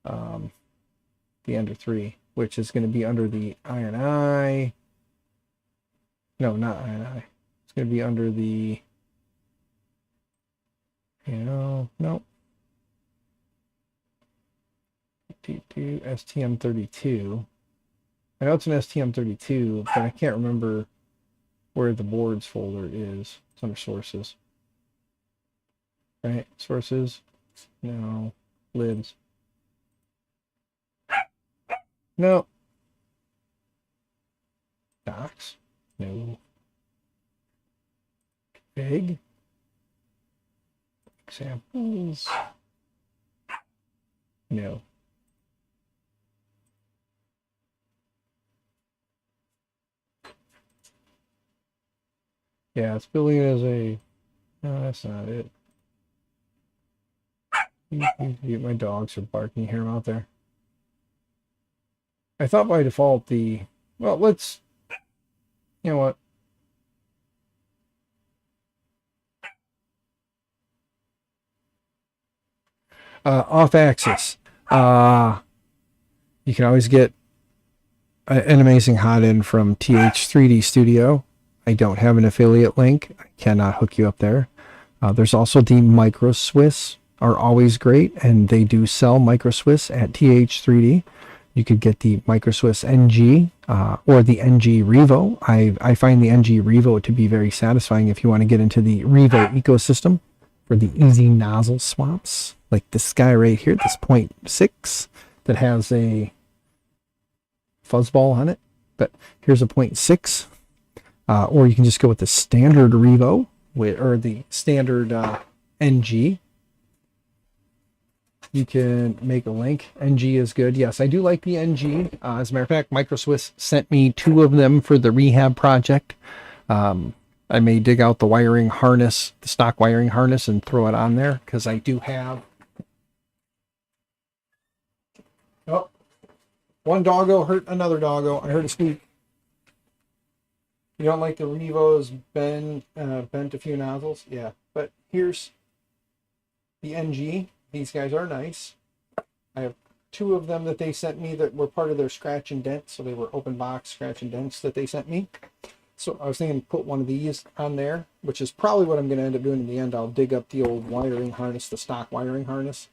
the Ender 3, which is going to be under the INI. No, not INI. It's going to be under the, no. STM32. I know it's an STM32, but I can't remember where the boards folder is. It's under sources. Right? Sources? No. Libs. No. Docs? No. Config? Examples? No. Yeah, it's building it as a... No, that's not it. My dogs are barking. You hear them out there? I thought by default the... Well, let's... You know what? Off-axis. You can always get an amazing hot-in from TH3D Studio. I don't have an affiliate link. I cannot hook you up there. There's also the Micro Swiss are always great, and they do sell Micro Swiss at TH3D. You could get the Micro Swiss NG or the NG Revo. I find the NG Revo to be very satisfying if you want to get into the Revo ecosystem for the easy nozzle swaps, like this guy right here, this 0.6 that has a fuzzball on it. But here's a 0.6. Or you can just go with the standard Revo or the standard NG. You can make a link. NG is good. Yes, I do like the NG. As a matter of fact, Micro Swiss sent me 2 of them for the rehab project. I may dig out the wiring harness, the stock wiring harness, and throw it on there because I do have. Oh, one doggo hurt another doggo. I heard a squeak. You don't like the Revo's bent a few nozzles? Yeah, but here's the NG. These guys are nice. I have 2 of them that they sent me that were part of their scratch and dent, so they were open box scratch and dents that they sent me. So I was thinking put one of these on there, which is probably what I'm going to end up doing in the end. I'll dig up the old wiring harness, the stock wiring harness,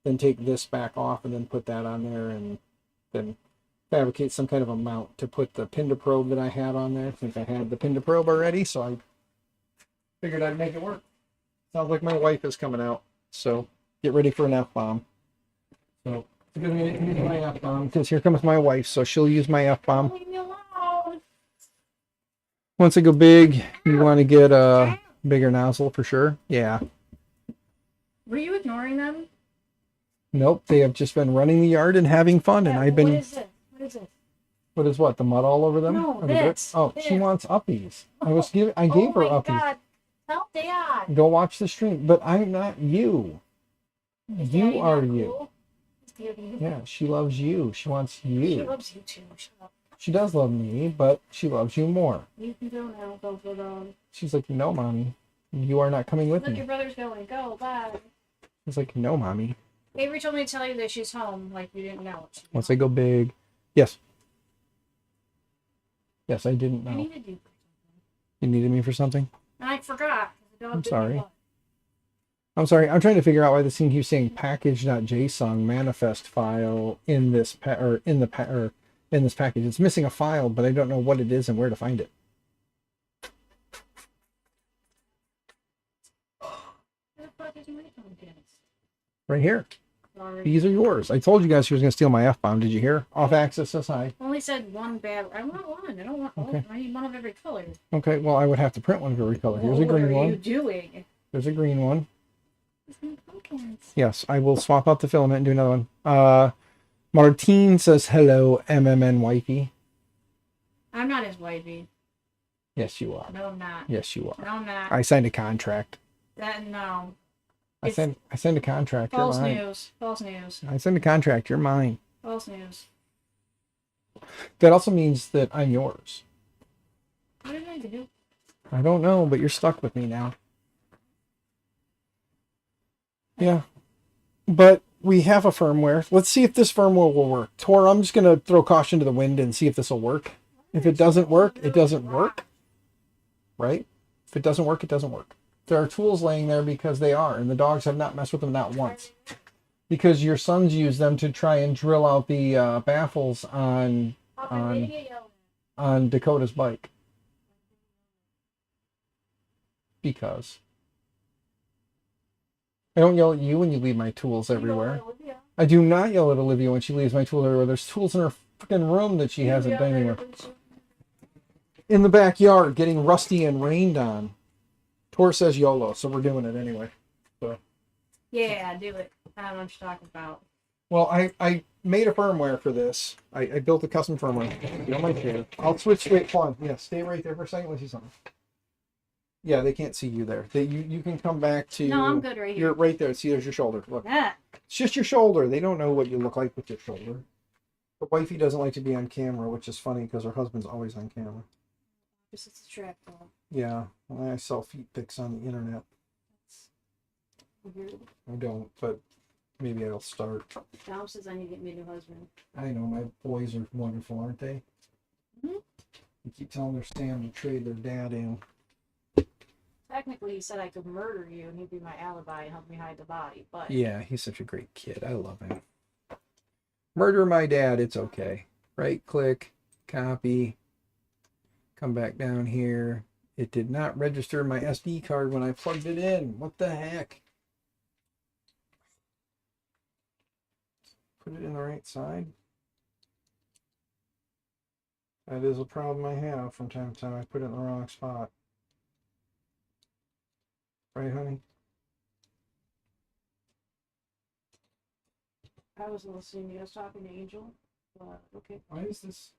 then take this back off and then put that on there, and then fabricate some kind of a mount to put the pin to probe that I had on there. I think I had the pin to probe already, so I figured I'd make it work. Sounds like my wife is coming out, so get ready for an F-bomb. So I'm going to use my F-bomb because here comes my wife, so she'll use my F-bomb. Leave me alone. Once I go big, you want to get a bigger nozzle for sure. Yeah. Were you ignoring them? Nope, they have just been running the yard and having fun, and Yeah, I've been. What is this? What is this? What is what? The mud all over them? No, Or the dirt? this. Oh, This. she wants uppies. I gave her Oh my uppies. God. Tell Dad. Go watch the stream, but I'm not you. Is You Daddy are not you. cool? Is Daddy- Yeah, she loves you. She wants She you. loves you too. Shut up. She does love me, but she loves you more. You can go now. Go for them. She's like, no, mommy, you are not coming with Look, me. your brother's going. Go. Bye. She's like, no, mommy. Avery told me to tell you that she's home. Like you didn't know. She's Once I home. go big, yes. Yes, I didn't I know. needed you. You needed me for something? And I forgot. 'Cause the dog I'm bit my sorry. butt. I'm sorry. I'm trying to figure out why this thing keeps saying package.json manifest file in this in this package. It's missing a file, but I don't know what it is and where to find it. Where the fuck is my phone, kids? Right here. Sorry. These are yours. I told you guys she was going to steal my F-bomb. Did you hear? Off axis says hi. Only said one bad. I want one. I don't want all. Okay. I need one of every color. Okay, well, I would have to print one of every color. Here's a What green are you one. doing? There's a green one. There's no pumpkins. Yes, I will swap out the filament and do another one. Martine says hello, MMN wifey. I'm not his wifey. Yes, you are. No, I'm not. Yes, you are. No, I'm not. I signed a contract. That no. I It's send a contract. You're false mine. news. False news. I send a contract. You're mine. False news. That also means that I'm yours. What did I do? I don't know, but you're stuck with me now. Yeah. But we have a firmware. Let's see if this firmware will work. Tor, I'm just going to throw caution to the wind and see if this will work. If it doesn't work, it doesn't work. Right? If it doesn't work, it doesn't work. There are tools laying there because they are, and the dogs have not messed with them not once. Because your sons use them to try and drill out the baffles on Dakota's bike. Because I don't yell at you when you leave my tools everywhere. I do not yell at Olivia when she leaves my tools everywhere. There's tools in her freaking room that she hasn't been anywhere. In the backyard, getting rusty and rained on. Tor says YOLO, so we're doing it anyway. So. Yeah, do it. I don't know what you're talking about. Well, I made a firmware for this. I built a custom firmware. You don't like chair. I'll switch. Wait, hold on. Yeah, stay right there for a second. Let's see something. Yeah, they can't see you there. You can come back to. No, I'm good right here. You're right there. See, there's your shoulder. Look, Yeah. it's just your shoulder. They don't know what you look like with your shoulder. But wifey doesn't like to be on camera, which is funny because her husband's always on camera. This is a trap ball. Yeah, I sell feet pics on the internet. Weird. I don't, but maybe I'll start. Dom says I need to get me a new husband. I know, my boys are wonderful, aren't they? Mhm. You keep telling their Sam to trade their dad in. Technically, he said I could murder you and he'd be my alibi and help me hide the body, but Yeah, he's such a great kid. I love him. Murder my dad, it's okay. Right click, copy, come back down here. It did not register my SD card when I plugged it in. What the heck? Put it in the right side. That is a problem I have from time to time. I put it in the wrong spot. Right, honey? I was listening. You was talking to Angel. But okay. Why is this?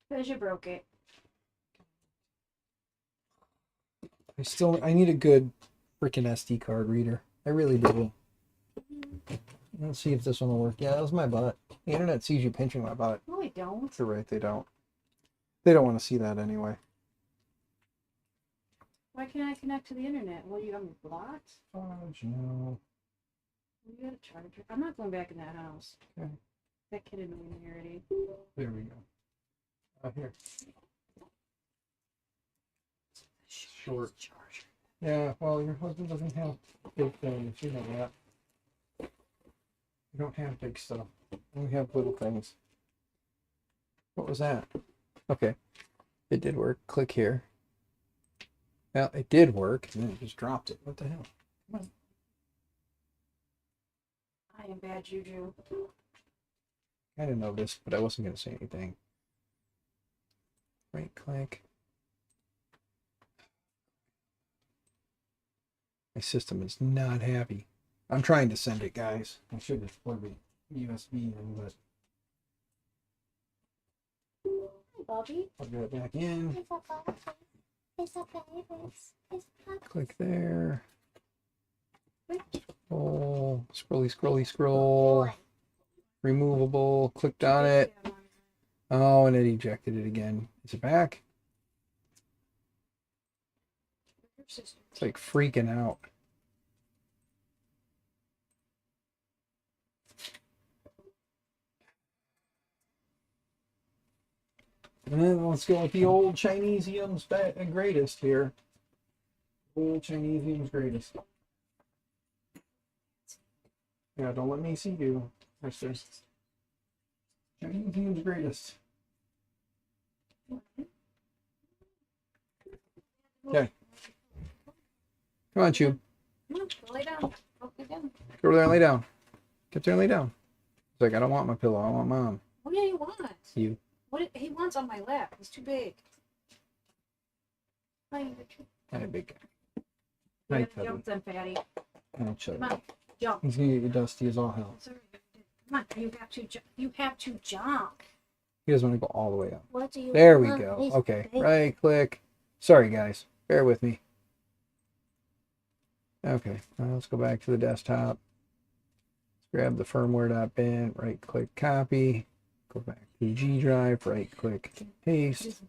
Because you broke it. I need a good freaking SD card reader. I really do. Let's see if this one will work. Yeah, that was my butt. The internet sees you pinching my butt. No, I don't. You're right, they don't. They don't want to see that anyway. Why can't I connect to the internet? What, you got me blocked? No. You got a charger? I'm not going back in that house. Okay. That kid annoyed me already. There we go. Here. short. Yeah, well, your husband doesn't have big things. You know that. You don't have big stuff. We have little things. What was that? Okay. It did work. Click here. Well, it did work, and then it just dropped it. What the hell? Come on. I am bad juju. I didn't know this, but I wasn't going to say anything. Right click. My system is not happy. I'm trying to send it, guys. I should have plugged the USB in, but Hi, Bobby. I'll get it back in. Click there. Oh, scroll. Removable. Clicked on it. Oh, and it ejected it again. Is it back? It's like freaking out. And then let's go with the old Chinesium's greatest here. Old Chinesium's greatest. Yeah, don't let me see you, mister. Chinesium's greatest. Okay. Come on, Chew. Come on, go lay down. Go lay down. Go over there and lay down. Get there and lay down. He's like, I don't want my pillow. I want Mom. What do you want? You. He wants on my lap. He's too big. Hi, Hi, big guy. you Hi, gotta Tubby. jump then, fatty. Oh, shut Come up. on, jump. He's gonna get you dusty as all hell. Sorry. Come on, you have to jump. You have to jump. He doesn't want to go all the way up. What do you There we want? go. He's Okay. big. Right click. Sorry, guys. Bear with me. Okay. Now let's go back to the desktop. Let's grab the firmware.bin. Right click copy. Go back to G drive. Right click paste.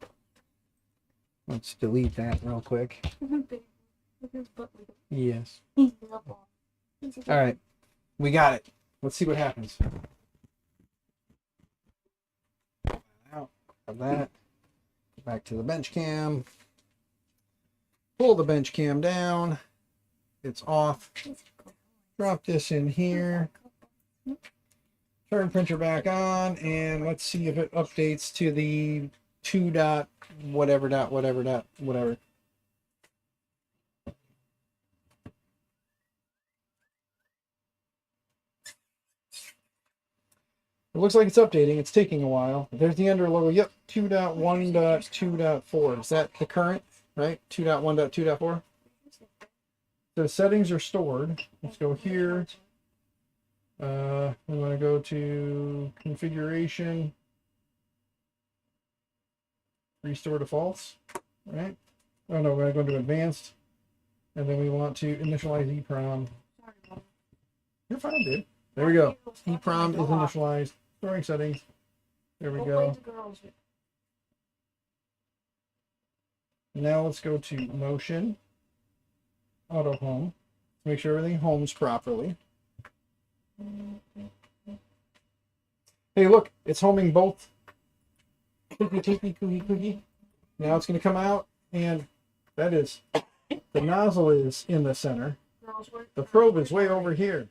Let's delete that real quick. Yes. All right. We got it. Let's see what happens. Out of that. Go back to the bench cam. Pull the bench cam down. It's off. Drop this in here. Turn printer back on, and let's see if it updates to the 2 dot whatever dot whatever dot whatever. It looks like it's updating. It's taking a while. There's the under logo. Yep, 2.1.2.4. Is that the current, right? 2.1.2.4. The settings are stored. Let's go here. We want to go to configuration. Restore defaults, right? Oh no, we're going to go to advanced. And then we want to initialize EEPROM. You're fine, dude. There we go. EEPROM is initialized. Storing settings. There we go. Now let's go to motion. Auto home. Make sure everything homes properly. Hey, look, it's homing both. Cookie. Now it's going to come out, and that is, the nozzle is in the center. The probe is way over here.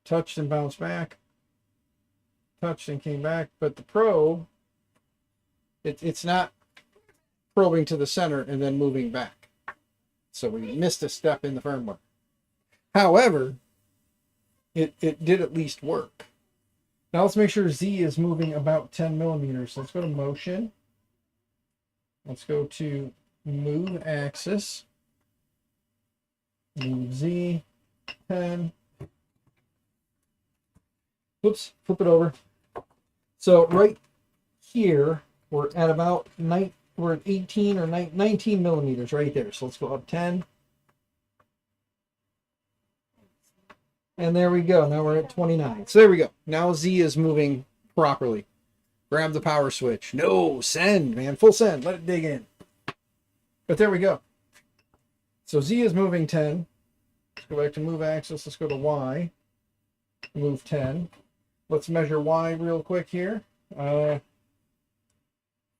Touched and bounced back. Touched and came back, but the probe, it's not probing to the center and then moving back. So we missed a step in the firmware. However, it did at least work. Now let's make sure Z is moving about 10 millimeters. Let's go to motion. Let's go to move axis. Move Z 10. Whoops, flip it over. So right here, we're at about we're at 18 or 19 millimeters right there. So let's go up 10. And there we go. Now we're at 29. So there we go. Now Z is moving properly. Grab the power switch. No, send, man. Full send. Let it dig in. But there we go. So Z is moving 10. Let's go back to move axis. Let's go to Y. Move 10. Let's measure Y real quick here.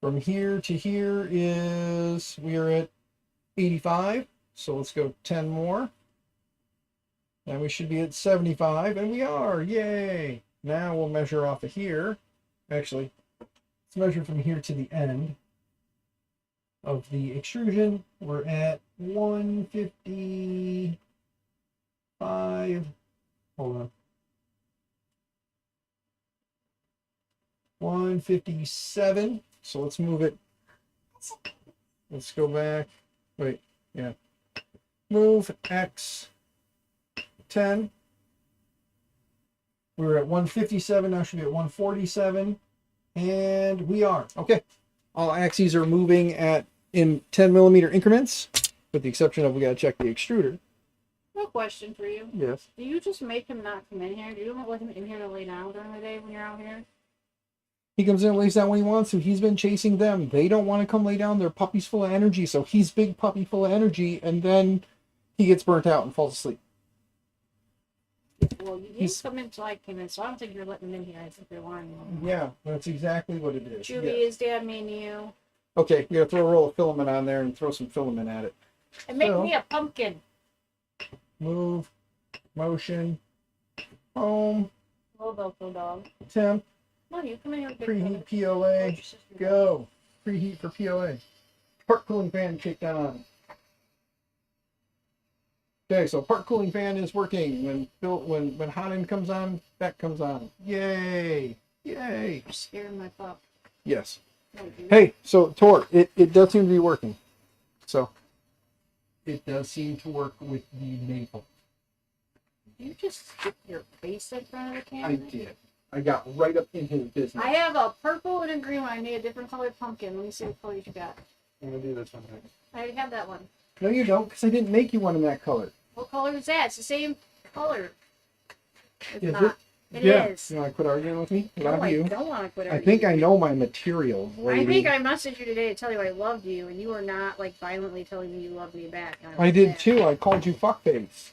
From here to here we are at 85. So let's go 10 more. And we should be at 75, and we are. Yay! Now we'll measure off of here. Actually, let's measure from here to the end of the extrusion. We're at 155. Hold on. 157. So let's move it. Let's go back. Wait, yeah. Move X 10. We were at 157. Now should be at 147. And we are. Okay. All axes are moving in 10 millimeter increments, with the exception of we got to check the extruder. No question for you. Yes. Do you just make him not come in here? Do you not let him in here to lay down during the day when you're out here? He comes in and lays down when he wants to. He's been chasing them. They don't want to come lay down. They're puppies full of energy. So he's big puppy full of energy, and then he gets burnt out and falls asleep. Well, you didn't come in until I came in, so I don't think you're letting him in here. I think you're lying. Yeah, that's exactly what it is. Julie, Yeah. is Dad mean you? Okay, we gotta throw a roll of filament on there and throw some filament at it. And make So- me a pumpkin. Move, motion, home, Little Velcro dog. temp, No, you come in here with big preheat brother. Let POA, your sister go. Preheat for POA. Part cooling fan kicked on. Okay, so part cooling fan is working. When hot end comes on, that comes on. Yay! Yay! You're scaring my pup. Yes. No, dude. Hey, so Tor, it does seem to be working. So it does seem to work with the maple. You just stick your face in front of the camera? I did. I got right up in his business. I have a purple and a green one. I need a different colored pumpkin. Let me see what color you got. I'm gonna do this one next. I already have that one. No, you don't, because I didn't make you one in that color. What color is that? It's the same color. It's Is not. It yeah. is. You want to quit arguing with me? No, Love I you. don't want to quit I arguing. think I know my materials, lady. I think I messaged you today to tell you I loved you, and you were not like violently telling me you loved me back. And I was did mad. too. I called you fuckface.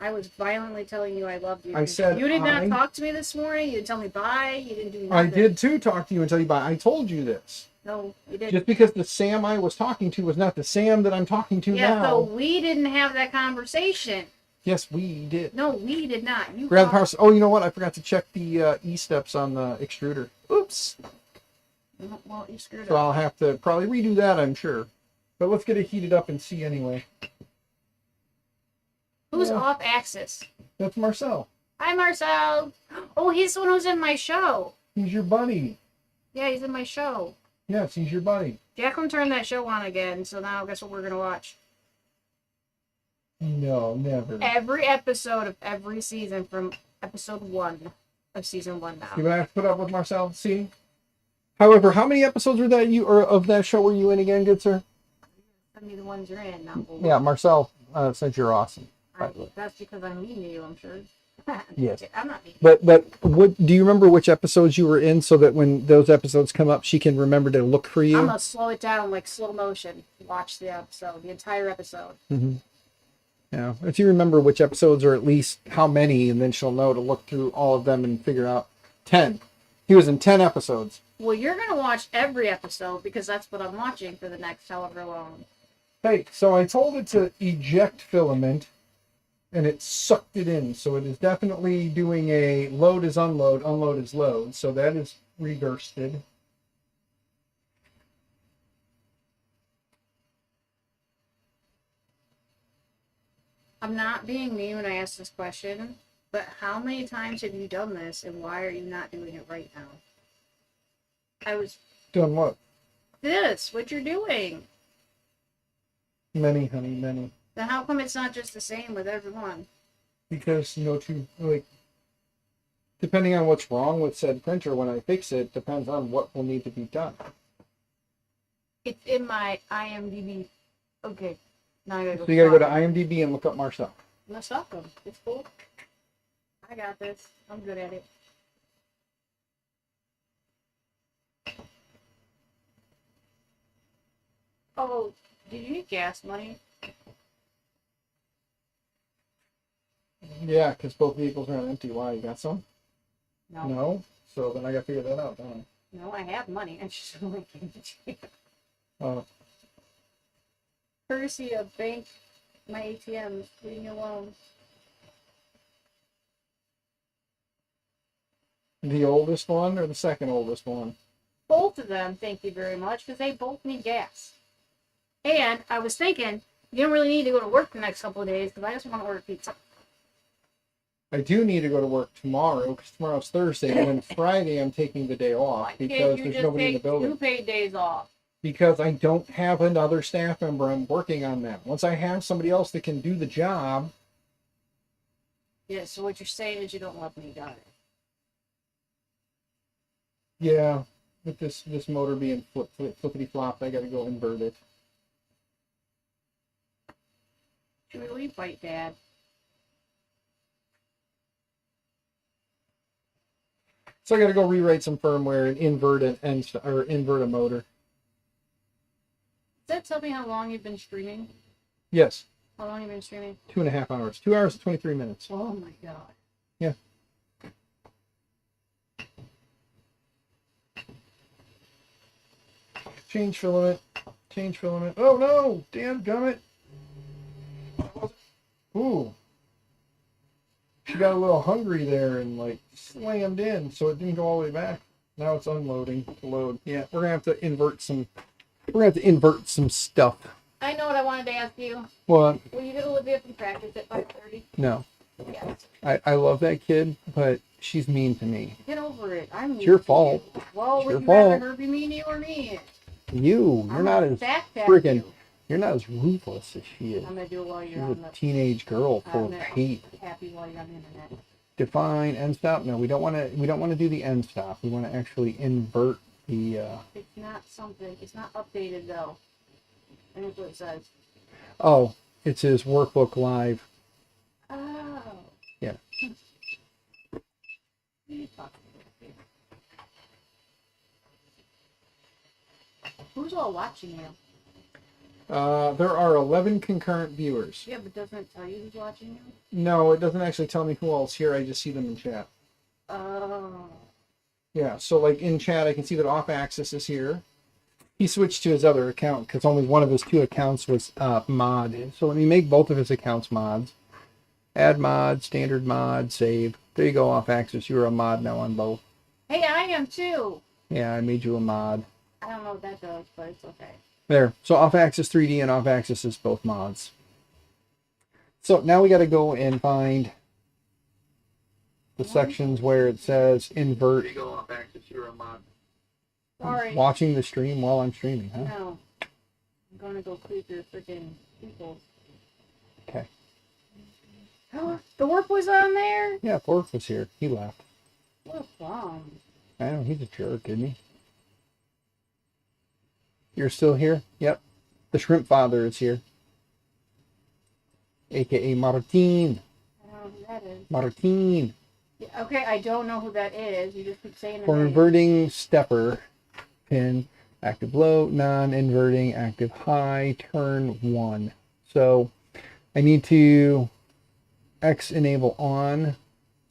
I was violently telling you I loved you. I said you did not I- talk to me this morning. You didn't tell me bye. You didn't do nothing. I did too talk to you and tell you about it. I told you this. No, you didn't. Just because the Sam I was talking to was not the Sam that I'm talking to Yeah, now. so we didn't have that conversation. Yes, we did. No, we did not. You Grab the called- power. Oh, you know what? I forgot to check the E-steps on the extruder. Oops. Well, you screwed So up. I'll have to probably redo that, I'm sure. But let's get it heated up and see anyway. Who's Yeah. off axis? That's Marcel. Hi, Marcel. Oh, he's the one who's in my show. He's your buddy. Yeah, he's in my show. Yes, he's your buddy. Jacqueline turned that show on again, so now guess what we're gonna watch? No, never. Every episode of every season from episode 1 of season 1 now. You gonna have to put up with Marcel? See. However, how many episodes were that of that show were you in again, good sir? Send me the ones you're in. Now. Yeah, Marcel said you're awesome. That's because I'm mean to you, I'm sure. Yes. I'm not mean. But what do you remember which episodes you were in so that when those episodes come up, she can remember to look for you? I'm gonna slow it down like slow motion. Watch the episode, the entire episode. Mm-hmm. Yeah, if you remember which episodes or at least how many, and then she'll know to look through all of them and figure out 10. He was in 10 episodes. Well, you're gonna watch every episode because that's what I'm watching for the next however long. Hey, so I told it to eject filament, and it sucked it in. So it is definitely doing a load is unload, unload is load. So that is reversed. I'm not being mean when I ask this question, but how many times have you done this, and why are you not doing it right now? I was Done what? what you're doing. Many, honey, many. Then how come it's not just the same with everyone? Because depending on what's wrong with said printer when I fix it, depends on what will need to be done. It's in my IMDb. Okay, now I gotta go. So you gotta go to stalk him. IMDb and look up Marcel. Let's stalk him. It's cool. I got this. I'm good at it. Oh, did you need gas money? Yeah, because both vehicles are on empty. Why? You got some? No. No? So then I gotta figure that out, don't I? No, I have money. I just only gave it to you. Uh, Courtesy of bank, my ATM, leaving you alone. the oldest one or the second oldest one? Both of them, thank you very much, because they both need gas. And I was thinking, you don't really need to go to work the next couple of days, because I just want to order pizza. I do need to go to work tomorrow because tomorrow's Thursday, and then Friday I'm taking the day off Why can't because you there's just nobody in the take building. 2 paid days off? Because I don't have another staff member. I'm working on that. Once I have somebody else that can do the job, Yeah, so what you're saying is you don't love me, got it. yeah, with this motor being flippity flopped, I got to go invert it. Should we leave White Dad? So I got to go rewrite some firmware and invert invert a motor. Does that tell me how long you've been streaming? Yes, How long you've been streaming? 2.5 hours. 2 hours and 23 minutes. Oh my god. Yeah. Change filament. Change filament. Oh no! Damn gummit! Ooh. She got a little hungry there and like slammed in, so it didn't go all the way back. Now it's unloading to load. Yeah, we're gonna have to invert some. We're gonna have to invert some stuff. I know what I wanted to ask you. What? Will you get Olivia from practice at 5:30? No, Yes. I love that kid, but she's mean to me. Get over it. I'm mean It's your to fault. you. Well, It's would your you rather fault. her be mean to you or me? You're I'm not gonna as backpack friggin'. you. You're not as ruthless as she is. I'm gonna do it while She's you're on a the teenage girl full of hate. happy while you're on the internet. Define end stop. No, we don't want to. We don't want to do the end stop. We want to actually invert the. It's not something. It's not updated though. And that's what it says. Oh, it says workbook live. Oh. Yeah. Who's all watching you? There are 11 concurrent viewers. Yeah, but doesn't it tell you who's watching you? No, it doesn't actually tell me who else here. I just see them in chat. Oh. Yeah, so like in chat, I can see that Off Axis is here. He switched to his other account because only one of his 2 accounts was mod. So let me make both of his accounts mods. Add mod, standard mod, save. There you go, Off Axis. You're a mod now on both. Hey, I am too. Yeah, I made you a mod. I don't know what that does, but it's okay. There. So Off Axis 3D and Off Axis is both mods. So now we got to go and find the sections where it says invert. There you go, Off Axis. You're a mod. Sorry. Watching the stream while I'm streaming, huh? No. I'm gonna go clear your freaking people. Okay. Oh, the work was on there? Yeah, Pork was here. He left. What a bum. I know, he's a jerk, isn't he? You're still here? Yep. The Shrimp Father is here. AKA Martin. I don't know who that is. Martin. Yeah, okay, I don't know who that is. You just keep saying For it. inverting stepper pin, active low, non-inverting, active high, turn 1. So I need to X enable on.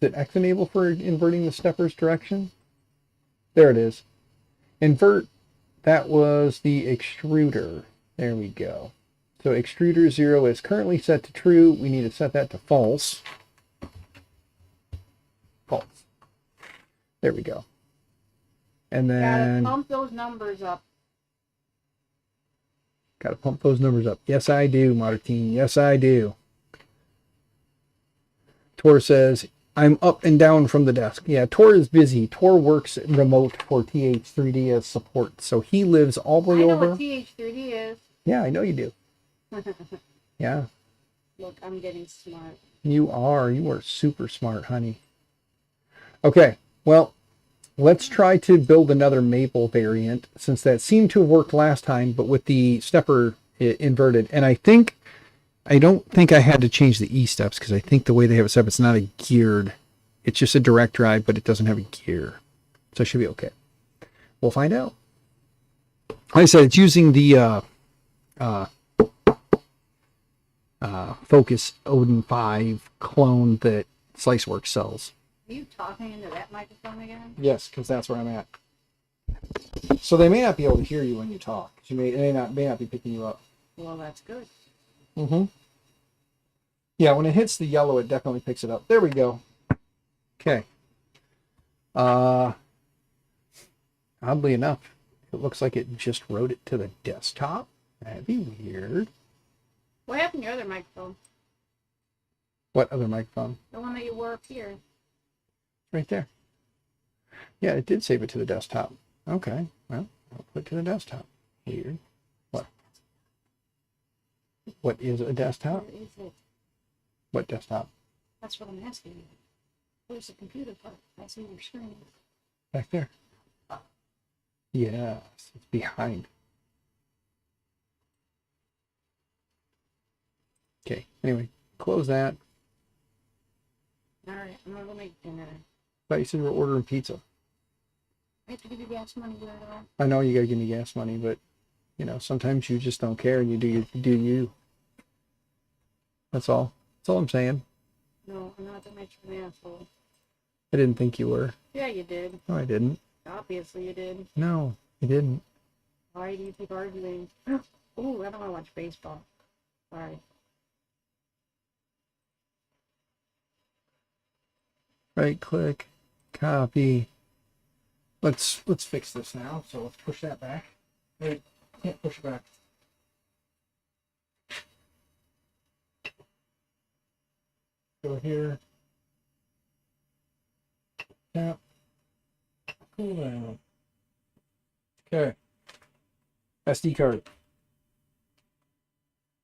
Is it X enable for inverting the stepper's direction? There it is. Invert. That was the extruder. There we go. So extruder 0 is currently set to true. We need to set that to false. False. There we go. And Gotta then pump those numbers up. gotta pump those numbers up. Yes, I do, Martin. Yes, I do. Tor says, I'm up and down from the desk. Yeah, Tor is busy. Tor works remote for TH3D as support. So he lives all the I way know over. what TH3D is. Yeah, I know you do. Yeah, Look, I'm getting smart. you are. You are super smart, honey. Okay, well, let's try to build another maple variant since that seemed to have worked last time, but with the stepper inverted. And I don't think I had to change the E-steps because I think the way they have it set up, it's not a geared. It's just a direct drive, but it doesn't have a gear. So it should be okay. We'll find out. Like I said, it's using the Focus Odin 5 clone that Sliceworks sells. Are you talking into that microphone again? Yes, because that's where I'm at. So they may not be able to hear you when you talk. You may not be picking you up. Well, that's good. Mm-hmm. Yeah, when it hits the yellow, it definitely picks it up. There we go. Okay. Oddly enough, it looks like it just wrote it to the desktop. That'd be weird. What happened to your other microphone? What other microphone? The one that you wore up here. Right there. Yeah, it did save it to the desktop. Okay. Well, I'll put it to the desktop. Weird. What? What is a desktop? Where is it? What desktop? That's what I'm asking you. Where's the computer part? I see your screen. Back there. Yes, it's behind. Okay, anyway, close that. Alright, I'm gonna go make dinner. Thought you said we're ordering pizza. I have to give you gas money, weirdo. I know you gotta give me gas money, but sometimes you just don't care and you do you. That's all. That's all I'm saying. No, I'm not that much of an asshole. I didn't think you were. Yeah, you did. No, I didn't. Obviously you did. No, I didn't. Why do you keep arguing? Ooh, I don't want to watch baseball. Sorry. Right click, copy. Let's fix this now. So let's push that back. Wait, can't push it back. Go here. Tap. Cool down. Okay. SD card.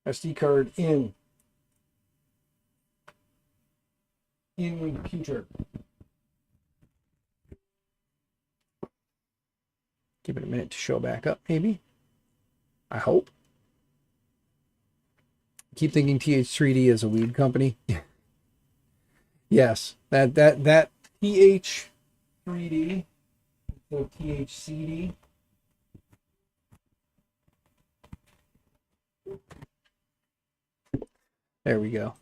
SD card in. In computer. Give it a minute to show back up, maybe. I hope. Keep thinking TH3D is a weed company. Yes, that TH3D, so THCD. There we go.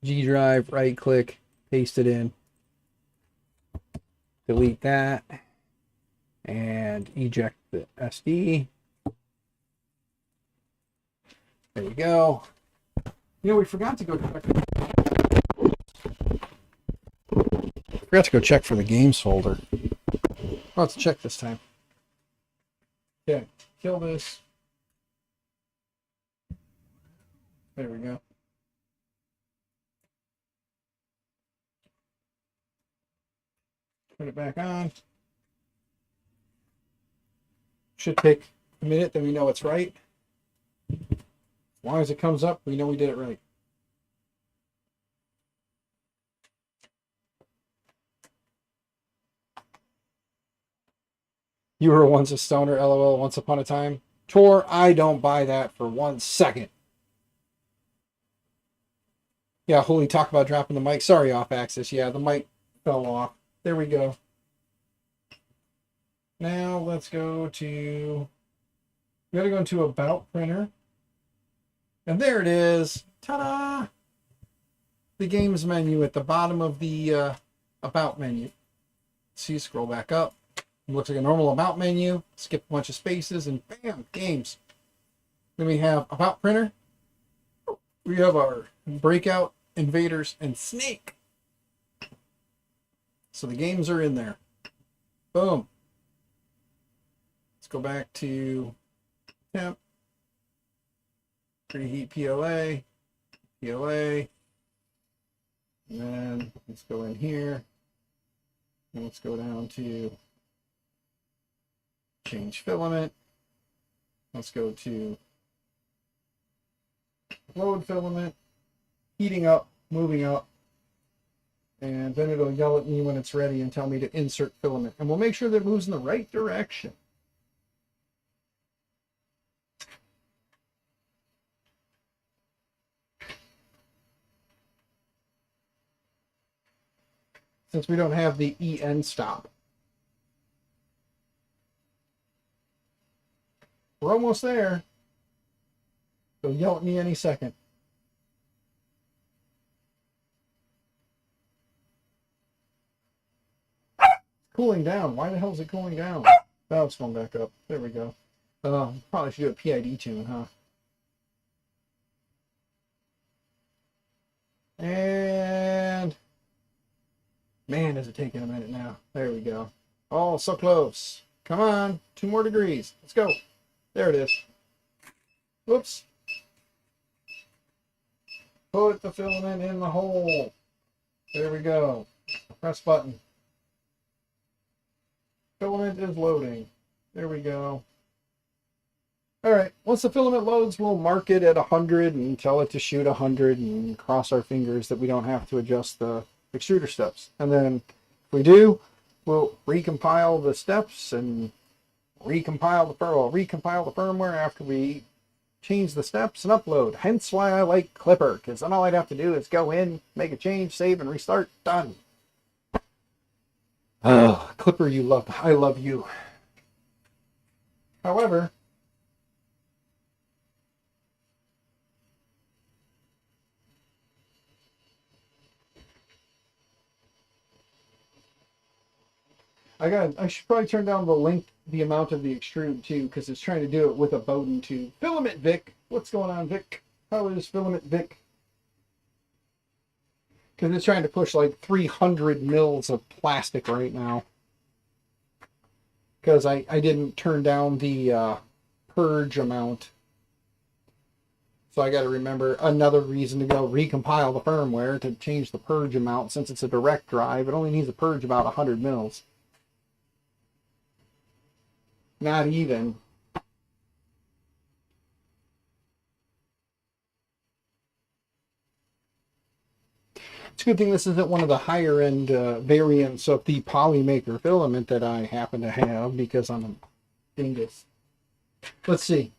G drive, right click, paste it in. Delete that. And eject the SD. There you go. We forgot to go check. Forgot to go check for the games folder. I'll have to check this time. Okay, kill this. There we go. Put it back on. Should take a minute, then we know it's right. As long as it comes up, we know we did it right. You were once a stoner, LOL, once upon a time. Tor, I don't buy that for 1 second. Yeah, holy, talk about dropping the mic. Sorry, off axis. Yeah, the mic fell off. There we go. Now let's go to... We gotta go into About Printer. And there it is. Ta-da! The games menu at the bottom of the About menu. See, scroll back up. It looks like a normal About menu. Skip a bunch of spaces and bam, games. Then we have About Printer. We have our Breakout, Invaders, and Snake. So the games are in there. Boom. Let's go back to temp. Preheat PLA. PLA. And then let's go in here. And let's go down to change filament. Let's go to load filament, heating up, moving up, and then it'll yell at me when it's ready and tell me to insert filament. And we'll make sure that it moves in the right direction. Since we don't have the EN stop. We're almost there. They'll yell at me any second. It's cooling down. Why the hell is it cooling down? Oh, it's going back up. There we go. Probably should do a PID tune, huh? And man, is it taking a minute now. There we go. Oh, so close. Come on. 2 more degrees. Let's go. There it is. Whoops. Put the filament in the hole. There we go. Press button. Filament is loading. There we go. All right. Once the filament loads, we'll mark it at 100 and tell it to shoot 100 and cross our fingers that we don't have to adjust the extruder steps. And then if we do, we'll recompile the steps and recompile the firmware after we change the steps and upload. Hence why I like Clipper, because then all I'd have to do is go in, make a change, save, and restart. Done. Oh, Clipper, you love. I love you. However, I should probably turn down the amount of the extrude too, because it's trying to do it with a Bowden tube. Filament Vic, what's going on, Vic? How is Filament Vic? Because it's trying to push like 300 mils of plastic right now. Because I didn't turn down the purge amount. So I got to remember another reason to go recompile the firmware to change the purge amount. Since it's a direct drive, it only needs to purge about 100 mils. Not even. It's a good thing this isn't one of the higher end variants of the Polymaker filament that I happen to have, because I'm a dingus. Let's see.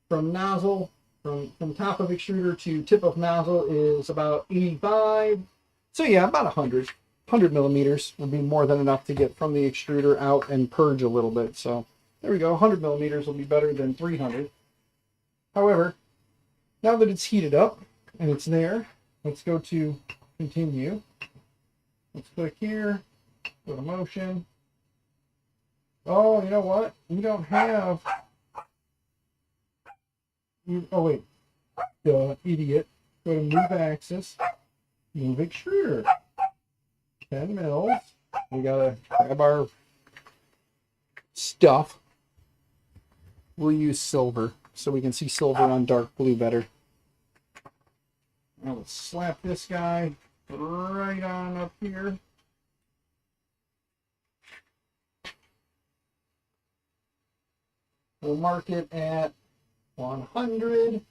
From nozzle, from top of extruder to tip of nozzle is about 85. So yeah, about 100. 100 millimeters would be more than enough to get from the extruder out and purge a little bit. So there we go. 100 millimeters will be better than 300. However, now that it's heated up and it's there, let's go to continue. Let's click here, go to motion. Oh, you know what? We don't have... Oh, wait. Duh, idiot. Go to move axis, move extruder. 10 mils. We gotta grab our stuff. We'll use silver so we can see silver on dark blue better. Now let's slap this guy right on up here. We'll mark it at 100.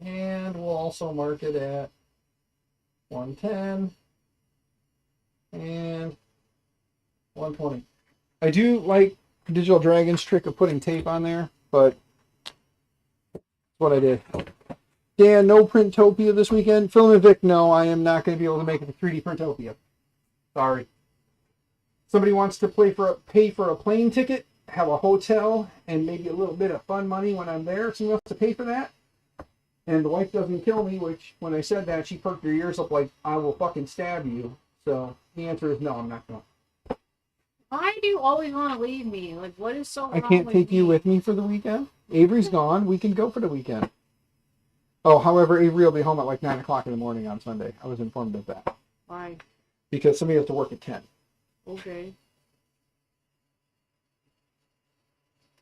And we'll also mark it at 110. And 120. I do like Digital Dragon's trick of putting tape on there, but that's what I did. Dan, no Printopia this weekend. Filament Vic, no, I am not going to be able to make it to 3D Printopia. Sorry. Somebody wants to pay for a plane ticket, have a hotel, and maybe a little bit of fun money when I'm there. Somebody wants to pay for that. And the wife doesn't kill me, which when I said that, she perked her ears up like, I will fucking stab you. So the answer is no, I'm not going. Why do you always want to leave me? Like, what is so wrong I can't take you with me for the weekend. Avery's gone. We can go for the weekend. Oh, however, Avery will be home at like 9 o'clock in the morning on Sunday. I was informed of that. Why? Because somebody has to work at 10. Okay.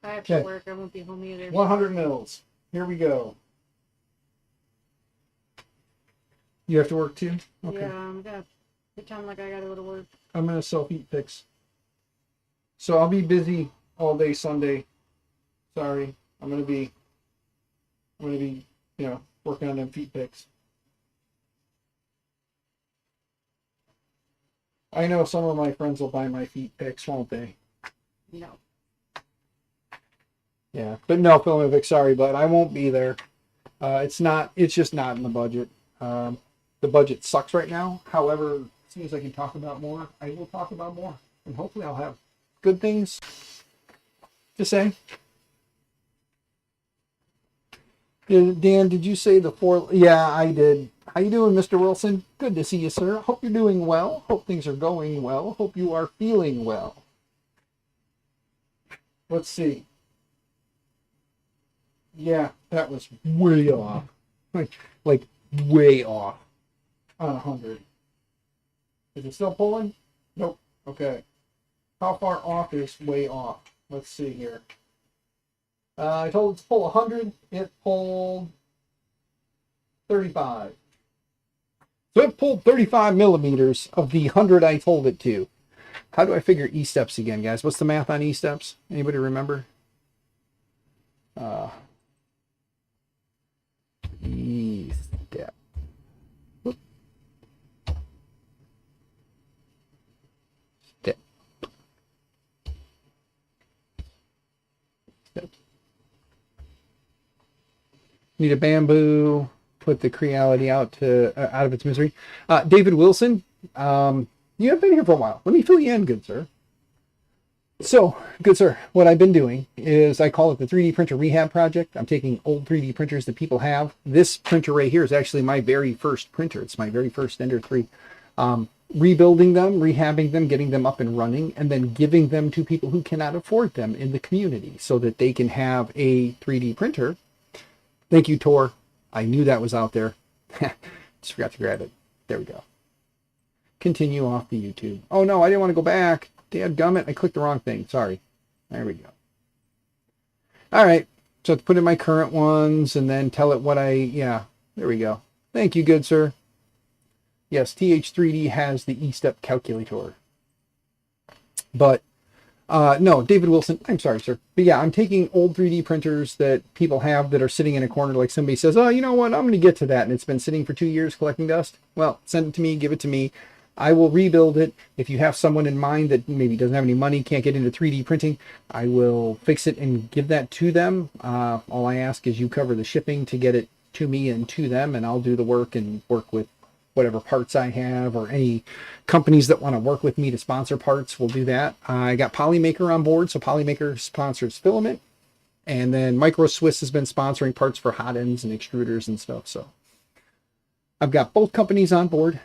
I have to work. I won't be home either. 100 mils. Here we go. You have to work too? Okay. Yeah, I'm going to pretend like I got to go to work. I'm going to self-heat picks. So I'll be busy all day Sunday. Sorry. I'm going to be, you know, working on them feet picks. I know some of my friends will buy my feet picks, won't they? No. Yeah, but no, Filmovic, sorry, but I won't be there. It's just not in the budget. The budget sucks right now. However, as soon as I can talk about more, I will talk about more. And hopefully I'll have good things to say. Dan, did you say the 4? Yeah, I did. How you doing, Mr. Wilson? Good to see you, sir. Hope you're doing well. Hope things are going well. Hope you are feeling well. let's see. Yeah, that was way off. Like way off. On 100. Is it still pulling? Nope. Okay. How far off is way off? Let's see here. I told it to pull 100. It pulled 35. So it pulled 35 millimeters of the 100 I told it to. How do I figure E-steps again, guys? What's the math on E-steps? Anybody remember? E-step. Step. Step. Need a bamboo. Put the creality out of its misery. David Wilson, you have been here for a while. Let me fill you in, good sir. So, good sir, what I've been doing is I call it the 3D printer rehab project. I'm taking old 3D printers that people have. This printer right here is actually my very first printer. It's my very first Ender 3. Rebuilding them, rehabbing them, getting them up and running, and then giving them to people who cannot afford them in the community so that they can have a 3D printer. Thank you, Tor. I knew that was out there. Just forgot to grab it. There we go. Continue off the YouTube. Oh no, I didn't want to go back. Dadgummit, I clicked the wrong thing. Sorry. There we go. All right. So I have to put in my current ones and then tell it what yeah, there we go. Thank you, good sir. Yes, TH3D has the E-step calculator. But no, David Wilson, I'm sorry, sir. But yeah, I'm taking old 3D printers that people have that are sitting in a corner, like somebody says, oh, you know what, I'm going to get to that. And it's been sitting for 2 years collecting dust. Well, send it to me, give it to me. I will rebuild it. If you have someone in mind that maybe doesn't have any money, can't get into 3D printing, I will fix it and give that to them. All I ask is you cover the shipping to get it to me and to them, and I'll do the work and work with whatever parts I have, or any companies that want to work with me to sponsor parts will do that. I got Polymaker on board, so Polymaker sponsors filament, and then Micro Swiss has been sponsoring parts for hot ends and extruders and stuff. So I've got both companies on board.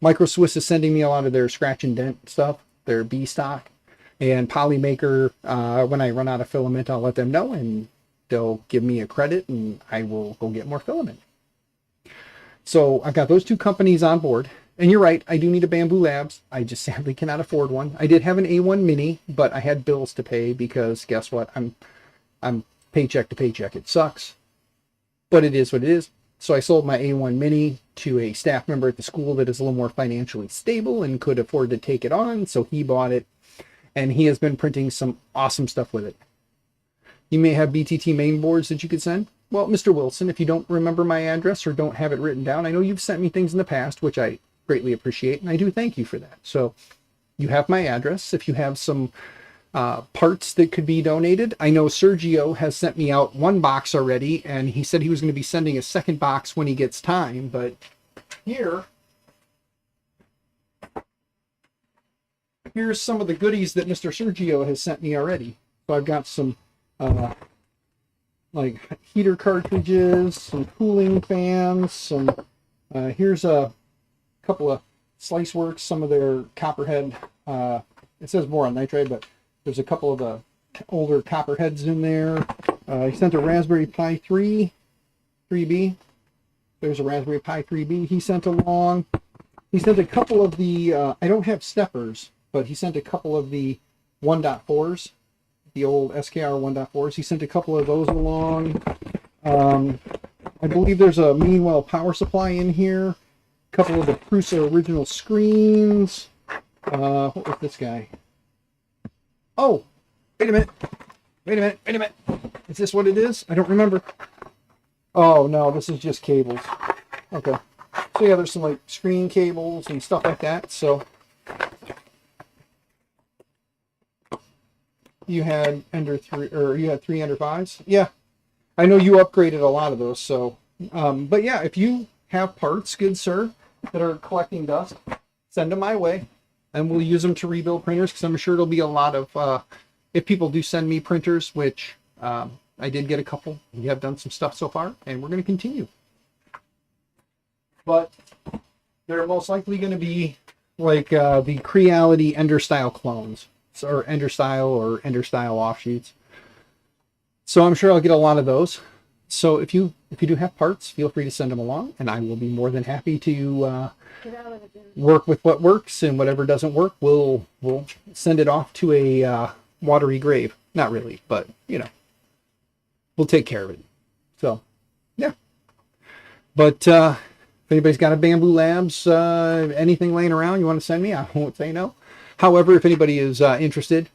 Micro Swiss is sending me a lot of their scratch and dent stuff, their B stock, and Polymaker, when I run out of filament, I'll let them know and they'll give me a credit and I will go get more filament. So I've got those two companies on board. And you're right, I do need a Bamboo Labs. I just sadly cannot afford one. I did have an A1 Mini, but I had bills to pay because guess what? I'm paycheck to paycheck. It sucks, but it is what it is. So I sold my A1 Mini to a staff member at the school that is a little more financially stable and could afford to take it on. So he bought it, and he has been printing some awesome stuff with it. You may have BTT main boards that you could send. Well, Mr. Wilson, if you don't remember my address or don't have it written down, I know you've sent me things in the past, which I greatly appreciate, and I do thank you for that. So you have my address. If you have some parts that could be donated, I know Sergio has sent me out one box already, and he said he was going to be sending a second box when he gets time. But here's some of the goodies that Mr. Sergio has sent me already. So I've got some like heater cartridges, some cooling fans, some here's a couple of Sliceworks, some of their Copperhead, it says more on nitride, but there's a couple of the older Copperheads in there. He sent a Raspberry Pi 3B. There's a Raspberry Pi 3B he sent along. He sent a couple of the, I don't have steppers, but he sent a couple of the 1.4s, the old SKR 1.4s. He sent a couple of those along. I believe there's a Meanwell power supply in here. A couple of the Prusa original screens. What was this guy? Oh, wait a minute. Is this what it is? I don't remember. Oh no, this is just cables. Okay. So yeah, there's some like screen cables and stuff like that. So you had Ender 3, or you had 3 Ender 5s? Yeah. I know you upgraded a lot of those, so but yeah, if you have parts, good sir, that are collecting dust, send them my way, and we'll use them to rebuild printers, because I'm sure there'll be a lot of, if people do send me printers, which I did get a couple. We have done some stuff so far, and we're going to continue. But they're most likely going to be like the Creality Ender style clones. or Ender style offshoots. So I'm sure I'll get a lot of those. So if you do have parts, feel free to send them along, and I will be more than happy to work with what works, and whatever doesn't work, we'll send it off to a watery grave. Not really, but we'll take care of it. So yeah. But if anybody's got a Bamboo Labs, anything laying around you want to send me, I won't say no. However, if anybody is interested,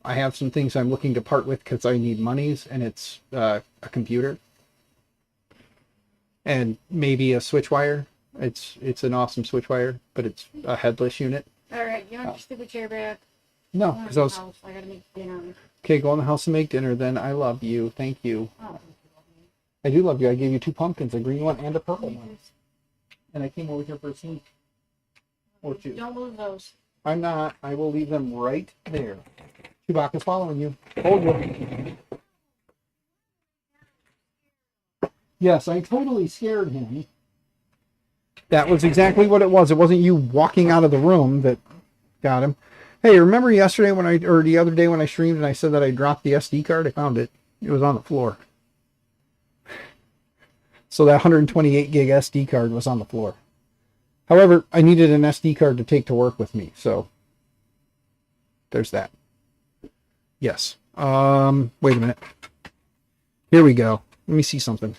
I have some things I'm looking to part with because I need monies, and it's a computer and maybe a switch wire. It's an awesome switch wire, but it's a headless unit. All right, you want your stupid chair back? No, Go in because the I was house. I gotta make dinner. okay. Go in the house and make dinner. Then I love you. Thank you. Oh, I do love you. I gave you 2 pumpkins, a green one and a purple one, and I came over here for a sneak or 2. don't lose those. I'm not. I will leave them right there. Chewbacca's following you. Hold you. Yes, I totally scared him. That was exactly what it was. It wasn't you walking out of the room that got him. Hey, remember yesterday or the other day when I streamed and I said that I dropped the SD card? I found it. It was on the floor. So that 128 gig SD card was on the floor. However, I needed an SD card to take to work with me. So there's that. Yes. Wait a minute. Here we go. Let me see something.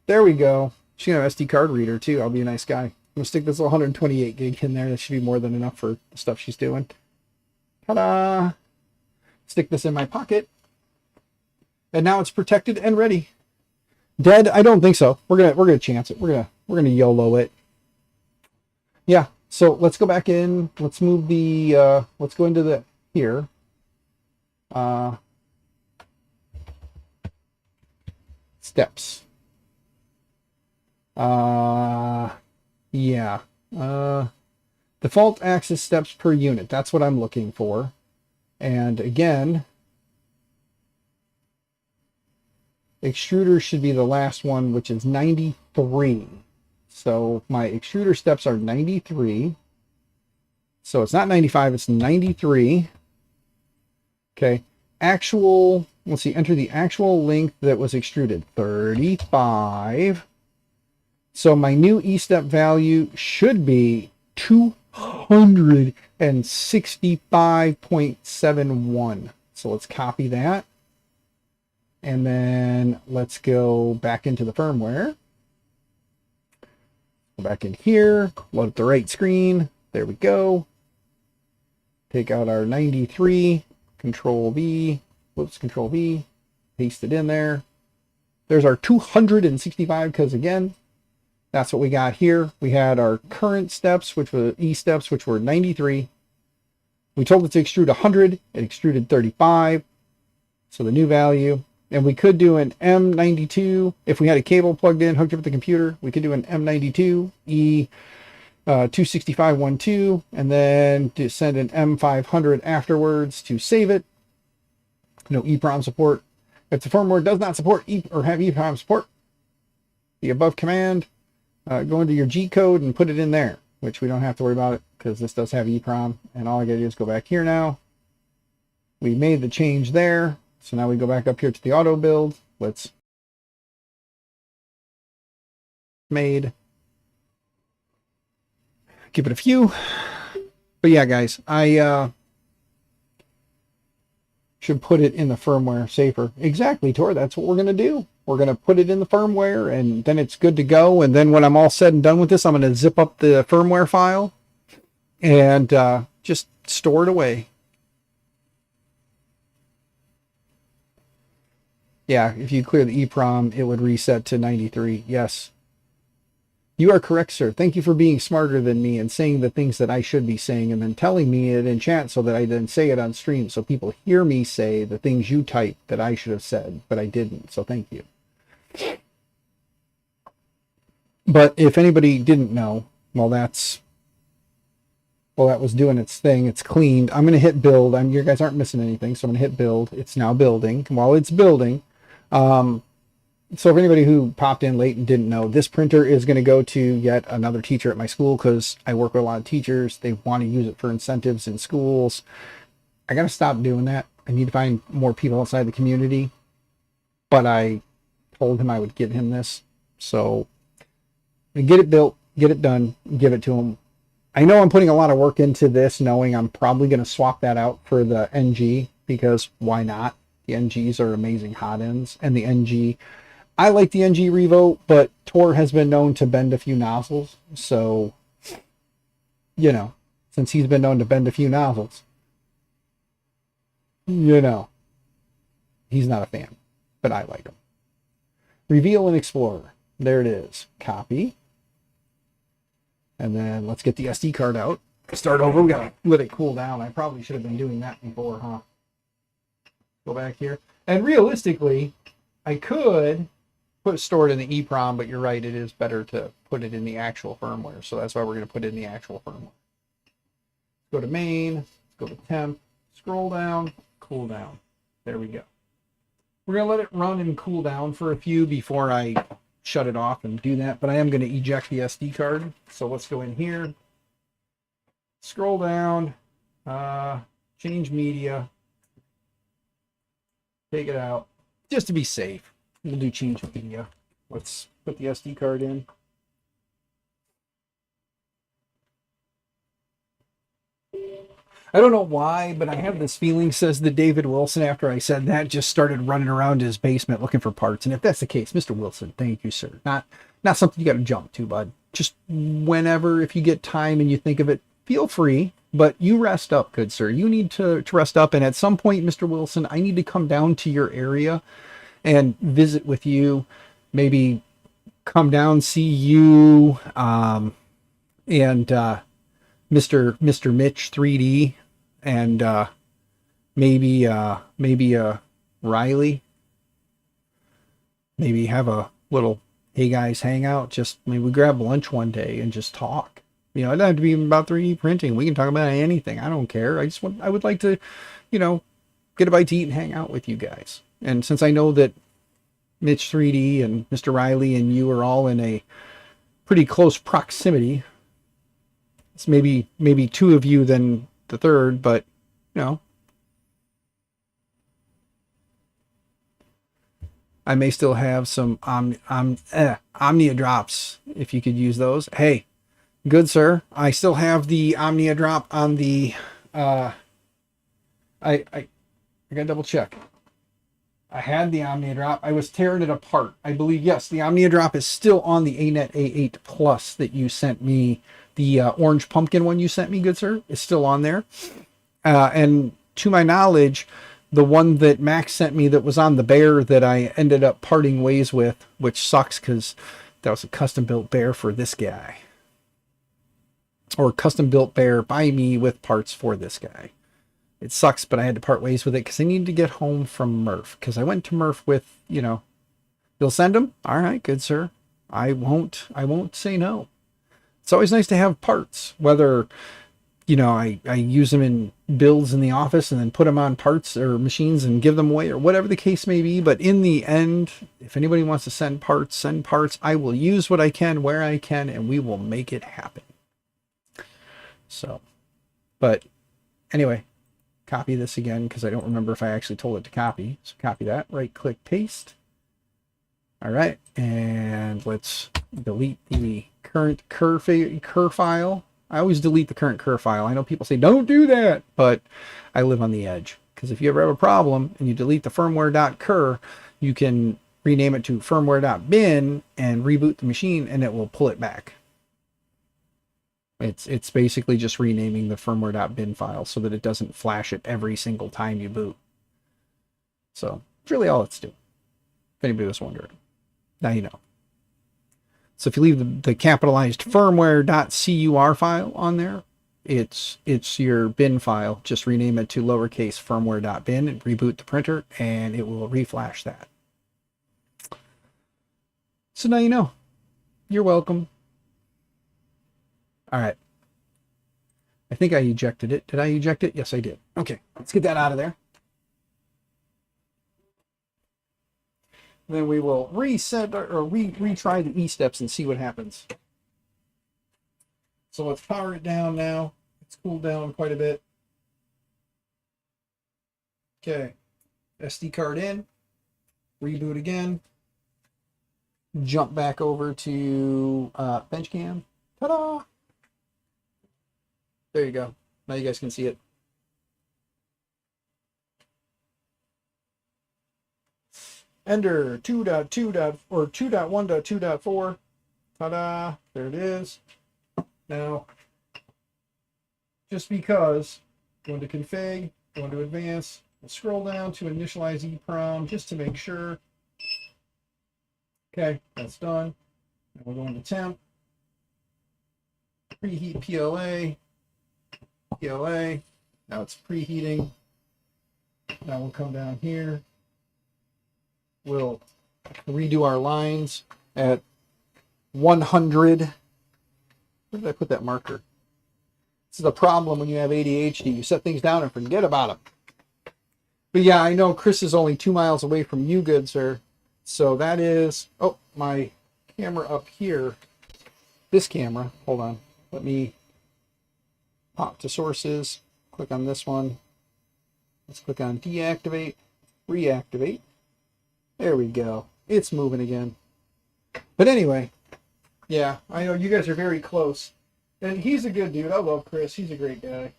There we go. She can have an SD card reader too. I'll be a nice guy. I'm gonna stick this little 128 gig in there. That should be more than enough for the stuff she's doing. Ta-da! Stick this in my pocket. And now it's protected and ready. Dead? I don't think so. We're gonna chance it. We're gonna YOLO it. Yeah. So let's go back in. Let's move the let's go into the here. Steps. Yeah. Default axis steps per unit. That's what I'm looking for. And again, extruder should be the last one, which is 93. So my extruder steps are 93. So it's not 95, it's 93. Okay. Actual, let's see, enter the actual length that was extruded, 35. So my new E-step value should be 265.71. So let's copy that. And then let's go back into the firmware. Go back in here, load up the right screen. There we go. Take out our 93, Control V, whoops, Control V, paste it in there. There's our 265, because again, that's what we got here. We had our current steps, which were E steps, which were 93. We told it to extrude 100. It extruded 35. So the new value. And we could do an M92. If we had a cable plugged in, hooked up with the computer, we could do an M92 E 26512, and then to send an M500 afterwards to save it. No EEPROM support. If the firmware does not support or have EEPROM support, the above command, go into your G code and put it in there, which we don't have to worry about it because this does have EEPROM. And all I gotta do is go back here now. We made the change there. So now we go back up here to the auto build. Let's made. Give it a few. But yeah, guys, I should put it in the firmware safer. Exactly, Tor. That's what we're going to do. We're going to put it in the firmware, and then it's good to go. And then when I'm all said and done with this, I'm going to zip up the firmware file and just store it away. Yeah, if you clear the EEPROM, it would reset to 93. Yes. You are correct, sir. Thank you for being smarter than me and saying the things that I should be saying and then telling me it in chat so that I then say it on stream so people hear me say the things you type that I should have said, but I didn't. So thank you. But if anybody didn't know, well, that was doing its thing. It's cleaned. I'm going to hit build. You guys aren't missing anything, so I'm going to hit build. It's now building. While it's building, So if anybody who popped in late and didn't know, this printer is going to go to yet another teacher at my school because I work with a lot of teachers. They want to use it for incentives in schools. I got to stop doing that. I need to find more people outside the community. But I told him I would give him this. So get it built, get it done, give it to him. I know I'm putting a lot of work into this, knowing I'm probably going to swap that out for the NG because why not? The NGs are amazing hot ends, and the NG, I like the NG Revo, but Tor has been known to bend a few nozzles. So, you know, since he's been known to bend a few nozzles, you know, he's not a fan, but I like him. Reveal and Explorer. There it is. Copy. And then let's get the SD card out. Start over. We gotta let it cool down. I probably should have been doing that before, huh? Go back here. And realistically, I could store it in the EEPROM, but you're right, it is better to put it in the actual firmware. So that's why we're going to put it in the actual firmware. Go to main, go to temp, scroll down, cool down. There we go. We're going to let it run and cool down for a few before I shut it off and do that, but I am going to eject the SD card. So let's go in here, scroll down, change media, take it out, just to be safe. We'll do change media. Let's put the SD card in. I don't know why, but I have this feeling, says the David Wilson, after I said that, just started running around his basement looking for parts. And if that's the case, Mr. Wilson, thank you, sir. Not something you got to jump to, bud. Just whenever, if you get time and you think of it, feel free. But you rest up, good sir. You need to rest up. And at some point, Mr. Wilson, I need to come down to your area and visit with you. Maybe come down, see you, and Mr. Mitch 3D, and maybe Riley. Maybe have a little, hey guys, hang out. Just maybe we grab lunch one day and just talk. You know, it doesn't have to be about 3D printing. We can talk about anything. I don't care. I would like to, you know, get a bite to eat and hang out with you guys. And since I know that Mitch 3D and Mr. Riley and you are all in a pretty close proximity, it's maybe two of you than the third, but you know, I may still have some Omnia drops if you could use those. Hey, good sir, I still have the Omnia drop on the I gotta double check. I had the Omnia drop. I was tearing it apart. I believe, yes, the Omnia drop is still on the ANET A8 Plus that you sent me. The orange pumpkin one you sent me, good sir, is still on there. And to my knowledge, the one that Max sent me that was on the bear that I ended up parting ways with, which sucks because that was a custom built bear for this guy. Or custom built bear by me with parts for this guy. It sucks, but I had to part ways with it because I needed to get home from Murph. Because I went to Murph with, you know, you'll send them? All right, good sir. I won't say no. It's always nice to have parts, whether, you know, I use them in builds in the office and then put them on parts or machines and give them away or whatever the case may be. But in the end, if anybody wants to send parts, send parts. I will use what I can where I can, and we will make it happen. So, but anyway, copy this again because I don't remember if I actually told it to copy. So copy that, right click, paste. All right, and let's delete the current cur file. I always delete the current cur file. I know people say don't do that, but I live on the edge because if you ever have a problem and you delete the firmware.cur, you can rename it to firmware.bin and reboot the machine and it will pull it back. It's basically just renaming the firmware.bin file so that it doesn't flash it every single time you boot. So it's really all it's doing. If anybody was wondering, now you know. So if you leave the capitalized firmware.cur file on there, it's your bin file. Just rename it to lowercase firmware.bin and reboot the printer and it will reflash that. So now you know. You're welcome. All right. I think I ejected it. Did I eject it? Yes, I did. Okay, let's get that out of there. Then we will reset or retry the E-steps and see what happens. So let's power it down now. It's cooled down quite a bit. Okay. SD card in. Reboot again. Jump back over to Benchcam. Ta-da! There you go. Now you guys can see it. Ender 2.2. or 2.1.2.4. Ta-da! There it is. Now, just because, go into config, go into advanced, we'll scroll down to initialize EEPROM just to make sure. Okay, that's done. Now we'll go into temp, preheat PLA. Now it's preheating. Now we'll come down here. We'll redo our lines at 100. Where did I put that marker? This is the problem when you have ADHD. You set things down and forget about them. But yeah, I know Chris is only 2 miles away from you, good sir. So that is, oh, my camera up here. This camera, hold on. Let me pop to sources. Click on this one. Let's click on deactivate, reactivate. There we go. It's moving again. But anyway, yeah, I know you guys are very close. And he's a good dude. I love Chris. He's a great guy.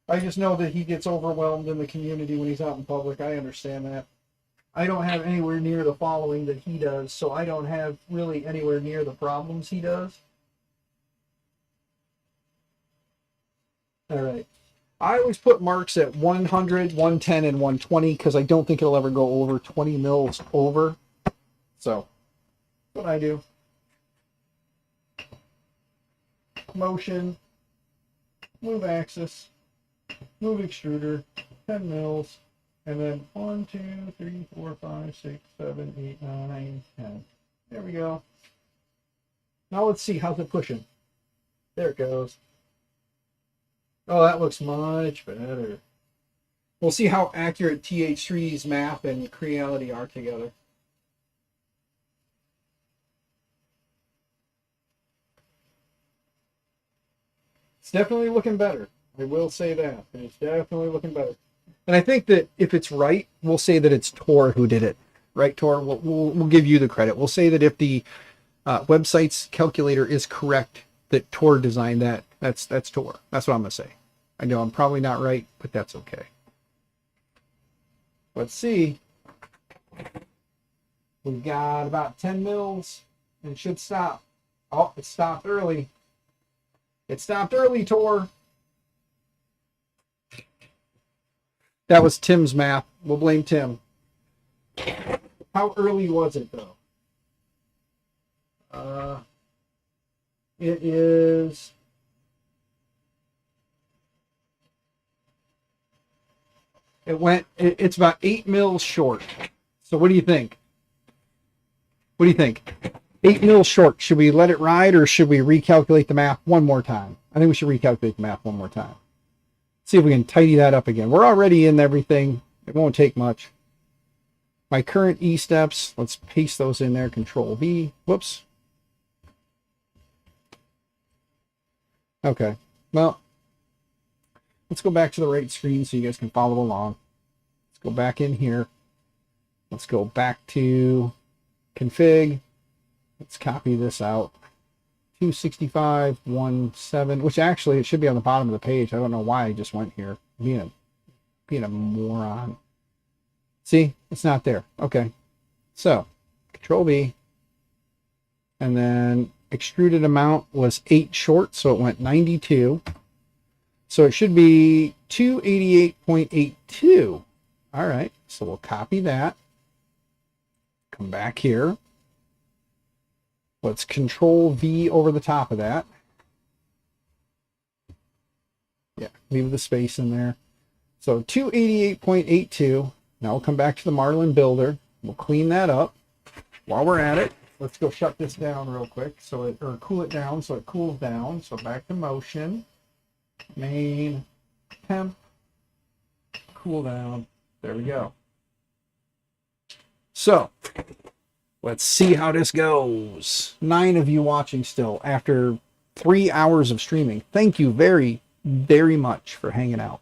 I just know that he gets overwhelmed in the community when he's out in public. I understand that. I don't have anywhere near the following that he does, so I don't have really anywhere near the problems he does. All right. I always put marks at 100, 110, and 120 because I don't think it'll ever go over 20 mils over. So, that's what I do. Motion, move axis, move extruder, 10 mils, and then 1, 2, 3, 4, 5, 6, 7, 8, 9, 10. There we go. Now let's see, how's it pushing? There it goes. Oh, that looks much better. We'll see how accurate TH3's map and Creality are together. It's definitely looking better. I will say that. It's definitely looking better. And I think that if it's right, we'll say that it's Tor who did it. Right, Tor? We'll give you the credit. We'll say that if the website's calculator is correct, that Tor designed that. That's Tor. That's what I'm going to say. I know I'm probably not right, but that's okay. Let's see. We've got about 10 mils and it should stop. Oh, it stopped early. It stopped early, Tor. That was Tim's map. We'll blame Tim. How early was it, though? It is... It's about 8 mils short. So what do you think? What do you think? 8 mils short. Should we let it ride or should we recalculate the map one more time? I think we should recalculate the map one more time. See if we can tidy that up again. We're already in everything. It won't take much. My current E steps, let's paste those in there. Control V. Whoops. Okay. Well, let's go back to the right screen so you guys can follow along. Let's go back in here. Let's go back to config. Let's copy this out. 265.17, which actually it should be on the bottom of the page. I don't know why I just went here. Being a moron. See, it's not there. Okay. So, Control V. And then extruded amount was 8 short, so it went 92. So it should be 288.82. All right, so we'll copy that. Come back here. Let's Control V over the top of that. Yeah, leave the space in there. So 288.82. Now we'll come back to the Marlin Builder. We'll clean that up. While we're at it, let's go shut this down real quick. Or cool it down so it cools down. So back to motion. Main, temp, cool down. There we go. So Let's see how this goes. 9 of you watching still after 3 hours of streaming. Thank you very, very much for hanging out.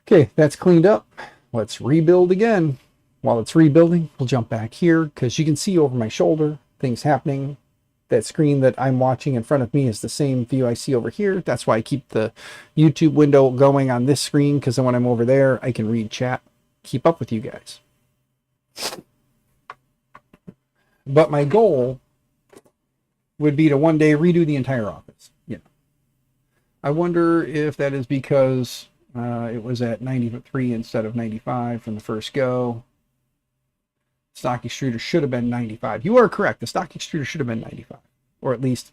Okay, that's cleaned up. Let's rebuild again. While it's rebuilding, we'll jump back here because you can see over my shoulder things happening. That screen that I'm watching in front of me is the same view I see over here. That's why I keep the YouTube window going on this screen, because then when I'm over there, I can read chat, keep up with you guys. But my goal would be to one day redo the entire office. Yeah. I wonder if that is because it was at 93 instead of 95 from the first go. Stock extruder should have been 95. You are correct. The stock extruder should have been 95. Or at least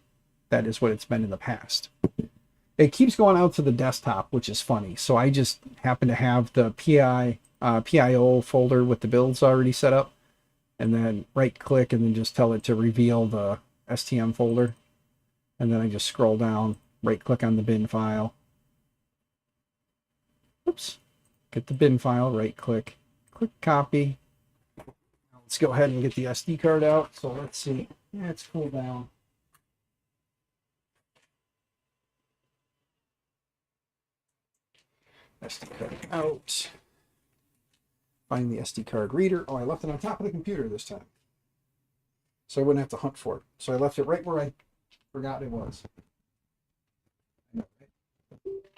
that is what it's been in the past. It keeps going out to the desktop, which is funny. So I just happen to have the PIO folder with the builds already set up. And then right click and then just tell it to reveal the STM folder. And then I just scroll down, right click on the bin file. Oops. Get the bin file, right click, click copy. Let's go ahead and get the SD card out. So let's see. Yeah, it's cooled down. SD card out. Find the SD card reader. Oh, I left it on top of the computer this time, so I wouldn't have to hunt for it. So I left it right where I forgot it was.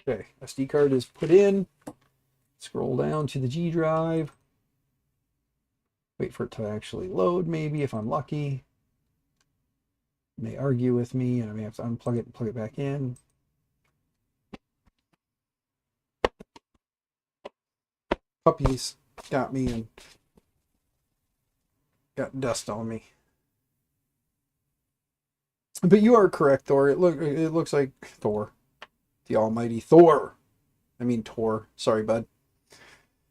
Okay, SD card is put in. Scroll down to the G drive. Wait for it to actually load, maybe, if I'm lucky. It may argue with me, and I may have to unplug it and plug it back in. Puppies got me and got dust on me. But you are correct, Thor. It looks like Thor. The almighty Thor. I mean Tor. Sorry, bud.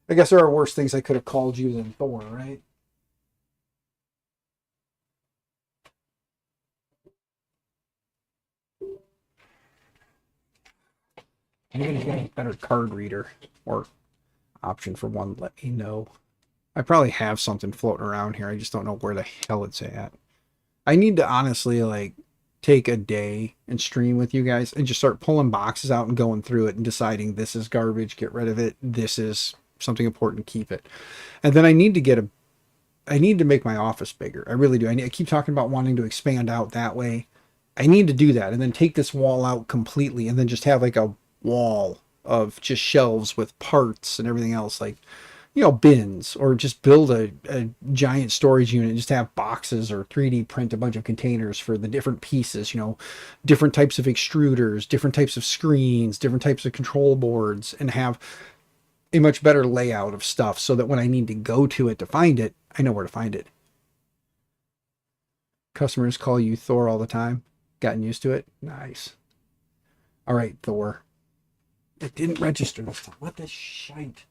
I guess there are worse things I could have called you than Thor, right? I'm going to get a better card reader or option for one. Let me know. I probably have something floating around here. I just don't know where the hell it's at. I need to honestly like take a day and stream with you guys and just start pulling boxes out and going through it and deciding this is garbage, get rid of it. This is something important, keep it. And then I need to make my office bigger. I really do. I keep talking about wanting to expand out that way. I need to do that and then take this wall out completely and then just have like a wall of just shelves with parts and everything else, like, you know, bins, or just build a giant storage unit and just have boxes or 3D print a bunch of containers for the different pieces, you know, different types of extruders, different types of screens, different types of control boards, and have a much better layout of stuff so that when I need to go to it to find it, I know where to find it. Customers call you Thor all the time. Gotten used to it? Nice. All right, Thor. It didn't register this time. What the shite?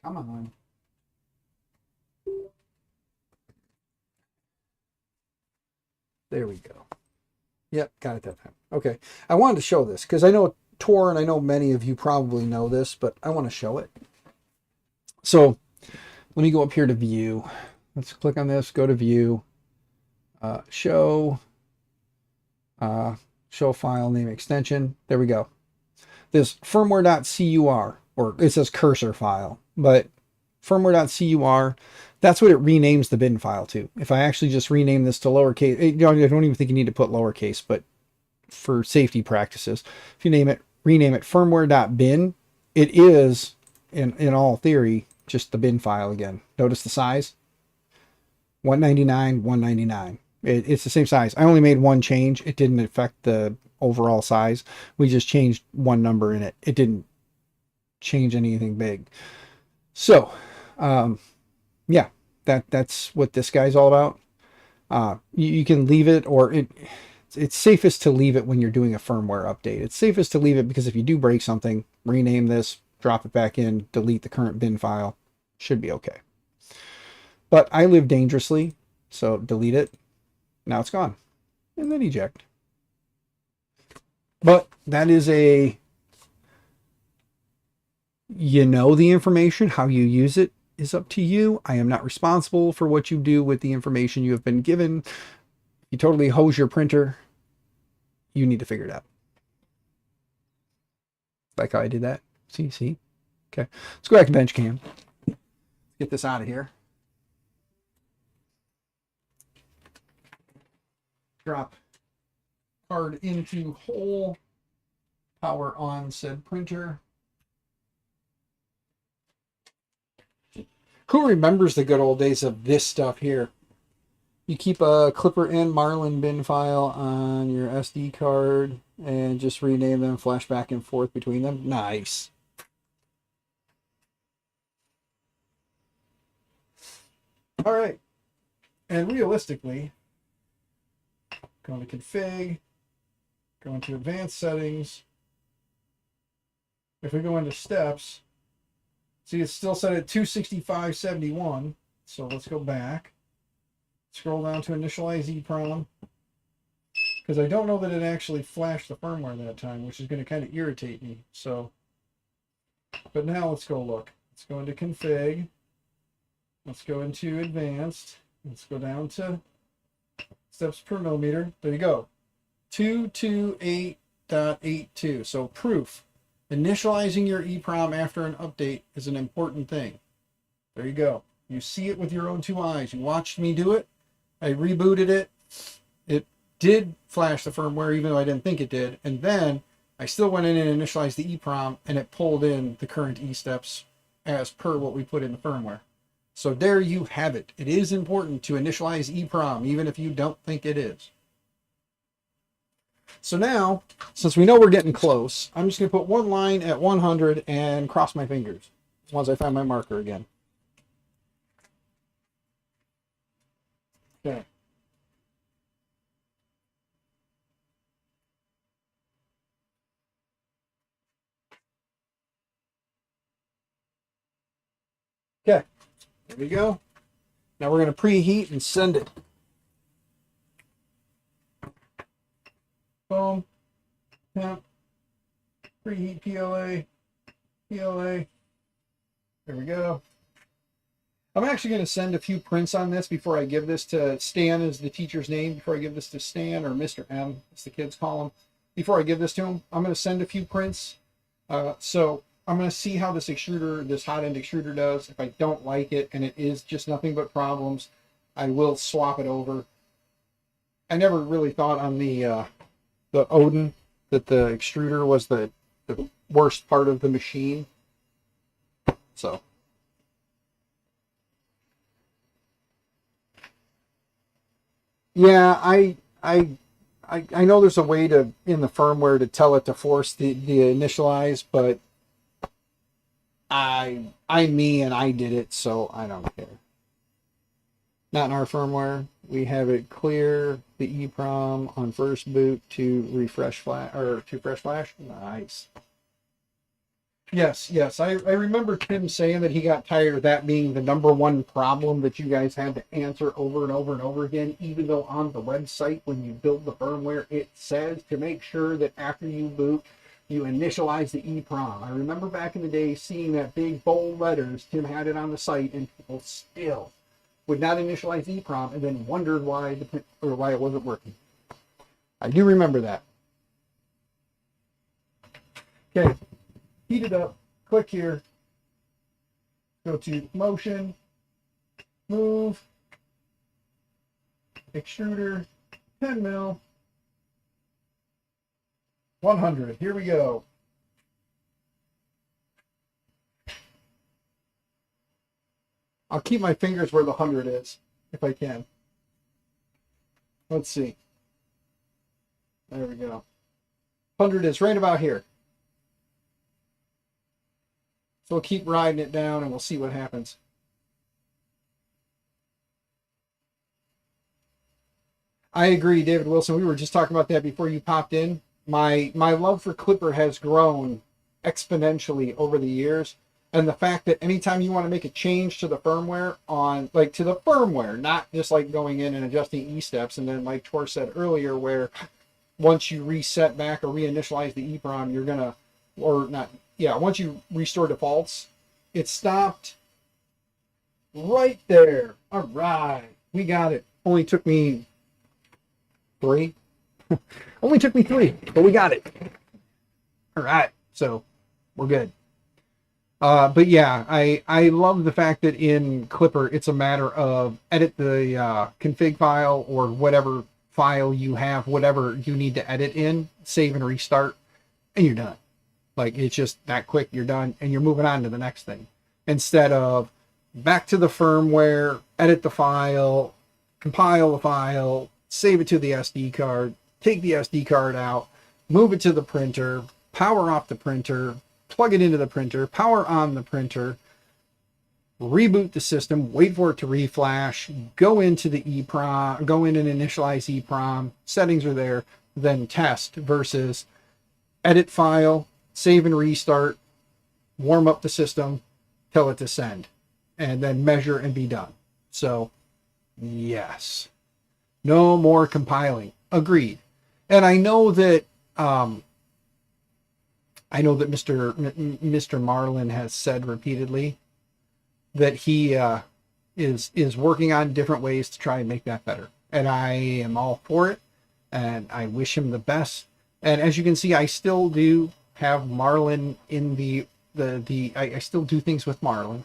Come on. There we go. Yep, got it that time. Okay. I wanted to show this because I know Tor, and I know many of you probably know this, but I want to show it. So let me go up here to view. Let's click on this, go to view, show file name extension. There we go. This firmware.cur, or it says cursor file, but firmware.cur, that's what it renames the bin file to. If I actually just rename this to lowercase, I don't even think you need to put lowercase, but for safety practices, if you rename it firmware.bin, it is, in all theory, just the bin file again. Notice the size, 199, 199. It's the same size. I only made one change. It didn't affect the overall size. We just changed one number in it. It didn't change anything big. So, yeah, that's what this guy's all about. You can leave it, or it's safest to leave it when you're doing a firmware update. It's safest to leave it because if you do break something, rename this, drop it back in, delete the current bin file, should be okay. But I live dangerously, so delete it. Now it's gone. And then eject. But that is you know the information, how you use it. is up to you. I am not responsible for what you do with the information you have been given. If you totally hose your printer, you need to figure it out. Like how I did that. See? Okay. Let's go back to bench cam. Get this out of here. Drop card into hole. Power on said printer. Who remembers the good old days of this stuff here? You keep a Clipper and Marlin bin file on your SD card and just rename them, flash back and forth between them. Nice. All right. And realistically, go into config, go into advanced settings. If we go into steps, see it's still set at 265.71. So let's go back. Scroll down to initialize EEPROM. Because I don't know that it actually flashed the firmware that time, which is going to kind of irritate me. So, but now let's go look. Let's go into config. Let's go into advanced. Let's go down to steps per millimeter. There you go. 228.82. So proof. Initializing your EEPROM after an update is an important thing. There you go. You see it with your own two eyes. You watched me do it. I rebooted it. It did flash the firmware, even though I didn't think it did. And then I still went in and initialized the EEPROM, and it pulled in the current E-steps as per what we put in the firmware. So there you have it. It is important to initialize EEPROM, even if you don't think it is. So now, since we know we're getting close, I'm just going to put one line at 100 and cross my fingers once I find my marker again. Okay. Okay, there we go. Now we're going to preheat and send it. Boom. Temp. Preheat PLA. PLA. There we go. I'm actually going to send a few prints on this before I give this to Stan, is the teacher's name, before I give this to Stan, or Mr. M, as the kids call him. Before I give this to him, I'm going to send a few prints. So I'm going to see how this extruder, this hot end extruder does. If I don't like it and it is just nothing but problems, I will swap it over. I never really thought on the Odin that the extruder was the worst part of the machine. So. Yeah, I know there's a way to, in the firmware, to tell it to force the initialize, but I'm me and I did it, so I don't care. Not in our firmware. We have it clear the EEPROM on first boot to refresh flash, or to fresh flash. Nice. Yes. I remember Tim saying that he got tired of that being the number one problem that you guys had to answer over and over and over again, even though on the website, when you build the firmware, it says to make sure that after you boot, you initialize the EEPROM. I remember back in the day seeing that big bold letters. Tim had it on the site, and people still would not initialize EEPROM and then wondered why it wasn't working. I do remember that. Okay. Heat it up, click here, go to motion, move, extruder, 10 mil, 100. Here we go. I'll keep my fingers where the 100 is, if I can. Let's see. There we go. 100 is right about here. So we'll keep riding it down and we'll see what happens. I agree, David Wilson. We were just talking about that before you popped in. My love for Clipper has grown exponentially over the years. And the fact that anytime you want to make a change to the firmware to the firmware, not just like going in and adjusting E-steps, and then like Tor said earlier, where once you reset back or reinitialize the EEPROM, you're gonna, or not, yeah, once you restore defaults, it stopped right there. All right, we got it. Only took me 3. Only took me 3, but we got it. All right, so we're good. But yeah, I love the fact that in Clipper, it's a matter of edit the config file or whatever file you have, whatever you need to edit in, save and restart, and you're done. Like, it's just that quick, you're done, and you're moving on to the next thing. Instead of back to the firmware, edit the file, compile the file, save it to the SD card, take the SD card out, move it to the printer, power off the printer, plug it into the printer, power on the printer, reboot the system, wait for it to reflash, go into the EEPROM, go in and initialize EEPROM, settings are there, then test versus edit file, save and restart, warm up the system, tell it to send, and then measure and be done. So, yes. No more compiling. Agreed. And I know that Mr. Marlin has said repeatedly that he is working on different ways to try and make that better. And I am all for it, and I wish him the best. And as you can see, I still do have Marlin in I still do things with Marlin.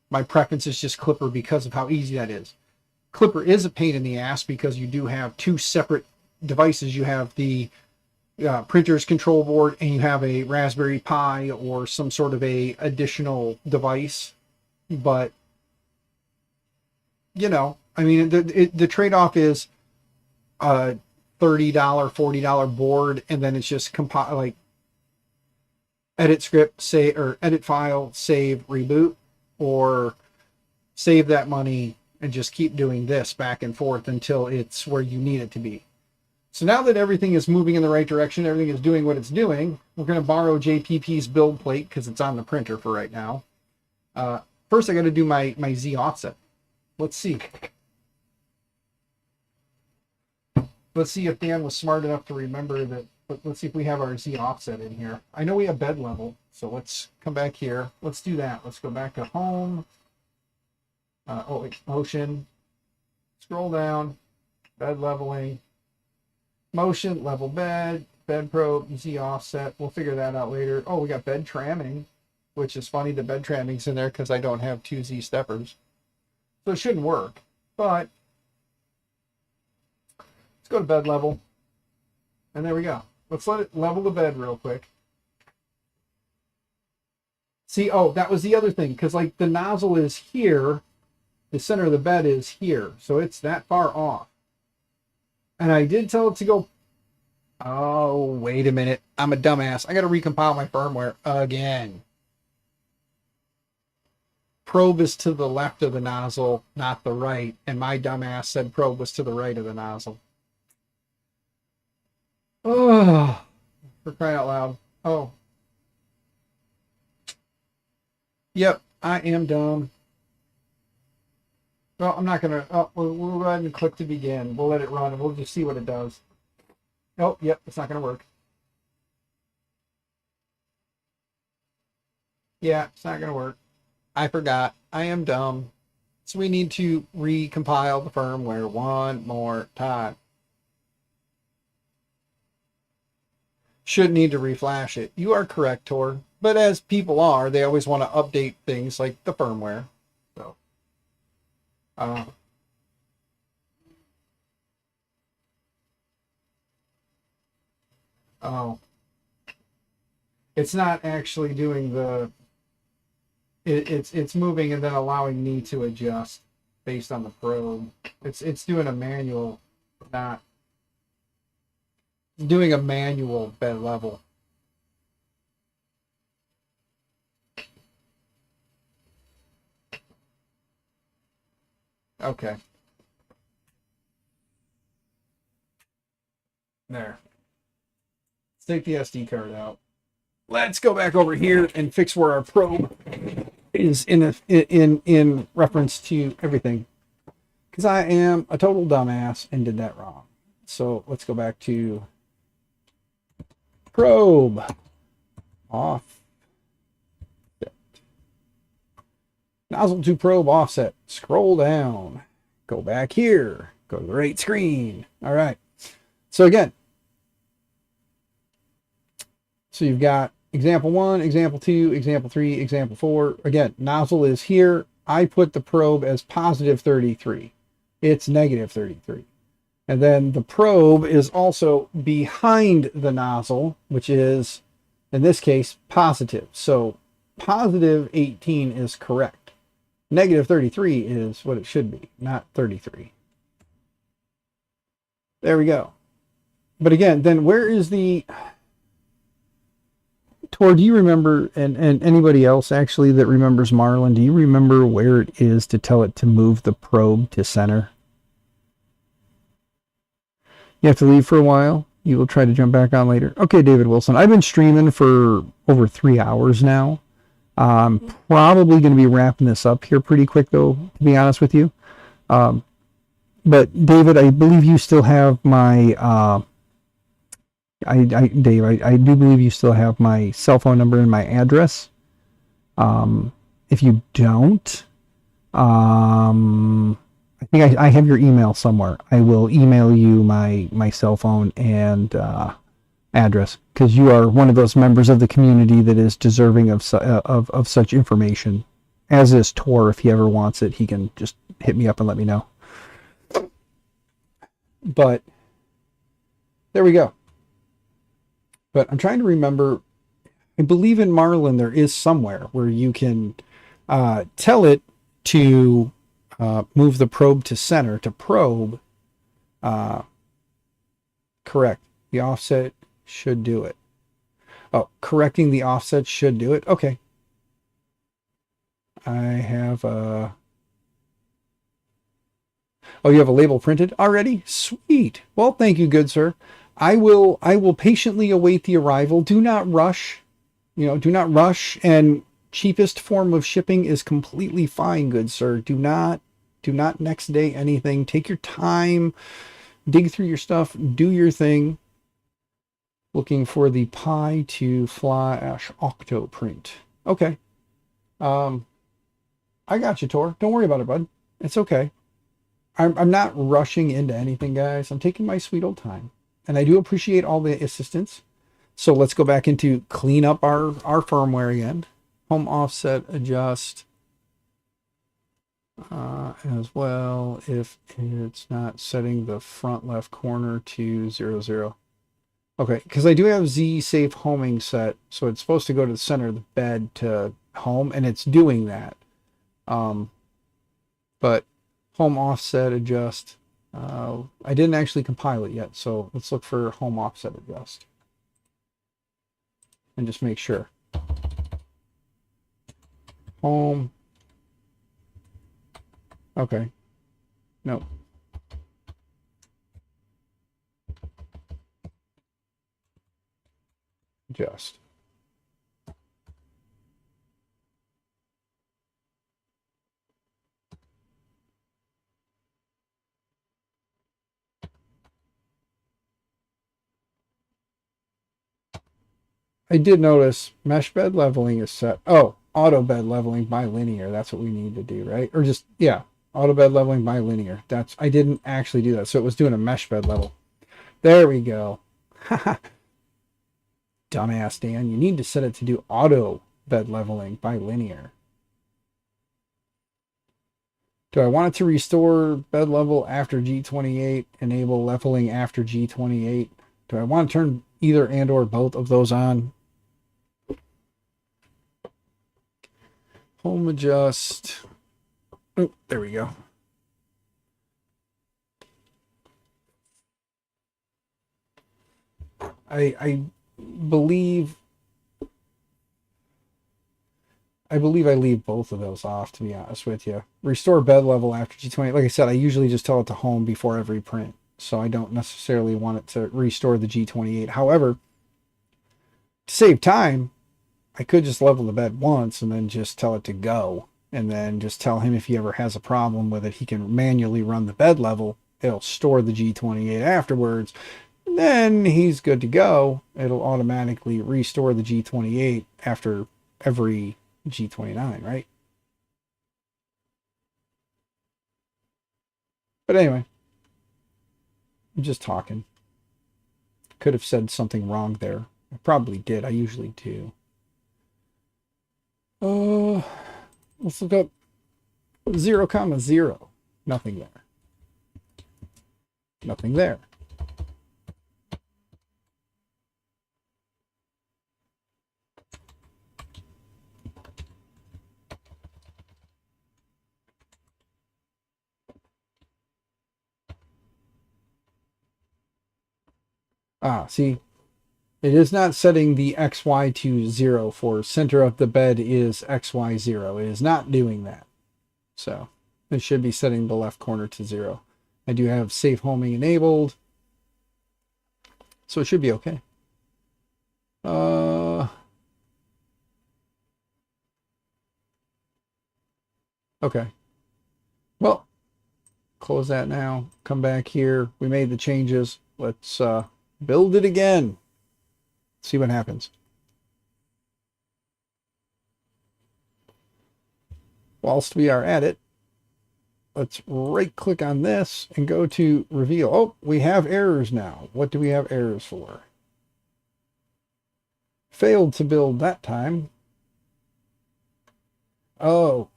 My preference is just Clipper because of how easy that is. Clipper is a pain in the ass because you do have 2 separate devices. You have the printer's control board, and you have a Raspberry Pi or some sort of a additional device. But you know, I mean, the trade-off is a $30, $40 board, and then it's just like edit script, save, or edit file, save, reboot, or save that money and just keep doing this back and forth until it's where you need it to be. So now that everything is moving in the right direction, everything is doing what it's doing, we're going to borrow JPP's build plate because it's on the printer for right now. First, I got to do my Z offset. Let's see. Let's see if Dan was smart enough to remember that. Let's see if we have our Z offset in here. I know we have bed level, so let's come back here. Let's do that. Let's go back to home. Motion. Scroll down. Bed leveling. Motion, level bed, bed probe, Z offset. We'll figure that out later. Oh, we got bed tramming, which is funny. The bed tramming's in there because I don't have 2 Z steppers. So it shouldn't work. But let's go to bed level. And there we go. Let's let it level the bed real quick. See, oh, that was the other thing, because like the nozzle is here, the center of the bed is here, so it's that far off. And I did tell it to go. Oh, wait a minute. I'm a dumbass. I got to recompile my firmware again. Probe is to the left of the nozzle, not the right. And my dumbass said probe was to the right of the nozzle. Oh, for crying out loud. Oh. Yep, I am dumb. Well, I'm not going to... Oh, we'll go ahead and click to begin. We'll let it run, and we'll just see what it does. Oh, yep, it's not going to work. Yeah, it's not going to work. I forgot. I am dumb. So we need to recompile the firmware one more time. Should need to reflash it. You are correct, Tor. But as people are, they always want to update things like the firmware. So, oh, it's not actually doing the. It's moving and then allowing me to adjust based on the probe. It's doing a manual, not doing a manual bed level. Okay. There. Let's take the SD card out. Let's go back over here and fix where our probe is in reference to everything. Because I am a total dumbass and did that wrong. So let's go back to probe off. Nozzle to probe offset. Scroll down. Go back here. Go to the right screen. All right. So again, so you've got example 1, example 2, example 3, example 4. Again, nozzle is here. I put the probe as positive 33. It's negative 33. And then the probe is also behind the nozzle, which is, in this case, positive. So positive 18 is correct. Negative 33 is what it should be, not 33. There we go. But again, then where is the... Tor, do you remember, and anybody else actually that remembers Marlin, do you remember where it is to tell it to move the probe to center? You have to leave for a while. You will try to jump back on later. Okay, David Wilson. I've been streaming for over 3 hours now. Probably going to be wrapping this up here pretty quick, though, to be honest with you. But David, I believe you still have my... Dave, I do believe you still have my cell phone number and my address. If you don't, I think I have your email somewhere. I will email you my cell phone and address, because you are one of those members of the community that is deserving of such information, as is Tor. If he ever wants it, he can just hit me up and let me know. But there we go. But I'm trying to remember, I believe in Marlin there is somewhere where you can tell it to move the probe to center, to probe. Correct. The offset should do it. Oh, correcting the offset should do it. Okay. I have a... Oh, you have a label printed already? Sweet. Well, thank you, good sir. I will patiently await the arrival. Do not rush. Do not rush. And cheapest form of shipping is completely fine, good sir. Do not next day anything. Take your time. Dig through your stuff. Do your thing. Looking for the Pi to Flash Octo print. Okay. I got you, Tor. Don't worry about it, bud. It's okay. I'm not rushing into anything, guys. I'm taking my sweet old time. And I do appreciate all the assistance. So let's go back into clean up our firmware again. Home offset adjust. As well, if it's not setting the front left corner to 00. Okay, because I do have Z safe homing set. So it's supposed to go to the center of the bed to home. And it's doing that. But home offset adjust. I didn't actually compile it yet, so let's look for home offset adjust. And just make sure. Home. Okay. Nope. Adjust. I did notice mesh bed leveling is set. Oh, auto bed leveling by linear. That's what we need to do, right? Or just, yeah, auto bed leveling by linear. I didn't actually do that. So it was doing a mesh bed level. There we go. Dumbass Dan. You need to set it to do auto bed leveling by linear. Do I want it to restore bed level after G28, enable leveling after G28? Do I want to turn either and or both of those on? Home adjust. Oh, there we go. I believe I leave both of those off, to be honest with you. Restore bed level after G20. Like I said, I usually just tell it to home before every print. So I don't necessarily want it to restore the G28. However, to save time, I could just level the bed once and then just tell it to go. And then just tell him if he ever has a problem with it, he can manually run the bed level. It'll store the G28 afterwards. Then he's good to go. It'll automatically restore the G28 after every G29, right? But anyway, I'm just talking. Could have said something wrong there. I probably did. I usually do. Let's look up 0, 0. Nothing there. Nothing there. Ah, see, it is not setting the XY to 0 for center of the bed is XY 0. It is not doing that. So it should be setting the left corner to 0. I do have safe homing enabled. So it should be okay. Okay. Well, close that now. Come back here. We made the changes. Let's build it again. See what happens. Whilst we are at it, let's right click on this and go to reveal. Oh, we have errors now. What do we have errors for? Failed to build that time. Oh,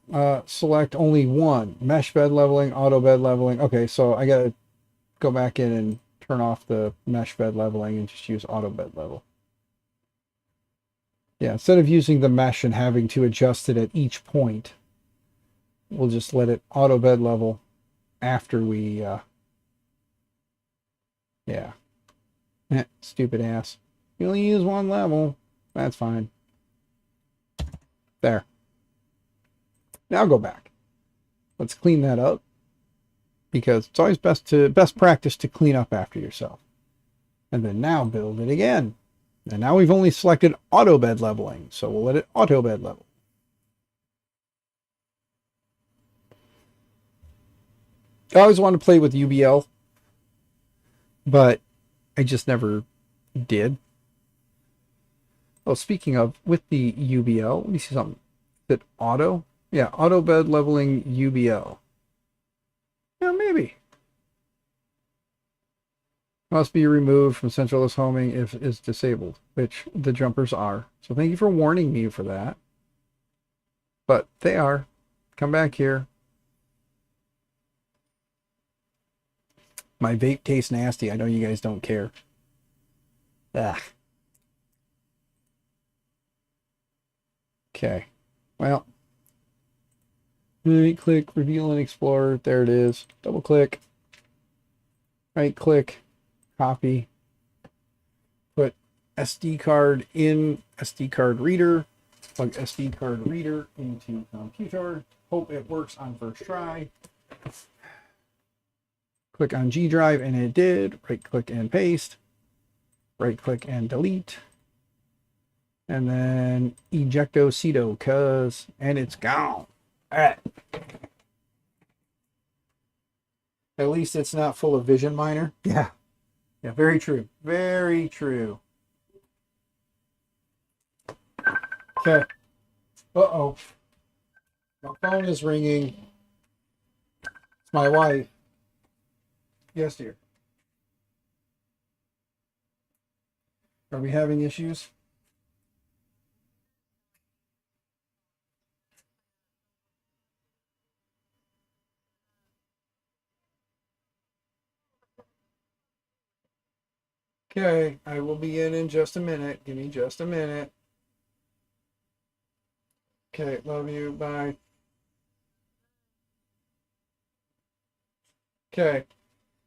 select only one. Mesh bed leveling, auto bed leveling. Okay, so I gotta go back in and turn off the mesh bed leveling and just use auto bed level. Yeah, instead of using the mesh and having to adjust it at each point, we'll just let it auto bed level after we, yeah. Stupid ass. You only use one level. That's fine. There. Now go back. Let's clean that up, because it's always best practice to clean up after yourself. And then now build it again. And now we've only selected auto bed leveling, so we'll let it auto bed level. I always wanted to play with UBL, but I just never did. Oh, speaking of, with the UBL, let me see something. Is it auto? Yeah, auto bed leveling UBL. Yeah, maybe. Must be removed from centralist homing if is disabled, which the jumpers are. So thank you for warning me for that. But they are. Come back here. My vape tastes nasty. I know you guys don't care. Ah. Okay. Well. Right click, reveal and explore. There it is. Double click. Right click. Copy. Put SD card in SD card reader. Plug SD card reader into computer. Hope it works on first try. Click on G drive and it did. Right click and paste. Right click and delete. And then ejecto cedo and it's gone. All right. At least it's not full of vision miner. Yeah. Yeah, very true. Very true. Okay. Uh-oh. My phone is ringing. It's my wife. Yes, dear. Are we having issues? Okay, I will be in just a minute. Give me just a minute. Okay, love you. Bye. Okay,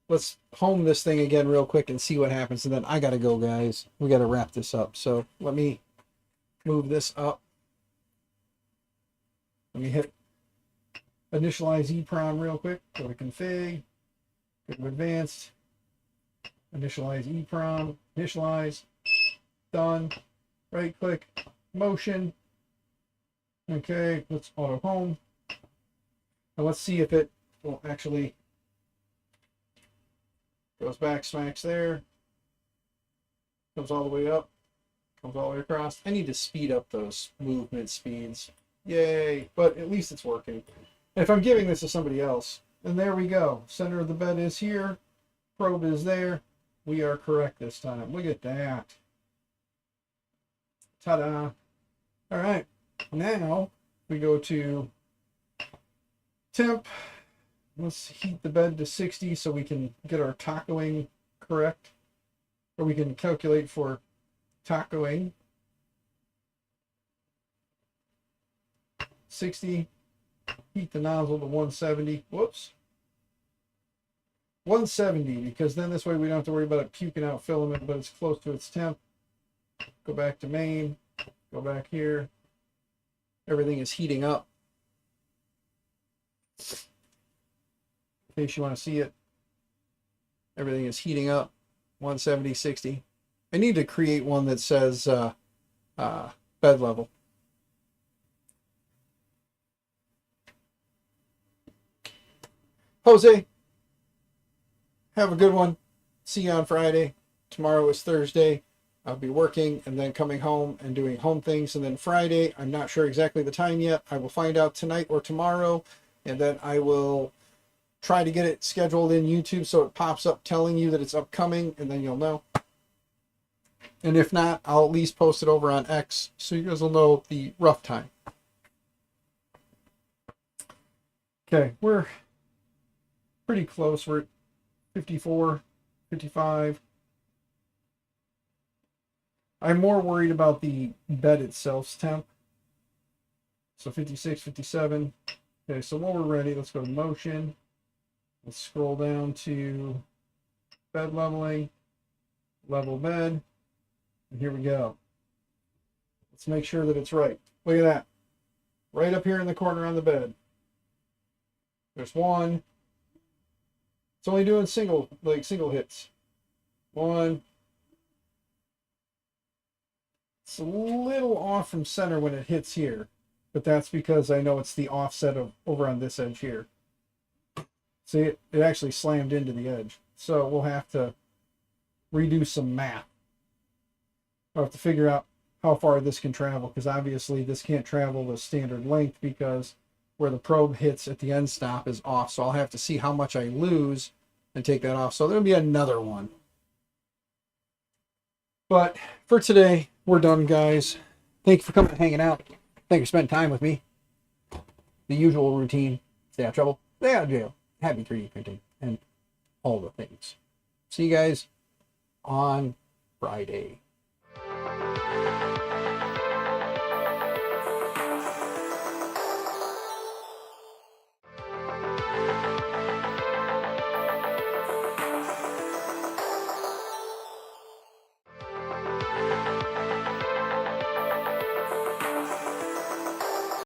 let's home this thing again real quick and see what happens. And then I gotta go, guys. We gotta wrap this up. So let me move this up. Let me hit initialize EEPROM real quick. Go to config, go to advanced, initialize EEPROM, initialize, done. Right click, motion. Okay, let's auto home. And let's see if it will actually goes back, smacks there, comes all the way up, comes all the way across. I need to speed up those movement speeds. Yay, but at least it's working. And if I'm giving this to somebody else, And there we go. Center of the bed is here. Probe is there. We are correct this time. Look at that. Ta-da. All right. Now we go to temp. Let's heat the bed to 60 so we can get our tacoing correct. Or we can calculate for tacoing. 60. Heat the nozzle to 170. Whoops. 170, because then this way we don't have to worry about it puking out filament, but it's close to its temp. Go back to main. Go back here. Everything is heating up. In case you want to see it. Everything is heating up. 170, 60. I need to create one that says bed level. Jose, have a good one. See you on Friday. Tomorrow is Thursday. I'll be working and then coming home and doing home things. And then Friday, I'm not sure exactly the time yet. I will find out tonight or tomorrow. And then I will try to get it scheduled in YouTube so it pops up telling you that it's upcoming. And then you'll know. And if not, I'll at least post it over on X so you guys will know the rough time. Okay, we're pretty close. We're at 54, 55. I'm more worried about the bed itself's temp. So 56, 57. Okay, so when we're ready, let's go to motion. Let's scroll down to bed leveling, level bed. And here we go. Let's make sure that it's right. Look at that. Right up here in the corner on the bed. There's one. It's only doing single hits. One. It's a little off from center when it hits here, but that's because I know it's the offset of over on this edge here. See, it actually slammed into the edge. So we'll have to redo some math. I'll have to figure out how far this can travel, because obviously this can't travel the standard length because where the probe hits at the end stop is off. So I'll have to see how much I lose and take that off. So there'll be another one. But for today, we're done, guys. Thank you for coming and hanging out. Thank you for spending time with me. The usual routine. Stay out of trouble. Stay out of jail. Happy 3D printing. And all the things. See you guys on Friday.